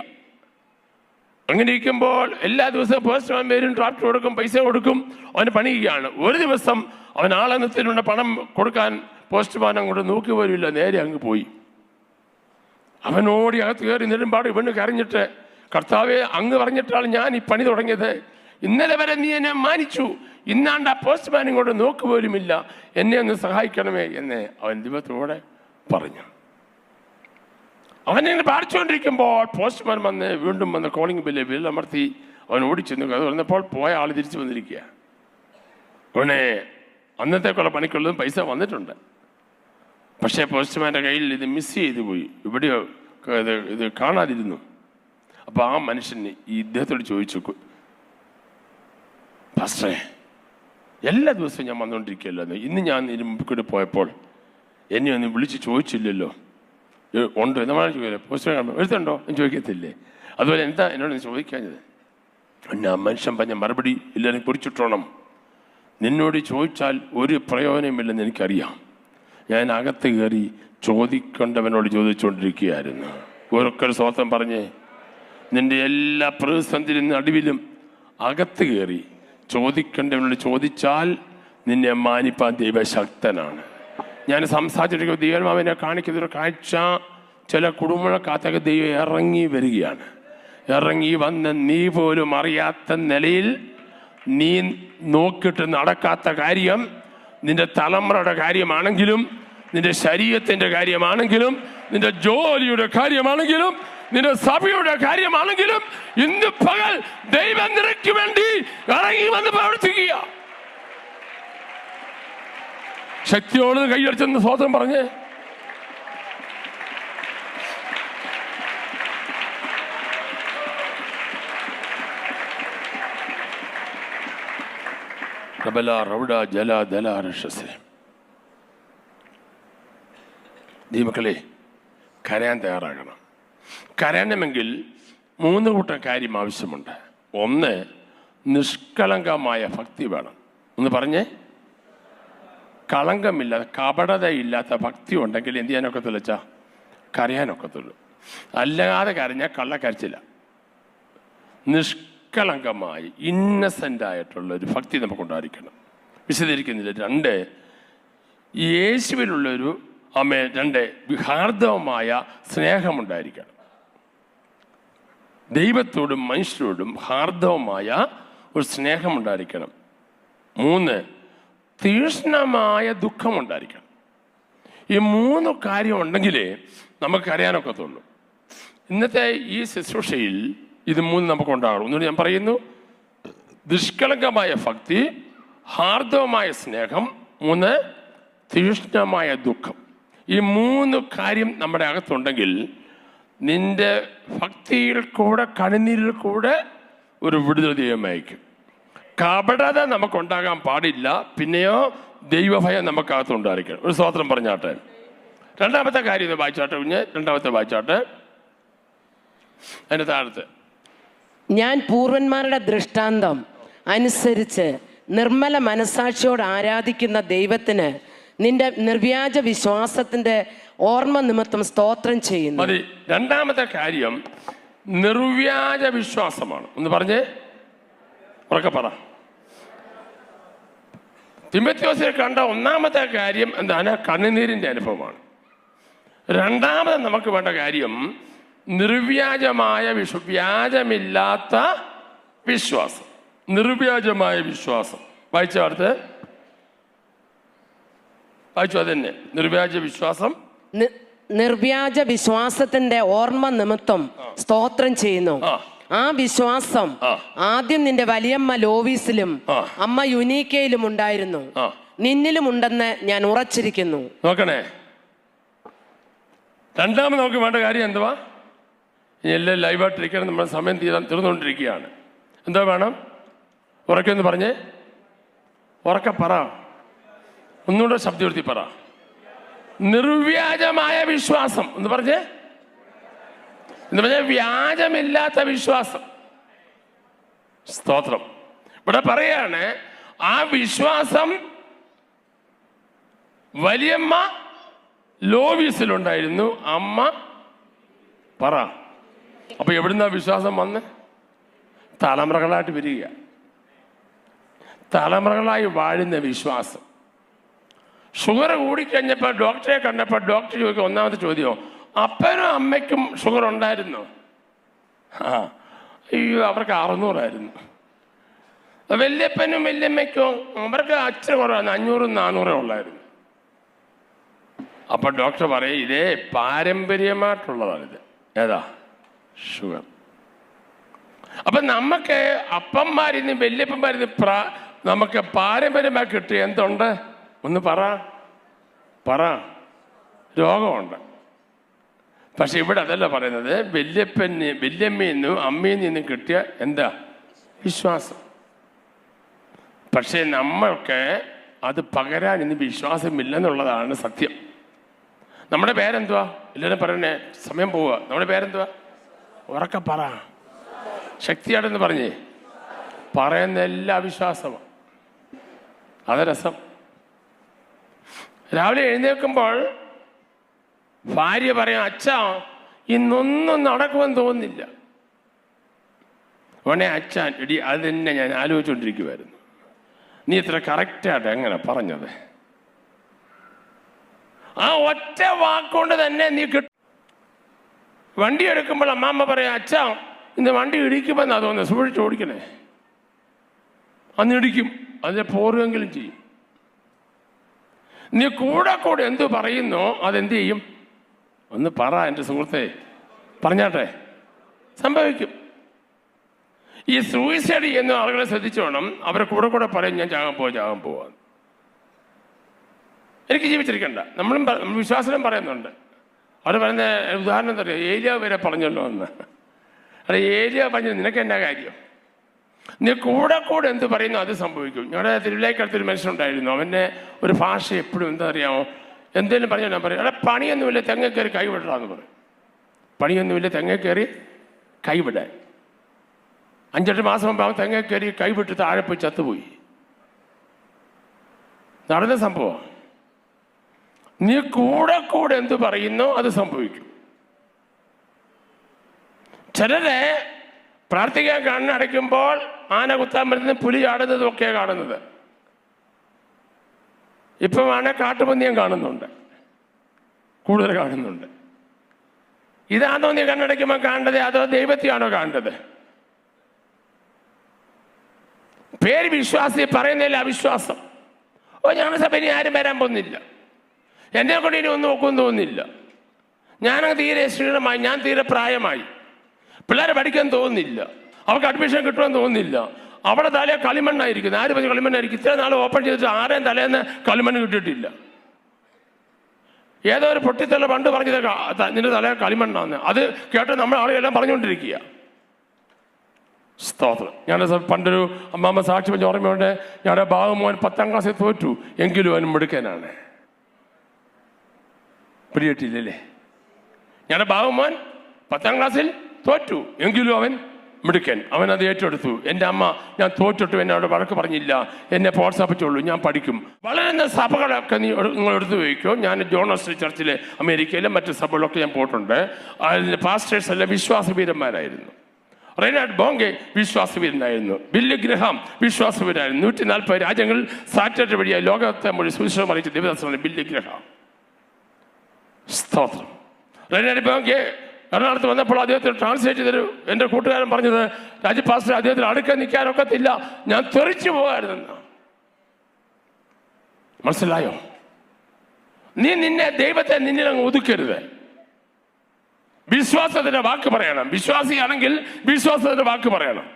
അങ്ങനെ ഇരിക്കുമ്പോൾ എല്ലാ ദിവസവും പോസ്റ്റ്മാൻ വരും, ഡ്രാഫ്റ്റ് കൊടുക്കും, പൈസ കൊടുക്കും, അവന് പണിയുകയാണ്. ഒരു ദിവസം അവൻ ആളെ നിർത്തിയിട്ടുണ്ട് പണം കൊടുക്കാൻ. പോസ്റ്റ്മാൻ അങ്ങോട്ട് നോക്കി പോലുമില്ല, നേരെ അങ്ങ് പോയി. അവനോടി അകത്ത് കയറി നെടുമ്പാട് ഇവന് കരഞ്ഞിട്ട്, കർത്താവേ, അങ്ങ് പറഞ്ഞിട്ടാണ് ഞാൻ ഈ പണി തുടങ്ങിയത്. ഇന്നലെ വരെ നീ എന്നെ മാനിച്ചു, ഇന്നാണ്ട് ആ പോസ്റ്റ്മാൻ ഇങ്ങോട്ട് നോക്ക് പോലുമില്ല, എന്നെ ഒന്ന് സഹായിക്കണമേ എന്ന് അവൻ ദൈവത്തോടെ പറഞ്ഞു. അവനെ പാടിച്ചുകൊണ്ടിരിക്കുമ്പോൾ പോസ്റ്റ്മാൻ വീണ്ടും വന്ന് കോളിംഗ് ബില്ല് വിരലമർത്തി അവൻ ഓടിച്ചെന്നു. അത് പറഞ്ഞപ്പോൾ പോയ ആൾ തിരിച്ചു വന്നിരിക്കുക. അവനെ അന്നത്തേക്കുള്ള പണിക്കുള്ളതും പൈസ വന്നിട്ടുണ്ട്. പക്ഷേ പോസ്റ്റ്മാൻ്റെ കയ്യിൽ ഇത് മിസ് ചെയ്തു പോയി, ഇവിടെയോ ഇത് കാണാതിരുന്നു. അപ്പോൾ ആ മനുഷ്യൻ ഈ ഇദ്ദേഹത്തോട് ചോദിച്ചു, പാസ്റ്ററെ, എല്ലാ ദിവസവും ഞാൻ വന്നുകൊണ്ടിരിക്കുകയല്ലോ, ഇന്ന് ഞാൻ ഇതിന് മുമ്പിൽ കൂടെ പോയപ്പോൾ എന്നെ ഒന്ന് വിളിച്ച് ചോദിച്ചില്ലല്ലോ. ഉണ്ടോ എന്നാണ് ചോദിക്കില്ല. പോസ്റ്റ്മാൻ എഴുത്തുണ്ടോ എന്ന് ചോദിക്കത്തില്ലേ? അതുപോലെ എന്താ എന്നോട് ചോദിക്കാഞ്ഞത്? ആ മനുഷ്യൻ പറഞ്ഞ മറുപടി എല്ലാവരും കുറിച്ചിട്ടോണം. നിന്നോട് ചോദിച്ചാൽ ഒരു പ്രയോജനമില്ലെന്ന് എനിക്കറിയാം. ഞാൻ അകത്ത് കയറി ചോദിക്കേണ്ടവനോട് ചോദിച്ചുകൊണ്ടിരിക്കുകയായിരുന്നു. ഓരോക്കെ സ്വന്തം പറഞ്ഞേ, നിന്റെ എല്ലാ പ്രതിസന്ധിയുടെ നടുവിലും അകത്ത് കയറി ചോദിക്കേണ്ടവനോട് ചോദിച്ചാൽ നിന്നെ മാനിപ്പാൻ ദൈവശക്തനാണ്. ഞാൻ സംസാരിച്ചിരിക്കുന്ന ദൈവമാവിനെ കാണിക്കുന്നൊരു കാഴ്ച, ചില കുടുംബക്കാത്തൊക്കെ ദൈവം ഇറങ്ങി വരികയാണ്. ഇറങ്ങി വന്ന് നീ പോലും അറിയാത്ത നിലയിൽ നീ നോക്കിയിട്ട് നടക്കാത്ത കാര്യം, നിന്റെ തലമുറയുടെ കാര്യമാണെങ്കിലും, നിന്റെ ശരീരത്തിൻ്റെ കാര്യമാണെങ്കിലും, നിന്റെ ജോലിയുടെ കാര്യമാണെങ്കിലും, നിന്റെ സഭയുടെ കാര്യമാണെങ്കിലും, ഇന്ന് പകൽ ദൈവം നിനക്ക് വേണ്ടി ഇറങ്ങി വന്ന് പ്രവർത്തിക്കുക. ശക്തിയോട് കൈയടിച്ചെന്ന് സ്വതന്ത്രം പറഞ്ഞേ. ദൈവമക്കളെ, കരയാൻ തയ്യാറാകണം. കരയണമെങ്കിൽ 3 കൂട്ടം കാര്യം ആവശ്യമുണ്ട്. ഒന്ന്, നിഷ്കളങ്കമായ ഭക്തി വേണം. ഒന്ന് പറഞ്ഞേ. കളങ്കമില്ലാത്ത, കപടതയില്ലാത്ത ഭക്തി ഉണ്ടെങ്കിൽ എന്ത് ചെയ്യാനൊക്കത്തുള്ളൂ വെച്ചാൽ കരയാനൊക്കത്തുള്ളൂ. അല്ലാതെ കരഞ്ഞാൽ കള്ളക്കരച്ചില്ല. നിഷ്കളങ്കമായി ഇന്നസെൻ്റായിട്ടുള്ളൊരു ഭക്തി നമുക്കുണ്ടായിരിക്കണം. വിശദീകരിക്കുന്നില്ല. 2, യേശുവിലുള്ളൊരു 2 ഹാർദവമായ സ്നേഹമുണ്ടായിരിക്കണം. ദൈവത്തോടും മനുഷ്യരോടും ഹാർദവമായ ഒരു സ്നേഹമുണ്ടായിരിക്കണം. 3, തീക്ഷ്ണമായ ദുഃഖമുണ്ടായിരിക്കണം. ഈ 3 കാര്യം ഉണ്ടെങ്കിലേ നമുക്ക് അറിയാനൊക്കത്തുള്ളൂ. ഇന്നത്തെ ഈ ശുശ്രൂഷയിൽ ഇത് 3 നമുക്കുണ്ടാകണം. ഒന്നുകൂടി ഞാൻ പറയുന്നു, നിഷ്കളങ്കമായ ഭക്തി, ഹാർദവമായ സ്നേഹം, 3 തീക്ഷ്ണമായ ദുഃഖം. ഈ 3 കാര്യം നമ്മുടെ അകത്തുണ്ടെങ്കിൽ നിന്റെ ഭക്തിയിൽ കൂടെ, കണ്ണുനീരിൽ കൂടെ ഒരു വിടുതൽ ദൈവം അയക്കും. കപടത നമുക്കുണ്ടാകാൻ പാടില്ല. പിന്നെയോ ദൈവഭയം നമുക്കകത്തുണ്ടായിരിക്കണം. ഒരു സ്തോത്രം പറഞ്ഞാട്ടെ. 2ാമത്തെ കാര്യം ഇത് വായിച്ചാട്ടെ. 2ാമത്തെ വായിച്ചാട്ടെ, അതിൻ്റെ താഴത്ത്. ഞാൻ പൂർവന്മാരുടെ ദൃഷ്ടാന്തം അനുസരിച്ച് നിർമ്മല മനസാക്ഷിയോട് ആരാധിക്കുന്ന ദൈവത്തിന് നിന്റെ നിർവ്യാജ വിശ്വാസത്തിന്റെ ഓർമ്മ നിമിത്തം സ്തോത്രം ചെയ്യുന്നു. മതി. 2ാമത്തെ കാര്യം നിർവ്യാജ വിശ്വാസമാണ്. ഒന്ന് പറഞ്ഞേ. ഉറക്കെ പറ. തിമോഥെയോസിൽ കണ്ട ഒന്നാമത്തെ കാര്യം എന്താണ്? കണ്ണുനീരിൻ്റെ അനുഭവമാണ്. രണ്ടാമത് നമുക്ക് വേണ്ട കാര്യം നിർവ്യാജമായ വ്യാജമില്ലാത്ത വിശ്വാസം. നിർവ്യാജമായ വിശ്വാസം വായിച്ച അടുത്ത് വായിച്ചു. അതന്നെ നിർവ്യാജ വിശ്വാസം. നിർവ്യാജ വിശ്വാസത്തിന്റെ ഓർമ്മ നിമിത്തം സ്തോത്രം ചെയ്യുന്നു. ആ വിശ്വാസം ആദ്യം നിന്റെ വലിയമ്മ ലോവീസിലും അമ്മ യുനീക്കയിലും ഉണ്ടായിരുന്നു, നിന്നിലും ഉണ്ടെന്ന് ഞാൻ ഉറച്ചിരിക്കുന്നു. നോക്കണേ, രണ്ടാമത് നമുക്ക് വേണ്ട കാര്യം എന്തുവാ? ഇനി എല്ലാം ലൈവായിട്ടിരിക്കണം. നമ്മുടെ സമയം തീർന്നുകൊണ്ടിരിക്കുകയാണ്. എന്താ വേണം? ഉറക്കെന്ന് പറഞ്ഞേ, ഉറക്കെ പറ, ഒന്നുകൂടെ ശബ്ദം ഉയർത്തി പറ. നിർവ്യാജമായ വിശ്വാസം എന്ന് പറഞ്ഞേ, എന്ന് പറഞ്ഞാൽ വ്യാജമില്ലാത്ത വിശ്വാസം. സ്തോത്രം. ഇവിടെ പറയാണ് ആ വിശ്വാസം വലിയമ്മ ലോവീസിലുണ്ടായിരുന്നു, അമ്മ പറ. അപ്പൊ എവിടുന്ന വിശ്വാസം വന്ന്? തലമുറകളായിട്ട് വരിക, തലമുറകളായി വാഴുന്ന വിശ്വാസം. ഷുഗർ കൂടിക്കഴിഞ്ഞപ്പോൾ ഡോക്ടറെ കണ്ടപ്പോൾ ഡോക്ടർ ചോദിക്കും, ഒന്നാമത്തെ ചോദ്യം, അപ്പനും അമ്മയ്ക്കും ഷുഗർ ഉണ്ടായിരുന്നു? അയ്യോ, അവർക്ക് 600 വല്യപ്പനും വല്യമ്മയ്ക്കും അവർക്ക് അച്ഛന് കുറവാണ്, 500-400 ഉള്ളായിരുന്നു. അപ്പൊ ഡോക്ടർ പറയും, ഇതേ പാരമ്പര്യമായിട്ടുള്ളതാണിത്. ഏതാ? ഷുഗർ. അപ്പൊ നമുക്ക് അപ്പന്മാരിന്ന് വല്യപ്പന്മാരിന്ന് നമുക്ക് പാരമ്പര്യമായി കിട്ടിയ എന്തുണ്ട്? ഒന്ന് പറ. രോഗമുണ്ട്. പക്ഷെ ഇവിടെ അതല്ല പറയുന്നത്. വല്യമ്മയിൽ നിന്നും അമ്മയിൽ നിന്നും കിട്ടിയ എന്താ? വിശ്വാസം. പക്ഷെ നമ്മൾക്ക് അത് പകരാൻ ഇന്ന് വിശ്വാസമില്ലെന്നുള്ളതാണ് സത്യം. നമ്മുടെ പേരെന്തുവാ? എല്ലാവരും പറയണേ, സമയം പോവുക. നമ്മുടെ പേരെന്തുവാ? ഉറക്കെ പറ, ശക്തിയാണെന്ന് പറഞ്ഞേ. പറയുന്ന എല്ലാ വിശ്വാസമാണ്. അത് രസം. രാവിലെ എഴുന്നേൽക്കുമ്പോൾ ഭാര്യ പറയും, അച്ഛാ ഇന്നൊന്നും നടക്കുമെന്ന് തോന്നുന്നില്ല. ഉടനെ അച്ഛൻ, എടി അത് തന്നെ ഞാൻ ആലോചിച്ചുകൊണ്ടിരിക്കുമായിരുന്നു, നീ ഇത്ര കറക്റ്റായിട്ട് എങ്ങനെ പറഞ്ഞത്? ആ ഒറ്റ വാക്കുകൊണ്ട് തന്നെ നീ വണ്ടി എടുക്കുമ്പോൾ അമ്മാമ്മ പറയാം, അച്ഛാ ഇന്ന് വണ്ടി ഇടിക്കുമെന്നാ തോന്നുന്നത്, സൂക്ഷിച്ച് ഓടിക്കണേ. അന്ന് ഇടിക്കും, അതിനെ പോറുമെങ്കിലും ചെയ്യും. നീ കൂടെ എന്തു പറയുന്നോ അതെന്ത് ചെയ്യും? ഒന്ന് പറ എൻ്റെ സുഹൃത്തെ, പറഞ്ഞാട്ടെ, സംഭവിക്കും. ഈ സൂയിസൈഡ് ചെയ്യുന്ന ആളുകളെ ശ്രദ്ധിച്ചോണം. അവരെ കൂടെ പറയും, ഞാൻ ചാകാൻ പോവാ. എനിക്ക് ജീവിച്ചിരിക്കണ്ട. നമ്മൾ വിശ്വാസം പറയുന്നുണ്ട്. അവർ പറയുന്ന ഉദാഹരണം എന്താ പറയുക? ഏലിയ വരെ പറഞ്ഞല്ലോ എന്ന്. അല്ല, ഏലിയ പറഞ്ഞത് നിനക്ക് എന്നാ കാര്യം? നീ കൂടെ എന്ത് പറയുന്നു അത് സംഭവിക്കും. ഞങ്ങളുടെ തിരുവില്ലേക്കടുത്തൊരു മനുഷ്യനുണ്ടായിരുന്നു. അവൻ്റെ ഒരു ഭാഷ എപ്പോഴും എന്താ അറിയാമോ? എന്തെങ്കിലും പറഞ്ഞാൽ ഞാൻ പറയും, അവിടെ പണിയൊന്നുമില്ല, തെങ്ങ കയറി കൈവിടണമെന്ന് പറയും. പണിയൊന്നുമില്ല, തെങ്ങ കയറി കൈവിടാൻ. 5-8 മാസം മുമ്പ് അവൻ തെങ്ങ കയറി കൈവിട്ട് താഴെ പോയി ചത്തുപോയി. നടന്ന സംഭവം. നീ കൂടെ എന്ത് പറയുന്നോ അത് സംഭവിക്കും. ചിലരെ പ്രാർത്ഥിക്കാൻ കണ്ണടയ്ക്കുമ്പോൾ ആന കുത്താൻ പറ്റുന്ന പുലി ആടുന്നതും ഒക്കെയാണ് കാണുന്നത്. ഇപ്പം ആന കാട്ടുപന്നിയും കാണുന്നുണ്ട്, കൂടുതൽ കാണുന്നുണ്ട്. ഇതാണോ നീ കണ്ണടയ്ക്കുമ്പോൾ കാണേണ്ടത്, അതോ ദൈവത്തെയാണോ കാണേണ്ടത്? പേര് വിശ്വാസി, പറയുന്നില്ല അവിശ്വാസം. ഞങ്ങളുടെ സഭ ഇനി ആരും വരാൻ പോകുന്നില്ല, എന്നെ കൊണ്ട് ഇനി ഒന്നും നോക്കുമെന്ന് തോന്നുന്നില്ല, ഞാനങ്ങ് തീരെ ക്ഷീണമായി, ഞാൻ തീരെ പ്രായമായി, പിള്ളേരെ പഠിക്കാൻ തോന്നുന്നില്ല, അവർക്ക് അഡ്മിഷൻ കിട്ടുമെന്ന് തോന്നുന്നില്ല, അവിടെ തലേ കളിമണ്ണായിരിക്കുന്നു. ആര് പറഞ്ഞ് കളിമണ്ണായിരിക്കും? ഇത്ര നാൾ ഓപ്പൺ ചെയ്തിട്ട് ആരെയും തലേന്ന് കളിമണ്ണ് കിട്ടിയിട്ടില്ല. ഏതോ ഒരു പൊട്ടിത്തല പണ്ട് പറഞ്ഞത് നിന്റെ തലേ കളിമണ്ണാന്ന്. അത് കേട്ട് നമ്മൾ ആളുകളെല്ലാം പറഞ്ഞുകൊണ്ടിരിക്കുക. സ്തോത്രം. ഞങ്ങളുടെ പണ്ടൊരു അമ്മാമ്മ സാക്ഷി പറഞ്ഞ ഓർമ്മയുണ്ട്. ഞങ്ങളുടെ ബാബുമോൻ 10ാം ക്ലാസ്സിൽ തോറ്റു, എങ്കിലും അവൻ മിടുക്കനാണ്. പിടികിട്ടില്ലല്ലേ? ഞങ്ങളുടെ ബാബുമോൻ 10ാം ക്ലാസ്സിൽ തോറ്റു, എങ്കിലും അവൻ മിടുക്കൻ. അവൻ അത് ഏറ്റെടുത്തു. എൻ്റെ അമ്മ ഞാൻ തോറ്റിട്ടു എന്നോട് വഴക്ക് പറഞ്ഞില്ല, എന്നെ പ്രോത്സാഹിപ്പിച്ചുള്ളൂ, ഞാൻ പഠിക്കും. വളരുന്ന സഭകളൊക്കെ നിങ്ങൾ എടുത്തു വയ്ക്കോ. ഞാൻ ജോൺ വെസ്ലി ചർച്ചിലെ അമേരിക്കയിലെ മറ്റ് സഭകളൊക്കെ ഞാൻ പോയിട്ടുണ്ട്. അതിൻ്റെ പാസ്റ്റേഴ്സ് എല്ലാം വിശ്വാസവീരന്മാരായിരുന്നു. റെയ്നാഡ് ബോങ്കെ വിശ്വാസവീരനായിരുന്നു. Billy Graham വിശ്വാസവീരനായിരുന്നു. 140 രാജ്യങ്ങളിൽ സാറ്റലൈറ്റ് വഴിയായി ലോകത്തെ മുഴുവൻ സുവിശേഷം അറിയിച്ച ദിവദാസനാണ് ബില്ലി ഗ്രഹാം. സ്തോത്രം. റെയ്നാഡ് ബോങ്കെ എറണാകുളത്ത് വന്നപ്പോൾ അദ്ദേഹത്തിന് ട്രാൻസ്ലേറ്റ് ചെയ്തൊരു എൻ്റെ കൂട്ടുകാരൻ പറഞ്ഞത്, രാജു പാസ്റ്റർ അദ്ദേഹത്തിന് അടുക്കാൻ നിൽക്കാനൊക്കത്തില്ല, ഞാൻ തെറിച്ചു പോകാമായിരുന്നെന്ന്. മനസ്സിലായോ? ദൈവത്തെ നിന്നിലങ്ങ് ഒതുക്കരുത്. വിശ്വാസത്തിന്റെ വാക്ക് പറയണം. വിശ്വാസിയാണെങ്കിൽ വിശ്വാസത്തിന്റെ വാക്ക് പറയണം.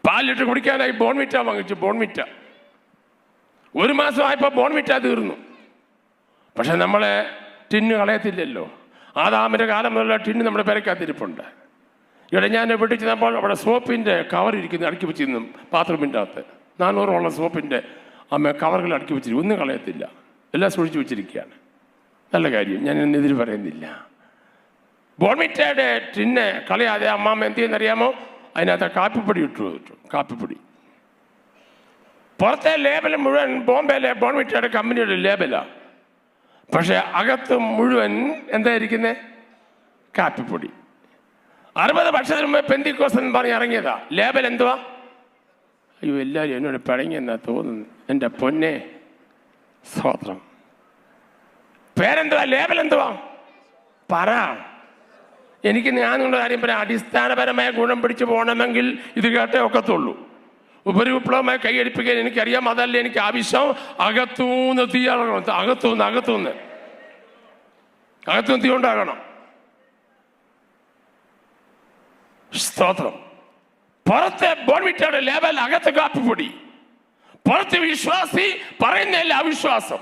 പാലിട്ട് കുടിക്കാനായി ബോൺവിറ്റ വാങ്ങിച്ചു. ബോൺവിറ്റ 1 മാസമായപ്പോൾ ബോൺവിറ്റ തീർന്നു. പക്ഷെ നമ്മളെ ടിന്ന് കളയത്തില്ലല്ലോ. ആദാമിന്റെ കാലം മുതലുള്ള ടിന്ന് നമ്മുടെ പെരക്കകത്തിരിപ്പുണ്ട്. ഇവിടെ ഞാൻ വീട്ടിൽ ചെന്നപ്പോൾ അവിടെ സോപ്പിന്റെ കവർ ഇരിക്കുന്നു, അടുക്കി വെച്ചിരുന്നു. ബാത്റൂമിൻ്റെ അകത്ത് 400ഓളം സോപ്പിന്റെ കവറുകൾ അടുക്കി വെച്ചിരിക്കും. ഒന്നും കളയത്തില്ല, എല്ലാം സൂക്ഷിച്ചു വെച്ചിരിക്കുകയാണ്. നല്ല കാര്യം, ഞാൻ എന്നെതിര് പറയുന്നില്ല. ബോൺമിറ്റയുടെ ടിന്നെ കളയാതെ അമ്മാമ്മ എന്ത് ചെയ്യുന്നറിയാമോ? അതിനകത്ത് കാപ്പിപ്പൊടി ഇട്ടു. കാപ്പിപ്പൊടി പുറത്തെ ലേബൽ മുഴുവൻ ബോംബെയിലെ ബോൺമിറ്റയുടെ കമ്പനിയുടെ ലേബലാണ്. പക്ഷെ അകത്ത് മുഴുവൻ എന്തായിരിക്കുന്നത്? കാപ്പിപ്പൊടി. 60 വർഷത്തിന് മുമ്പ് പെന്തിക്കോസ് എന്ന് പറഞ്ഞ് ഇറങ്ങിയതാ. ലേബൽ എന്തുവാ? അയ്യോ, എല്ലാവരും എന്നോട് പിഴങ്ങിയെന്നാ തോന്നുന്നു. എൻ്റെ പൊന്നെ, സ്തോത്രം. പേരെന്തുവാ? ലേബൽ എന്തുവാ? പറ. എനിക്ക് ഞാനുള്ള കാര്യം പറയാം. അടിസ്ഥാനപരമായ ഗുണം പിടിച്ചു പോകണമെങ്കിൽ ഇത് കേട്ടേ ഒക്കത്തുള്ളൂ. ഉപരിവിപ്ലവമായി കൈയടിപ്പിക്കാൻ എനിക്കറിയാം. അതല്ല എനിക്ക് ആവശ്യം. അകത്തൂന്ന് തീയാകണം. അകത്തൂന്ന് തീ ഉണ്ടാകണം. സ്തോത്രം. പുറത്തെ ബോൺവിറ്റയുടെ ലേബൽ, അകത്ത് കാപ്പിപ്പൊടി. പുറത്ത് വിശ്വാസി, പറയുന്നതല്ല അവിശ്വാസം.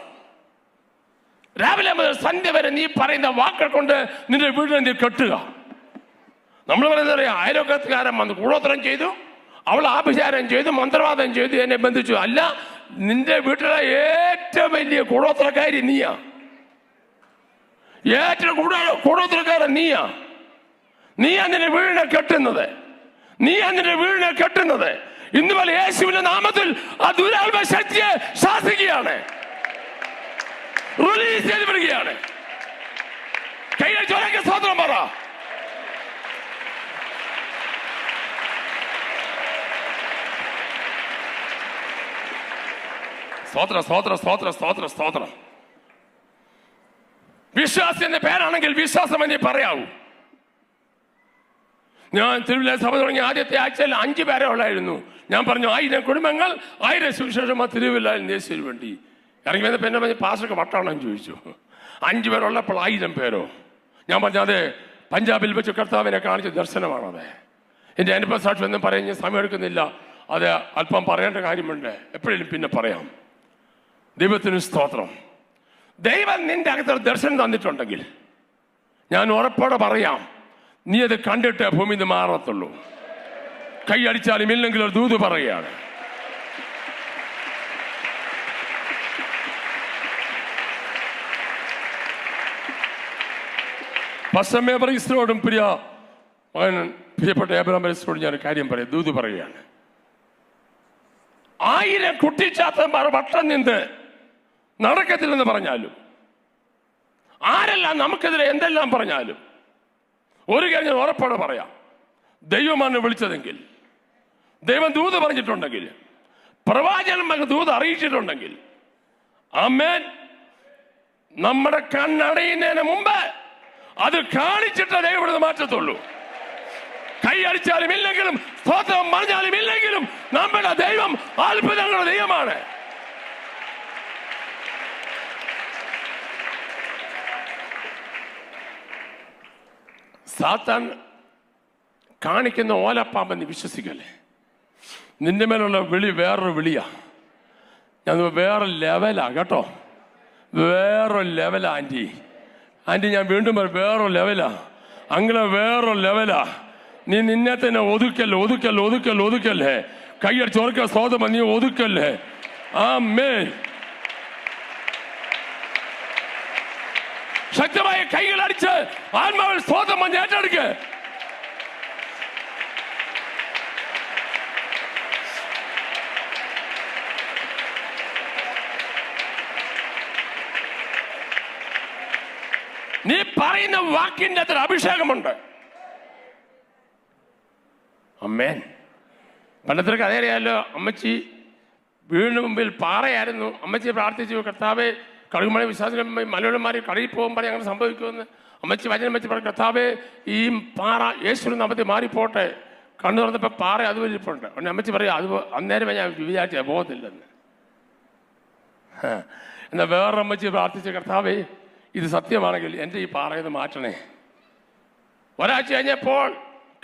രാവിലെ മുതൽ സന്ധ്യ വരെ നീ പറയുന്ന വാക്കുകൾ കൊണ്ട് നിന്റെ വീടിനെ നീ കെട്ടുക. നമ്മൾ പറയുന്നത് അറിയാം, അയലോക്കത്തുകാരൻ വന്ന് കൂടോത്രം ചെയ്തു, അവൾ ആഭിചാരം ചെയ്തു, മന്ത്രവാദം ചെയ്തു, എന്നെ ബന്ധിച്ചു. അല്ല, നിന്റെ വീട്ടിലെ ഏറ്റവും വലിയ കൂടോത്രക്കാരി നീയാ. ഏറ്റവും കൂടോത്രക്കാരൻ നീയാ. നീയാ നിന്റെ വീടിനെ കെട്ടുന്നത്. ഇന്ന് പോലെ യേശുവിന്റെ നാമത്തിൽ ആ ദുരാത്മ ശക്തിയെ ശാസിക്കുകയാണ്, റിലീസ് ചെയ്ത് വിടുകയാണ്. കൈയടിച്ചോരൊക്കെ സ്തോത്രം പറ. സ്തോത്രം. വിശ്വാസി എന്ന പേരാണെങ്കിൽ വിശ്വാസം എന്നേ പറയാവൂ. ഞാൻ തിരുവല്ല സഭ തുടങ്ങി ആദ്യത്തെ ആഴ്ചയിൽ 5 പേരെ ഉള്ളായിരുന്നു. ഞാൻ പറഞ്ഞു 1000 കുടുംബങ്ങൾ, 1000 സുവിശേഷം തിരുവല്ല ദേശത്തിന് വേണ്ടി ഇറങ്ങി വന്നപ്പോൾ എന്നെ പറഞ്ഞ് പാസ്റ്റർക്ക് വട്ടാണെന്ന് ചോദിച്ചു. 5 പേരുള്ളപ്പോൾ 1000 പേരോ? ഞാൻ പറഞ്ഞു, അതെ, പഞ്ചാബിൽ വെച്ച് കർത്താവിനെ കാണിച്ച ദർശനമാണത്. എൻ്റെ അനുഭവ സാക്ഷി ഒന്നും പറയാൻ ഞാൻ സമയം എടുക്കുന്നില്ല. അത് അല്പം പറയേണ്ട കാര്യമുണ്ട്, എപ്പോഴും പിന്നെ പറയാം. ദൈവത്തിന് സ്തോത്രം. ദൈവം നിന്റെ അകത്തൊരു ദർശനം തന്നിട്ടുണ്ടെങ്കിൽ ഞാൻ ഉറപ്പോടെ പറയാം, നീ അത് കണ്ടിട്ട് ഭൂമിയിൽ നിന്ന് മാറത്തുള്ളൂ. കൈയടിച്ചാലും ഇല്ലെങ്കിൽ ഒരു ദൂത് പറയുകയാണ്. പശ്ചിമേബറിസ്റ്റോടും പ്രിയപ്പെട്ട ഏബ്രാമരിസ്റ്റോടും ഞാൻ കാര്യം പറയാം, ദൂത് പറയുകയാണ്. 1000 കുട്ടിച്ചാത്തന്മാർ വട്ടം നിന്ന് നടക്കത്തില്ലെന്ന് പറഞ്ഞാലും, ആരെല്ലാം നമുക്കെതിരെ എന്തെല്ലാം പറഞ്ഞാലും, ഒരു കാര്യം ഞാൻ ഉറപ്പോടെ പറയാം, ദൈവമാണ് വിളിച്ചതെങ്കിൽ, ദൈവം ദൂത് പറഞ്ഞിട്ടുണ്ടെങ്കിൽ, പ്രവാചകന്മാർക്ക് ദൂത് അറിയിച്ചിട്ടുണ്ടെങ്കിൽ, ആമേൻ, നമ്മുടെ കണ്ണടയുന്നതിന് മുമ്പ് അത് കാണിച്ചിട്ട് ദൈവം ഇവിടുന്ന് മാറ്റത്തുള്ളൂ. കൈ അടിച്ചാലും ഇല്ലെങ്കിലും, സ്തോത്രം പറഞ്ഞാലും ഇല്ലെങ്കിലും, നമ്മുടെ ദൈവം അത്ഭുതങ്ങളുടെ ദൈവമാണ്. സാത്താൻ കാണിക്കുന്ന ഓലപ്പാമ്പെന്ന് വിശ്വസിക്കല്ലേ. നിന്റെ മേലുള്ള വിളി വേറൊരു വിളിയാ. ഞാൻ വേറെ ലെവലാ കേട്ടോ, വേറൊരു ലെവലാ ആൻറ്റി. ഞാൻ വീണ്ടും വേറൊരു ലെവലാ. അങ്ങനെ വേറൊരു ലെവലാ. നീ നിന്നെ തന്നെ ഒതുക്കല്ലേ. കൈയടിച്ച് ഓർക്ക സ്തോത്രം, നീ ഒതുക്കല്ലേ. ആമേൻ. ശക്തമായ കൈകൾ അടിച്ച് ആത്മാവിൽ സ്തോത്രം പറഞ്ഞ് ഏറ്റെടുക്ക്. നീ പറയുന്ന വാക്കിന്റെ അത്ര അഭിഷേകമുണ്ട്. അമ്മേൻ. പണ്ടത്തെ കഥ അറിയാമല്ലോ. അമ്മച്ചി വീടിന് മുമ്പിൽ പാറയായിരുന്നു. അമ്മച്ചി പ്രാർത്ഥിച്ചു, കർത്താവേ, കടുകുമഴ വിശ്വാസം മലയാളന്മാർ കടയിൽ പോകുമ്പോൾ അങ്ങനെ സംഭവിക്കുമെന്ന്. അമ്മച്ചി വചനം വെച്ച് പറഞ്ഞു, കർത്താവേ, ഈ പാറ യേശുവിന്റെ നാമത്തിൽ മാറിപ്പോട്ടെ. കണ്ണു തുറന്നപ്പോൾ പാറ അതുപോലെ ഇരിപ്പുണ്ട്. ഉടനെ അമ്മച്ചി പറയും, അത് അന്നേരം ഞാൻ വിചാരിച്ച പോകത്തില്ലെന്ന്. എന്നാൽ വേറെ അമ്മച്ചി പ്രാർത്ഥിച്ച, കർത്താവേ, ഇത് സത്യമാണെങ്കിൽ എൻ്റെ ഈ പാറയത് മാറ്റണേ. ഒരാഴ്ച കഴിഞ്ഞപ്പോൾ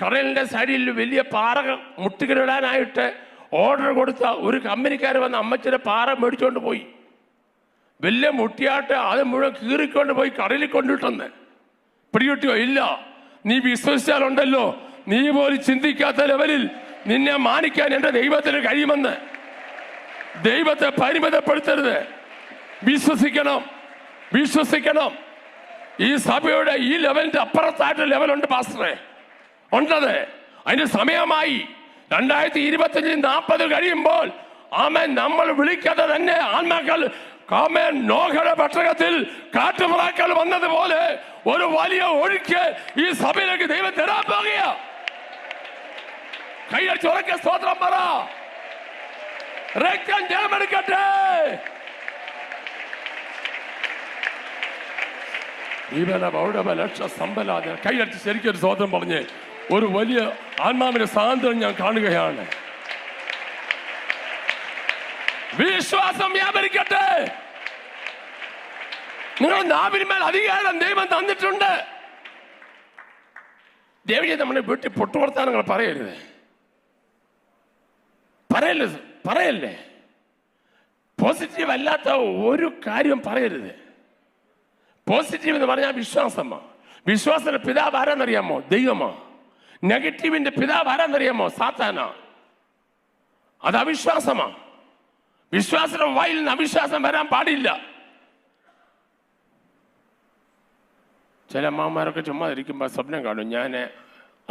കടലിൻ്റെ സൈഡിൽ വലിയ പാറ മുട്ടുകിടാനായിട്ട് ഓർഡർ കൊടുത്ത ഒരു കമ്പനിക്കാർ വന്ന് അമ്മച്ചിയുടെ പാറ മേടിച്ചുകൊണ്ട് പോയി. വലിയ മുട്ടിയാട്ട് അത് മുഴുവൻ കീറിക്കൊണ്ട് പോയി കടലിൽ കൊണ്ടിട്ടെന്ന്. പിടികിട്ടിയോ? ഇല്ല. നീ വിശ്വസിച്ചാലുണ്ടല്ലോ, നീ പോലും ചിന്തിക്കാത്ത ലെവലിൽ നിന്നെ മാനിക്കാൻ എൻ്റെ ദൈവത്തിന് കഴിയുമെന്ന്. ദൈവത്തെ പരിമിതപ്പെടുത്തരുത്. വിശ്വസിക്കണം, വിശ്വസിക്കണം. ഈ സഭയുടെ ഈ ലെവലിന്റെ അപ്പുറത്തായിട്ട് ലെവലുണ്ട് പാസ്റ്ററെ, ഉണ്ടത്. അതിന്റെ സമയമായി. 2025 40 കഴിയുമ്പോൾ ആമേൻ, നമ്മൾ വിളിക്കാതെ തന്നെ ആത്മാക്കൾ ആമേൻ നോഹയുടെ പെട്ടകത്തിൽ കാറ്റുപുറാക്കൾ വന്നതുപോലെ ഒരു വലിയ ഒഴുക്ക് ഈ സഭയിലേക്ക് ദൈവം തരാൻ പോകുക. കൈയടിച്ചുറക്കെ സ്തോത്രം പറ. രക്തം ജലമെടുക്കട്ടെ. കൈയടിച്ച് ശരിക്കും ഒരു സ്തോത്രം പറഞ്ഞ് ഒരു വലിയ ആത്മാവിന്റെ സ്വാതന്ത്ര്യം ഞാൻ കാണുകയാണ്. വിശ്വാസം വ്യാപരിക്കട്ടെ. നിങ്ങൾ നാവിന്മേൽ അധികാരം ദൈവം തന്നിട്ടുണ്ട്. ദേവിയെ നമ്മുടെ വീട്ടിൽ പൊട്ടുവർത്താനങ്ങൾ പറയരുത്, പറയല്ലേ. പോസിറ്റീവ് അല്ലാത്ത ഒരു കാര്യം പറയരുത്. പോസിറ്റീവ് എന്ന് പറഞ്ഞാൽ വിശ്വാസമാണ്. വിശ്വാസത്തിന്റെ പിതാവ് ആരാന്നറിയാമോ? ദൈവമോ. നെഗറ്റീവിന്റെ പിതാവ് ആരാന്നറിയാമോ? സാത്താനാ. അത് അവിശ്വാസമാണ്. വിശ്വാസത്തിന്റെ വായിൽ നിന്ന് അവിശ്വാസം വരാൻ പാടില്ല. ചില അമ്മമാരൊക്കെ ചുമ്മാ ഇരിക്കുമ്പോൾ സ്വപ്നം കാണും, ഞാൻ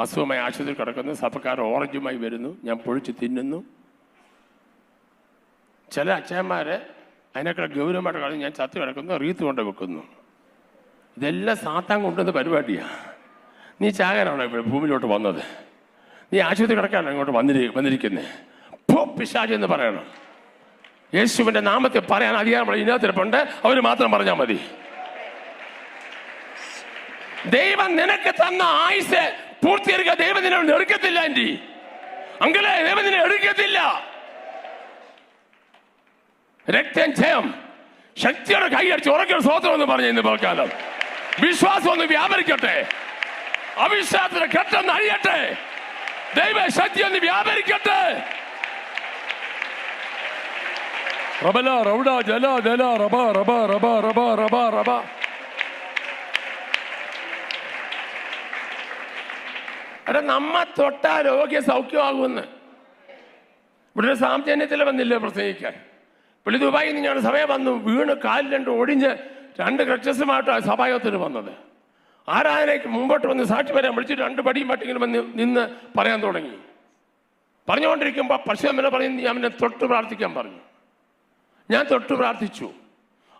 അസുഖമായി ആശുപത്രി കിടക്കുന്നു, സഭക്കാർ ഓറഞ്ചുമായി വരുന്നു, ഞാൻ പൊഴിച്ച് തിന്നുന്നു. ചില അച്ഛന്മാരെ അതിനേക്കാൾ ഗൗരവമായിട്ട് കാണും, ഞാൻ ചത്തു കിടക്കുന്നു, റീത്ത് കൊണ്ട് വെക്കുന്നു. ഇതെല്ലാം സാത്താൻ കൊണ്ടുവന്ന പരിപാടിയാണ്. നീ ചാകാനാണോ ഇപ്പോൾ ഭൂമിയിലോട്ട് വന്നത്? നീ ആശുപത്രി കിടക്കാനോ ഇങ്ങോട്ട് വന്നിരിക്കുന്നത്? പിശാച് എന്ന് പറയണം. യേശുവിന്റെ നാമത്തിൽ പറയാൻ അധികാരമുള്ള ഇതിനകത്തിരിപ്പുണ്ട്, അവർ മാത്രം പറഞ്ഞാൽ മതി. ദൈവം നിനക്ക് തന്ന ആയുസ് പൂർത്തീകരിക്കാൻ ദൈവം നിന്നെ എടുക്കത്തില്ല. ആന്റി അങ്കിളെ, ദൈവം നിന്നെ എടുക്കത്തില്ല. രക്തം ജയം. ശക്തിയോടെ കൈയടിച്ച് ഉറക്കൊരു സ്വതന്ത്രം എന്ന് പറഞ്ഞ ഇന്ന് പോകാലം വിശ്വാസം ഒന്ന് വ്യാപരിക്കട്ടെ. അവിശ്വാസത്തിന്റെ ഘട്ടം അഴിയട്ടെ. ദൈവ ശക്തി ഒന്ന് വ്യാപരിക്കട്ടെ. റബല റൗഡ ജല ജല റബ റബ റബ റബ റബ റബ. എടാ, നമ്മ തൊട്ടാ രോഗ്യ സൗഖ്യമാകുമെന്ന് ഇവിടെ സാംജന്യത്തിൽ വന്നില്ലേ പ്രസംഗിക്കാൻ? പുള്ളി ദുബായിൽ നിന്ന് ഞങ്ങളുടെ സഭയെ വന്നു, വീണ് കാലിൽ രണ്ട് ഒടിഞ്ഞ് 2 ക്രച്ചസുമായിട്ടാണ് സഭായോഗത്തിന് വന്നത്. ആരാധനയ്ക്ക് മുമ്പോട്ട് വന്ന് സാക്ഷി വരാൻ വിളിച്ചിട്ട് 2 പടിയും പട്ടിങ്ങനെ വന്ന് നിന്ന് പറയാൻ തുടങ്ങി. പറഞ്ഞുകൊണ്ടിരിക്കുമ്പോൾ പശുവമ്മനെ പറയുന്നു, ഞാൻ അവനെ തൊട്ട് പ്രാർത്ഥിക്കാൻ പറഞ്ഞു. ഞാൻ തൊട്ട് പ്രാർത്ഥിച്ചു.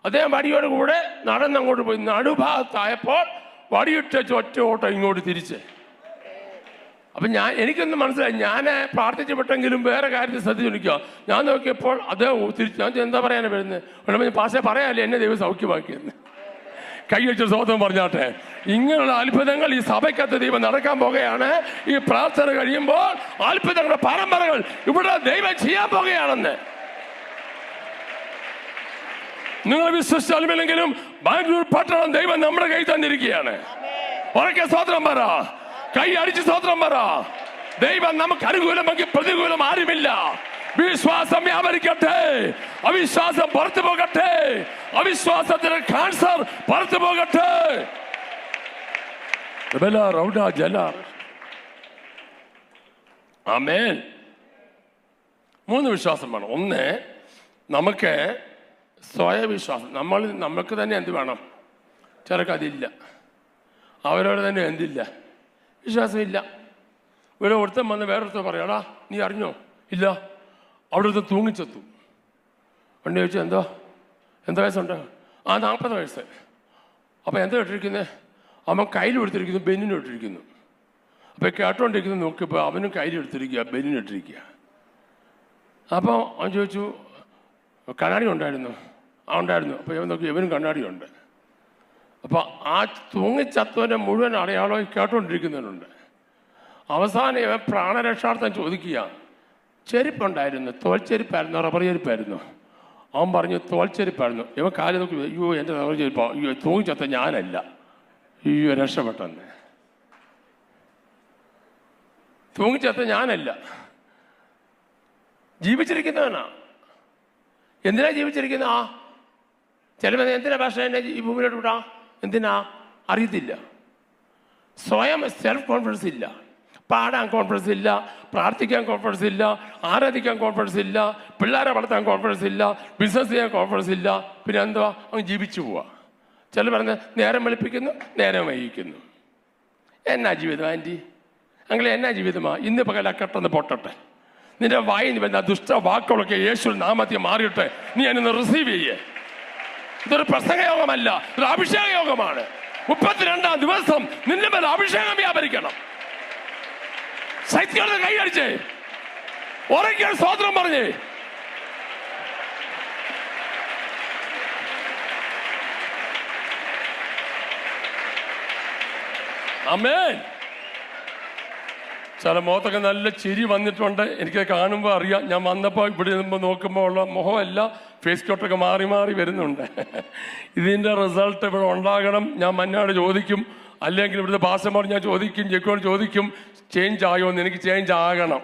അദ്ദേഹം വടിയോട് കൂടെ നടന്നങ്ങോട്ട് പോയി. നടുഭാഗത്തായപ്പോൾ വടിയിട്ട ഒറ്റ ഓട്ടം ഇങ്ങോട്ട് തിരിച്ച്. അപ്പം എനിക്കൊന്നും മനസ്സിലായി. ഞാൻ പ്രാർത്ഥിച്ചപ്പെട്ടെങ്കിലും വേറെ കാര്യത്തിൽ ശ്രദ്ധിച്ചിരിക്കുക. ഞാൻ നോക്കിയപ്പോൾ അദ്ദേഹം തിരിച്ചു. ഞാൻ എന്താ പറയാനാണ് വരുന്നത്? പാസേ പറയാല്ലേ എന്നെ ദൈവം സൗഖ്യമാക്കിയെന്ന്. കൈവച്ച സ്വതം പറഞ്ഞാട്ടെ. ഇങ്ങനെയുള്ള അത്ഭുതങ്ങൾ ഈ സഭയ്ക്കകത്ത് ദൈവം നടക്കാൻ പോകുകയാണ്. ഈ പ്രാർത്ഥന കഴിയുമ്പോൾ അത്ഭുതങ്ങളുടെ പരമ്പരകൾ ഇവിടെ ദൈവം ചെയ്യാൻ പോകുകയാണെന്ന് നിങ്ങൾ വിശ്വസിച്ചാലുമില്ലെങ്കിലും ബാംഗ്ലൂർ പട്ടണം ദൈവം നമ്മുടെ കൈ തന്നിരിക്കുകയാണ്. ഉറക്കെ സ്തോത്രം പറ. കൈ അടിച്ച് സ്തോത്രം പറ. ദൈവം നമുക്ക് അനുകൂലമെങ്കിൽ പ്രതികൂലം ആരുമില്ല. വിശ്വാസം വ്യാപരിക്കട്ടെ. അവിശ്വാസം പുറത്തു പോകട്ടെ. അവിശ്വാസത്തിന് ക്യാൻസർ പുറത്തു പോകട്ടെ. ആമേൻ. 3 വിശ്വാസം വേണം. 1, നമുക്ക് സ്വയവിശ്വാസം. നമ്മൾക്ക് തന്നെ എന്ത് വേണം? ചിലർക്ക് അതില്ല. അവരോട് തന്നെ എന്തില്ല? വിശ്വാസമില്ല. ഇവിടെ ഒരുത്തം വന്ന് വേറൊരുത്തം പറയാടാ നീ അറിഞ്ഞോ? ഇല്ല. അവിടെ ഒരുത്തം തൂങ്ങിച്ചെത്തു. പണ്ട് ചോദിച്ചു എന്താ വയസ്സുണ്ട്? 40 വയസ്സ്. അപ്പം എന്താ ഇട്ടിരിക്കുന്നത്? അവൻ കയ്യിൽ എടുത്തിരിക്കുന്നു, ബെന്നിനും ഇട്ടിരിക്കുന്നു. അപ്പോൾ കേട്ടോണ്ടിരിക്കുന്നത് നോക്കിയപ്പോൾ അവനും കയ്യിലെടുത്തിരിക്കുക, ബെല്ലിനിട്ടിരിക്കുക. അപ്പോൾ അവൻ ചോദിച്ചു, കണ്ണാടി ഉണ്ടായിരുന്നു? ഉണ്ടായിരുന്നു. അപ്പോൾ ഇവൻ നോക്കി, ഇവനും കണ്ണാടിയുണ്ട്. അപ്പോൾ ആ തൂങ്ങിച്ചത്തവൻ്റെ മുഴുവൻ അടയാളവും കേട്ടോണ്ടിരിക്കുന്നവരുണ്ട്. അവസാനം ഇവൻ പ്രാണരക്ഷാർത്ഥം ചോദിക്കുക, ചെരുപ്പുണ്ടായിരുന്നു, തോൽ ചെരുപ്പായിരുന്നു, റബ്ബർ ചെരുപ്പായിരുന്നു? അവൻ പറഞ്ഞു തോൽച്ചെരുപ്പായിരുന്നു. ഇവൻ കാലം നോക്കി, അയ്യോ എൻ്റെ റബ്ബർ ചെരുപ്പാ, അയ്യോ തൂങ്ങിച്ചത്ത ഞാനല്ല, അയ്യോ രക്ഷപ്പെട്ടെന്ന്. തൂങ്ങിച്ചത്ത ഞാനല്ല, ജീവിച്ചിരിക്കുന്നവനാ. എന്തിനാ ജീവിച്ചിരിക്കുന്ന? ചിലപ്പോൾ എന്തിനാ ഭാഷ എന്നെ ഈ ഭൂമിയിലോട്ട് വിടാ? എന്തിനാ അറിയത്തില്ല. സ്വയം സെൽഫ് കോൺഫിഡൻസ് ഇല്ല, പാടാൻ കോൺഫിഡൻസ് ഇല്ല, പ്രാർത്ഥിക്കാൻ കോൺഫിഡൻസ് ഇല്ല, ആരാധിക്കാൻ കോൺഫിഡൻസ് ഇല്ല, പിള്ളേരെ വളർത്താൻ കോൺഫിഡൻസ് ഇല്ല, ബിസിനസ് ചെയ്യാൻ കോൺഫിഡൻസ് ഇല്ല. പിന്നെ എന്തുവാ? അവൻ ജീവിച്ചു പോവാ. ചില പറഞ്ഞ് നേരം വെളുപ്പിക്കുന്നു, നേരം വൈകിക്കുന്നു. എന്നാ ജീവിതം ആൻറ്റി? അങ്ങനെ എന്നാ ജീവിതമാ? ഇന്ന് പകൽ അക്കട്ടെന്ന് പൊട്ടട്ടെ. നിന്റെ വായിന്ന് വരുന്ന ദുഷ്ട വാക്കുകളൊക്കെ യേശു നാമത്തിൽ മാറിയിട്ട് നീ എന്നെ റിസീവ് ചെയ്യേ. ഇതൊരു പ്രസംഗയോഗമല്ല, ഒരു അഭിഷേക യോഗമാണ്. 32-ാം ദിവസം നിന്റെ മേൽ അഭിഷേകം വ്യാപരിക്കണം. ശക്തിയോടെ കൈയടിച്ചേ, ഉറക്കെ സ്തോത്രം പറഞ്ഞേ. ആമേൻ. ചില മുഖത്തൊക്കെ നല്ല ചിരി വന്നിട്ടുണ്ട്. എനിക്ക് കാണുമ്പോൾ അറിയാം. ഞാൻ വന്നപ്പോൾ ഇവിടെ നിന്നുമ്പോൾ നോക്കുമ്പോൾ ഉള്ള മുഖമല്ല, ഫേസ് കട്ടൊക്കെ മാറി മാറി വരുന്നുണ്ട്. ഇതിൻ്റെ റിസൾട്ട് ഇവിടെ ഉണ്ടാകണം. ഞാൻ മന്നാട് ചോദിക്കും, അല്ലെങ്കിൽ ഇവിടുത്തെ ഭാഷമാർ ഞാൻ ചോദിക്കും, ജെക്കോട് ചോദിക്കും, ചേഞ്ച് ആയോ എന്ന്. എനിക്ക് ചേഞ്ച് ആകണം.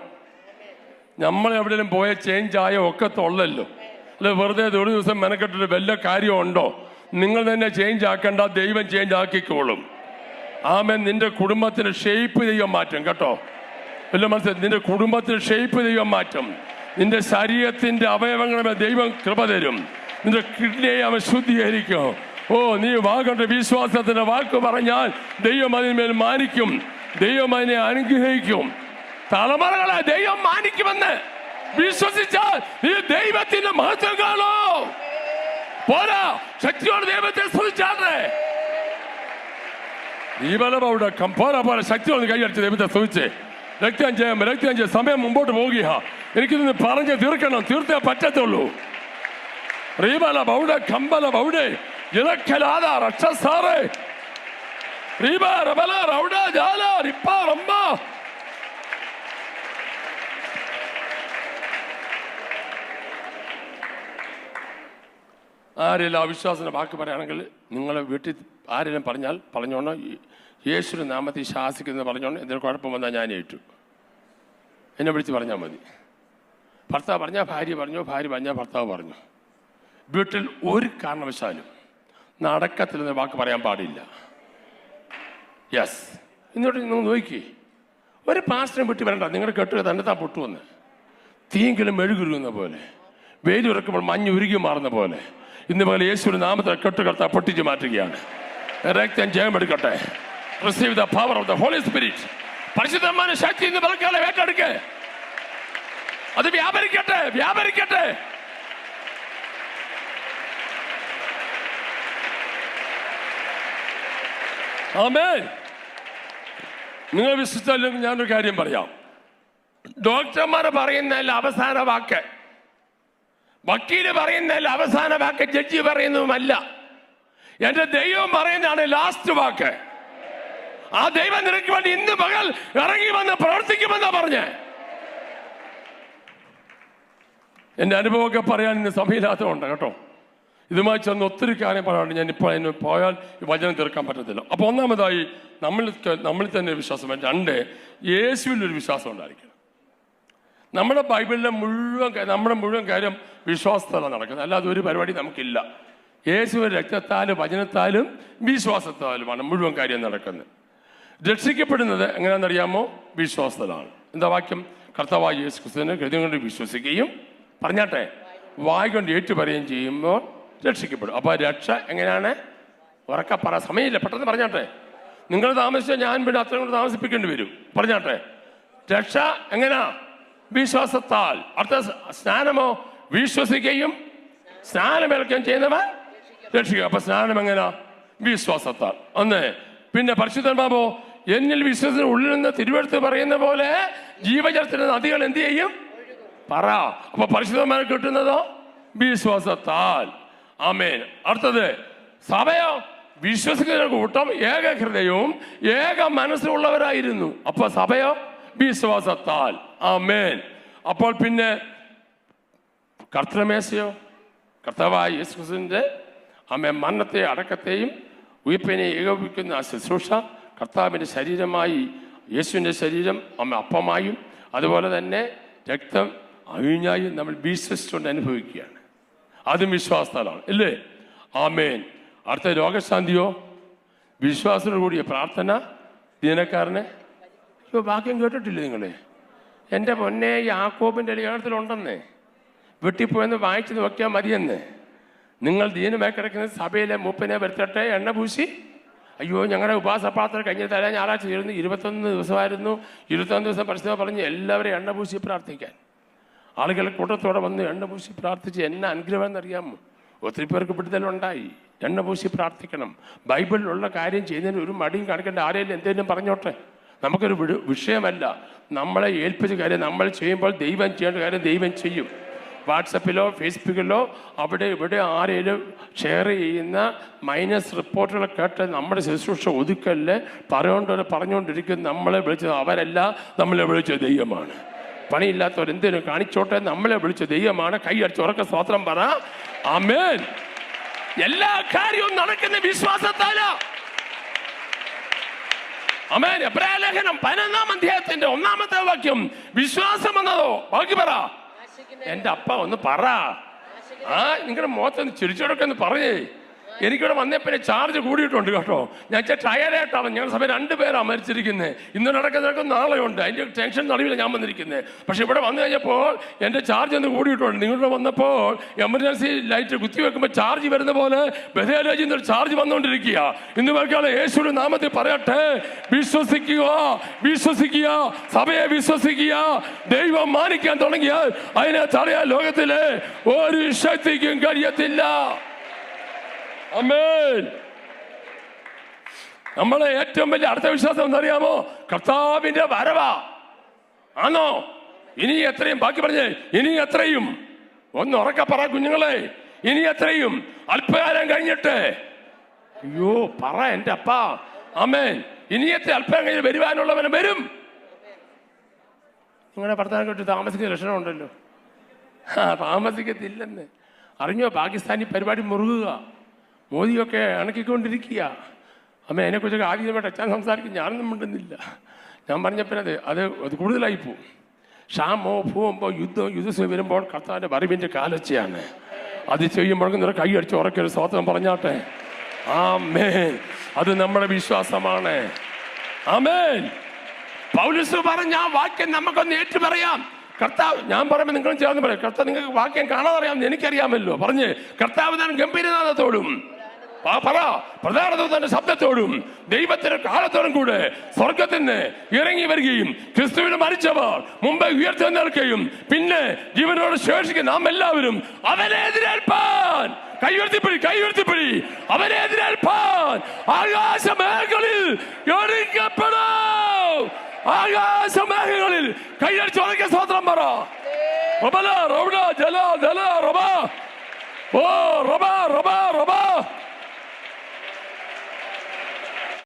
നമ്മൾ എവിടെയെങ്കിലും പോയ ചേഞ്ച് ആയോ ഒക്കത്തുള്ളല്ലോ. അല്ലെ വെറുതെ ഒരു ദിവസം മെനക്കെട്ടിട്ട് വല്ല കാര്യമുണ്ടോ? നിങ്ങൾ തന്നെ ചേഞ്ച് ആക്കേണ്ട, ദൈവം ചേഞ്ച് ആക്കിക്കോളും. ആമേൻ. നിന്റെ കുടുംബത്തിന് ഷേപ്പ് ദൈവം മാറ്റും കേട്ടോ. വല്ല മനസ്സിലായി? നിന്റെ കുടുംബത്തിന് ഷേപ്പ് ദൈവം മാറ്റും. നിന്റെ ശരീരത്തിന്റെ അവയവങ്ങളെ ദൈവം കൃപ തരും. നിന്റെ കിഡ്നിയെ അവൻ ശുദ്ധീകരിക്കും. ഓ, നീ വാഗണ്ട വിശ്വാസത്തിന്റെ വാക്ക് പറഞ്ഞാൽ ദൈവം അതിന്മേൽ മാനിക്കും, ദൈവം അതിനെ അനുഗ്രഹിക്കും. തലമുറകളെ ദൈവം മാനിക്കുമെന്ന് വിശ്വസിച്ചാൽ നീ ദൈവത്തിന്റെ മഹത്വം കാണോ. പോരാ, ശക്തിയോട് ദൈവത്തെ സ്തുതിച്ചാട്ടെ. ദീപലവിടെ കമ്പോല പോലെ ശക്തിയോട് കൈയടിച്ച് ദൈവത്തെ സ്തുതിച്ചേ. രക്തം ചെയ്യാൻ സമയം മുമ്പോട്ട് പോകുക. എനിക്കിന്ന് പറഞ്ഞ് തീർക്കണം, തീർത്തേ പറ്റത്തുള്ളൂ. റീബല ബൗഡെ കമ്പല ബൗഡെ ഇലക്കലാദ രക്ഷസാറേ റീബ റബല റൗഡ ജാല റിപ്പ റമ്മ. ആരെല്ലാം അവിശ്വാസത്തിന്റെ വാക്ക് പറയുകയാണെങ്കിൽ നിങ്ങളെ വീട്ടിൽ ആരെല്ലാം പറഞ്ഞാൽ പറഞ്ഞോണം, യേശുവിന്റെ നാമത്തിൽ ശാസിക്കുന്നത് പറഞ്ഞോണം. എന്തെങ്കിലും കുഴപ്പം വന്നാൽ ഞാൻ ഏറ്റു, എന്നെ വിളിച്ച് പറഞ്ഞാൽ മതി. ഭർത്താവ് പറഞ്ഞാൽ ഭാര്യ പറഞ്ഞു, ഭാര്യ പറഞ്ഞാൽ ഭർത്താവ് പറഞ്ഞു. വീട്ടിൽ ഒരു കാരണവശാലും നടക്കത്തില്ലെന്ന വാക്ക് പറയാൻ പാടില്ല. യെസ്. ഇന്നോട്ട് നിങ്ങൾ നോക്കി, ഒരു പാസ്റ്ററിനെ വിട്ട് വരണ്ട. നിങ്ങളുടെ കെട്ടുക തന്നെ താൻ പൊട്ടുവന്ന് തീയെങ്കിലും മെഴുകുരുന്ന പോലെ, വെയിലുറക്കുമ്പോൾ മഞ്ഞ് ഉരുകി മാറുന്ന പോലെ ഇന്ന് പോലെ യേശുവിന്റെ നാമത്തിൽ കെട്ടുകർത്താൻ പൊട്ടിച്ച് മാറ്റുകയാണ്. രക്തം ജയമെടുക്കട്ടെ. Receive the power of the Holy Spirit. പരിശുദ്ധമായ ശക്തി ഇന്ന് പലക്കാലം ഏറ്റെടുക്കേ. അത് വ്യാപരിക്കട്ടെ, വ്യാപരിക്കട്ടെ. ആമേൻ. നിങ്ങൾ വിശ്വസിച്ചാലും ഞാനൊരു കാര്യം പറയാം. ഡോക്ടർമാർ പറയുന്നതല്ല അവസാന വാക്ക്, വക്കീല് പറയുന്നതല്ല അവസാന വാക്ക്, ജഡ്ജി പറയുന്നതുമല്ല. എന്റെ ദൈവം പറയുന്നതാണ് ലാസ്റ്റ് വാക്ക്. ആ ദൈവം നിനക്ക് വേണ്ടി ഇന്ന് പകൽ ഇറങ്ങി വന്ന് പ്രവർത്തിക്കുമെന്നാ പറഞ്ഞേ. എന്റെ അനുഭവമൊക്കെ പറയാൻ ഇന്ന് സമയമില്ലാത്തതുണ്ട് കേട്ടോ. ഇതുമായി ചെന്ന് ഒത്തിരി കാര്യം പറയാണ്ട് ഞാൻ ഇപ്പോൾ അതിന് പോയാൽ ഈ വചനം തീർക്കാൻ പറ്റത്തില്ല. അപ്പോൾ ഒന്നാമതായി നമ്മളിൽ തന്നെ വിശ്വാസം വേണം. 2, യേശുവിലൊരു വിശ്വാസം ഉണ്ടായിരിക്കണം. നമ്മുടെ ബൈബിളിലെ നമ്മുടെ മുഴുവൻ കാര്യം വിശ്വാസത്താലാണ് നടക്കുന്നത്, അല്ലാതെ ഒരു പരിപാടി നമുക്കില്ല. യേശുവിന്റെ രക്തത്താലും വചനത്താലും വിശ്വാസത്താലുമാണ് മുഴുവൻ കാര്യം നടക്കുന്നത്. രക്ഷിക്കപ്പെടുന്നത് എങ്ങനെയാണെന്നറിയാമോ? വിശ്വാസത്തിലാണ്. എന്താ വാക്യം? കർത്താവായ യേശു ക്രിസ്തുവിനെ ഹൃദയം കൊണ്ട് വിശ്വസിക്കുകയും പറഞ്ഞാട്ടെ വായ കൊണ്ട് ഏറ്റുപറയുകയും ചെയ്യുമ്പോൾ രക്ഷിക്കപ്പെടും. അപ്പോൾ രക്ഷ എങ്ങനെയാണ്? ഉറക്കെ പറ, സമയമില്ല, പെട്ടെന്ന് പറഞ്ഞാട്ടെ. നിങ്ങൾ താമസിച്ചാൽ ഞാൻ പിന്നെ അത്രയും കൊണ്ട് താമസിപ്പിക്കേണ്ടി വരും. പറഞ്ഞാട്ടെ. രക്ഷ എങ്ങനെയാ? വിശ്വാസത്താൽ. അടുത്ത സ്നാനമോ? വിശ്വസിക്കുകയും സ്നാനമേൽക്കുകയും ചെയ്യുന്നവൻ രക്ഷിക്കുക. അപ്പൊ സ്നാനം എങ്ങനെയാ? വിശ്വാസത്താൽ. ഒന്ന്. പിന്നെ പരിശുദ്ധാത്മാവോ? എന്നിൽ വിശ്വസിച്ച് ഉള്ളിൽ നിന്ന് തിരുവെടുത്ത് പറയുന്ന പോലെ ജീവജലത്തിന്റെ നദികൾ എന്ത് ചെയ്യും? പറ. അപ്പൊ പരിശുദ്ധമായി കിട്ടുന്നതോ വിശ്വാസത്താൽ. ആമേൻ. അടുത്തത് സഭയോ വിശ്വസിക്കുന്ന കൂട്ടം ഏക ഹൃദയവും ഏക മനസ്സുള്ളവരായിരുന്നു. അപ്പൊ സഭയോ വിശ്വാസത്താൽ. ആമേൻ. അപ്പോൾ പിന്നെ കർത്തൃമേശയോ കർത്താവായ യേശുക്രിസ്തുവിന്റെ മരണത്തെ അടക്കത്തെയും ഉയിപ്പിനെ ഏകോപിക്കുന്ന ആ ശുശ്രൂഷ കർത്താവിൻ്റെ ശരീരമായി, യേശുവിൻ്റെ ശരീരം അപ്പമായും അതുപോലെ തന്നെ രക്തം അഴിഞ്ഞായും നമ്മൾ വിശ്വസിച്ചുകൊണ്ട് അനുഭവിക്കുകയാണ്. അതും വിശ്വാസത്താലാണ്, ഇല്ലേ? ആമേൻ. അടുത്ത രോഗശാന്തിയോ വിശ്വാസത്തോടു കൂടിയ പ്രാർത്ഥന ദീനക്കാരനെ. വാക്യം കേട്ടിട്ടില്ലേ നിങ്ങളെ? എൻ്റെ പൊന്നെ, യാക്കോബിൻ്റെ ലേഖനത്തിലുണ്ടെന്നേ, വെട്ടിപ്പോയെന്ന് വായിച്ചു നോക്കിയാൽ മതിയെന്ന്. നിങ്ങൾ ദീനമായി കിടക്കുന്ന സഭയിലെ മൂപ്പനെ വരുത്തട്ടെ, എണ്ണ പൂശി. അയ്യോ, ഞങ്ങളുടെ ഉപവാസ പ്രാർത്ഥന കഴിഞ്ഞ തലേ ഞായറാഴ്ച ചേർന്ന് 21 ദിവസമായിരുന്നു. 21 ദിവസം പരിശുദ്ധ പറഞ്ഞ് എല്ലാവരെയും എണ്ണ പൂശി പ്രാർത്ഥിക്കാൻ. ആളുകൾ കൂട്ടത്തോടെ വന്ന് എണ്ണ പൂശി പ്രാർത്ഥിച്ച് എന്നെ അനുഗ്രഹം എന്നറിയാമോ? ഒത്തിരി പേർക്ക് വിടുതലുണ്ടായി. എണ്ണ പൂശി പ്രാർത്ഥിക്കണം. ബൈബിളിലുള്ള കാര്യം ചെയ്യുന്നതിന് ഒരു മടിയും കാണിക്കേണ്ട. ആരെങ്കിലും എന്തെങ്കിലും പറഞ്ഞോട്ടെ, നമുക്കൊരു വിഷയമല്ല. നമ്മളെ ഏൽപ്പിച്ച കാര്യം നമ്മൾ ചെയ്യുമ്പോൾ ദൈവം ചെയ്യേണ്ട കാര്യം ദൈവം ചെയ്യും. വാട്സപ്പിലോ ഫേസ്ബുക്കിലോ അവിടെ ഇവിടെ ആരെങ്കിലും ഷെയർ ചെയ്യുന്ന മൈനസ് റിപ്പോർട്ടുകൾ കേട്ട് നമ്മുടെ ശുശ്രൂഷ ഒതുക്കല് പറഞ്ഞുകൊണ്ടിരിക്കുന്ന നമ്മളെ വിളിച്ചത് അവരല്ല, നമ്മളെ വിളിച്ച ദൈവമാണ്. പണിയില്ലാത്തവരെന്തിനും കാണിച്ചോട്ടെ, നമ്മളെ വിളിച്ച ദൈവമാണ്. കൈയടിച്ച് ഉറക്ക സ്തോത്രം പറ. ആമേൻ. എല്ലാ കാര്യവും നടക്കുന്ന വിശ്വാസത്താല. ആമേൻ. എബ്രായ ലേഖനം 11-ാം അധ്യായത്തിന്റെ 1-ാമത്തെ വാക്യം, വിശ്വാസം എന്നതോ. ബാക്കി പറ. എന്റെ അപ്പ ഒന്ന് പറ. നിങ്ങളുടെ മുഖത്തൊന്ന് ചിരിച്ചോടൊക്കെ പറഞ്ഞേ. എനിക്കിവിടെ വന്നപ്പോൾ ചാർജ് കൂടിയിട്ടുണ്ട് കേട്ടോ. ഞാൻ ടയർഡായിട്ടാണ്. ഞങ്ങളുടെ സഭ 2 പേരാണ് മരിച്ചിരിക്കുന്നത്. ഇന്ന് നടക്കുന്നതൊക്കെ നാളെയുണ്ട്. അതിൻ്റെ ടെൻഷൻ നടുവിലാണ് ഞാൻ വന്നിരിക്കുന്നത്. പക്ഷെ ഇവിടെ വന്നു കഴിഞ്ഞപ്പോൾ എൻ്റെ ചാർജ് ഒന്ന് കൂടിയിട്ടുണ്ട്. നിങ്ങളുടെ വന്നപ്പോൾ എമർജൻസി ലൈറ്റ് കുത്തിവെക്കുമ്പോൾ ചാർജ് വരുന്ന പോലെ ബഥേലോജിൽ നിന്ന് ചാർജ് വന്നുകൊണ്ടിരിക്കുക. ഇന്ന് പേർക്കാണ് യേശുവിന്റെ നാമത്തിൽ പറയട്ടെ, വിശ്വസിക്കുക, വിശ്വസിക്കുക, സഭയെ വിശ്വസിക്കുക. ദൈവം മാനിക്കാൻ തുടങ്ങിയാൽ അതിനെ തടയാൻ ലോകത്തിലെ ഒരു ശക്തിക്കും കഴിയത്തില്ല. ആമേൻ. നമ്മളെ ഏറ്റവും വലിയ അടുത്ത വിശ്വാസം എന്നറിയാമോ? കർത്താവിന്റെ വരവാ. ആണോ? ഇനി എത്രയും, ബാക്കി പറഞ്ഞേ, ഇനി എത്രയും. ഒന്ന് ഉറക്ക പറ കുഞ്ഞുങ്ങളെ, ഇനി എത്രയും. അല്പകാലം കഴിഞ്ഞിട്ട്. അയ്യോ പറ എൻ്റെ അപ്പ. ആമേൻ. ഇനിയത്തെ അല്പം കഴിഞ്ഞ് വരുവാനുള്ളവന് വരും. നിങ്ങളുടെ ഭർത്താവിനെ കേട്ട് താമസിക്കുന്ന ലക്ഷണമുണ്ടല്ലോ. താമസിക്കത്തില്ലെന്ന് അറിഞ്ഞോ? പാകിസ്ഥാനി പരിപാടി മുറുകുക. മോദിയൊക്കെ അണക്കിക്കൊണ്ടിരിക്കുക. അമ്മ അതിനെക്കുറിച്ചൊക്കെ ആദ്യമായിട്ട് അച്ഛൻ സംസാരിക്കും. ഞാനൊന്നും മിണ്ടുന്നില്ല. ഞാൻ പറഞ്ഞപ്പോൾ അത് കൂടുതലായി പോവും. ക്ഷാമോ ഭൂമോ യുദ്ധം വരുമ്പോൾ കർത്താവിൻ്റെ വരവിൻ്റെ കാലൊച്ചയാണ്. അത് ചെയ്യുമ്പോഴേക്കും നിറ കൈ അടിച്ച് ഉറക്കൊരു സ്തോത്രം പറഞ്ഞാട്ടെ. ആമേൻ. അത് നമ്മുടെ വിശ്വാസമാണ്. ആമേൻ. പൗലോസ് പറഞ്ഞ ആ വാക്യം നമുക്കൊന്ന് ഏറ്റു പറയാം. കർത്താവ്, ഞാൻ പറയുമ്പോൾ നിങ്ങളും ചേർന്ന് പറയാം. കർത്താവ്, നിങ്ങൾക്ക് വാക്യം കാണാതറിയാമെന്ന് എനിക്കറിയാമല്ലോ. പറഞ്ഞ് കർത്താവ് താൻ ഗംഭീരനാഥത്തോടും പറ പ്രധാനതന്റെ ശബ്ദത്തോടും ദൈവത്തിന്റെ കാലത്തോടും കൂടെ സ്വർഗത്തിന് ഇറങ്ങി വരികയും ക്രിസ്തുവിന് മരിച്ചവർ മുമ്പ് ഉയർത്തെഴുന്നേൽക്കുകയും പിന്നെ ജീവനോട് ശേഷിക്കുന്ന നാം എല്ലാവരും അവനെ എതിരേൽപ്പാൻ, കൈയുയർത്തിപ്പിടി, അവനെ എതിരേൽപ്പാൻ ആകാശമേഖലയിൽ ഒരുക്കപ്പെടും. ആകാശമേഖലകളിൽ കൈയടിച്ച് ഉറക്കെ സ്തോത്രം പറ. റബല റബ ജല ജല റബ ഓ റബ റബ റബ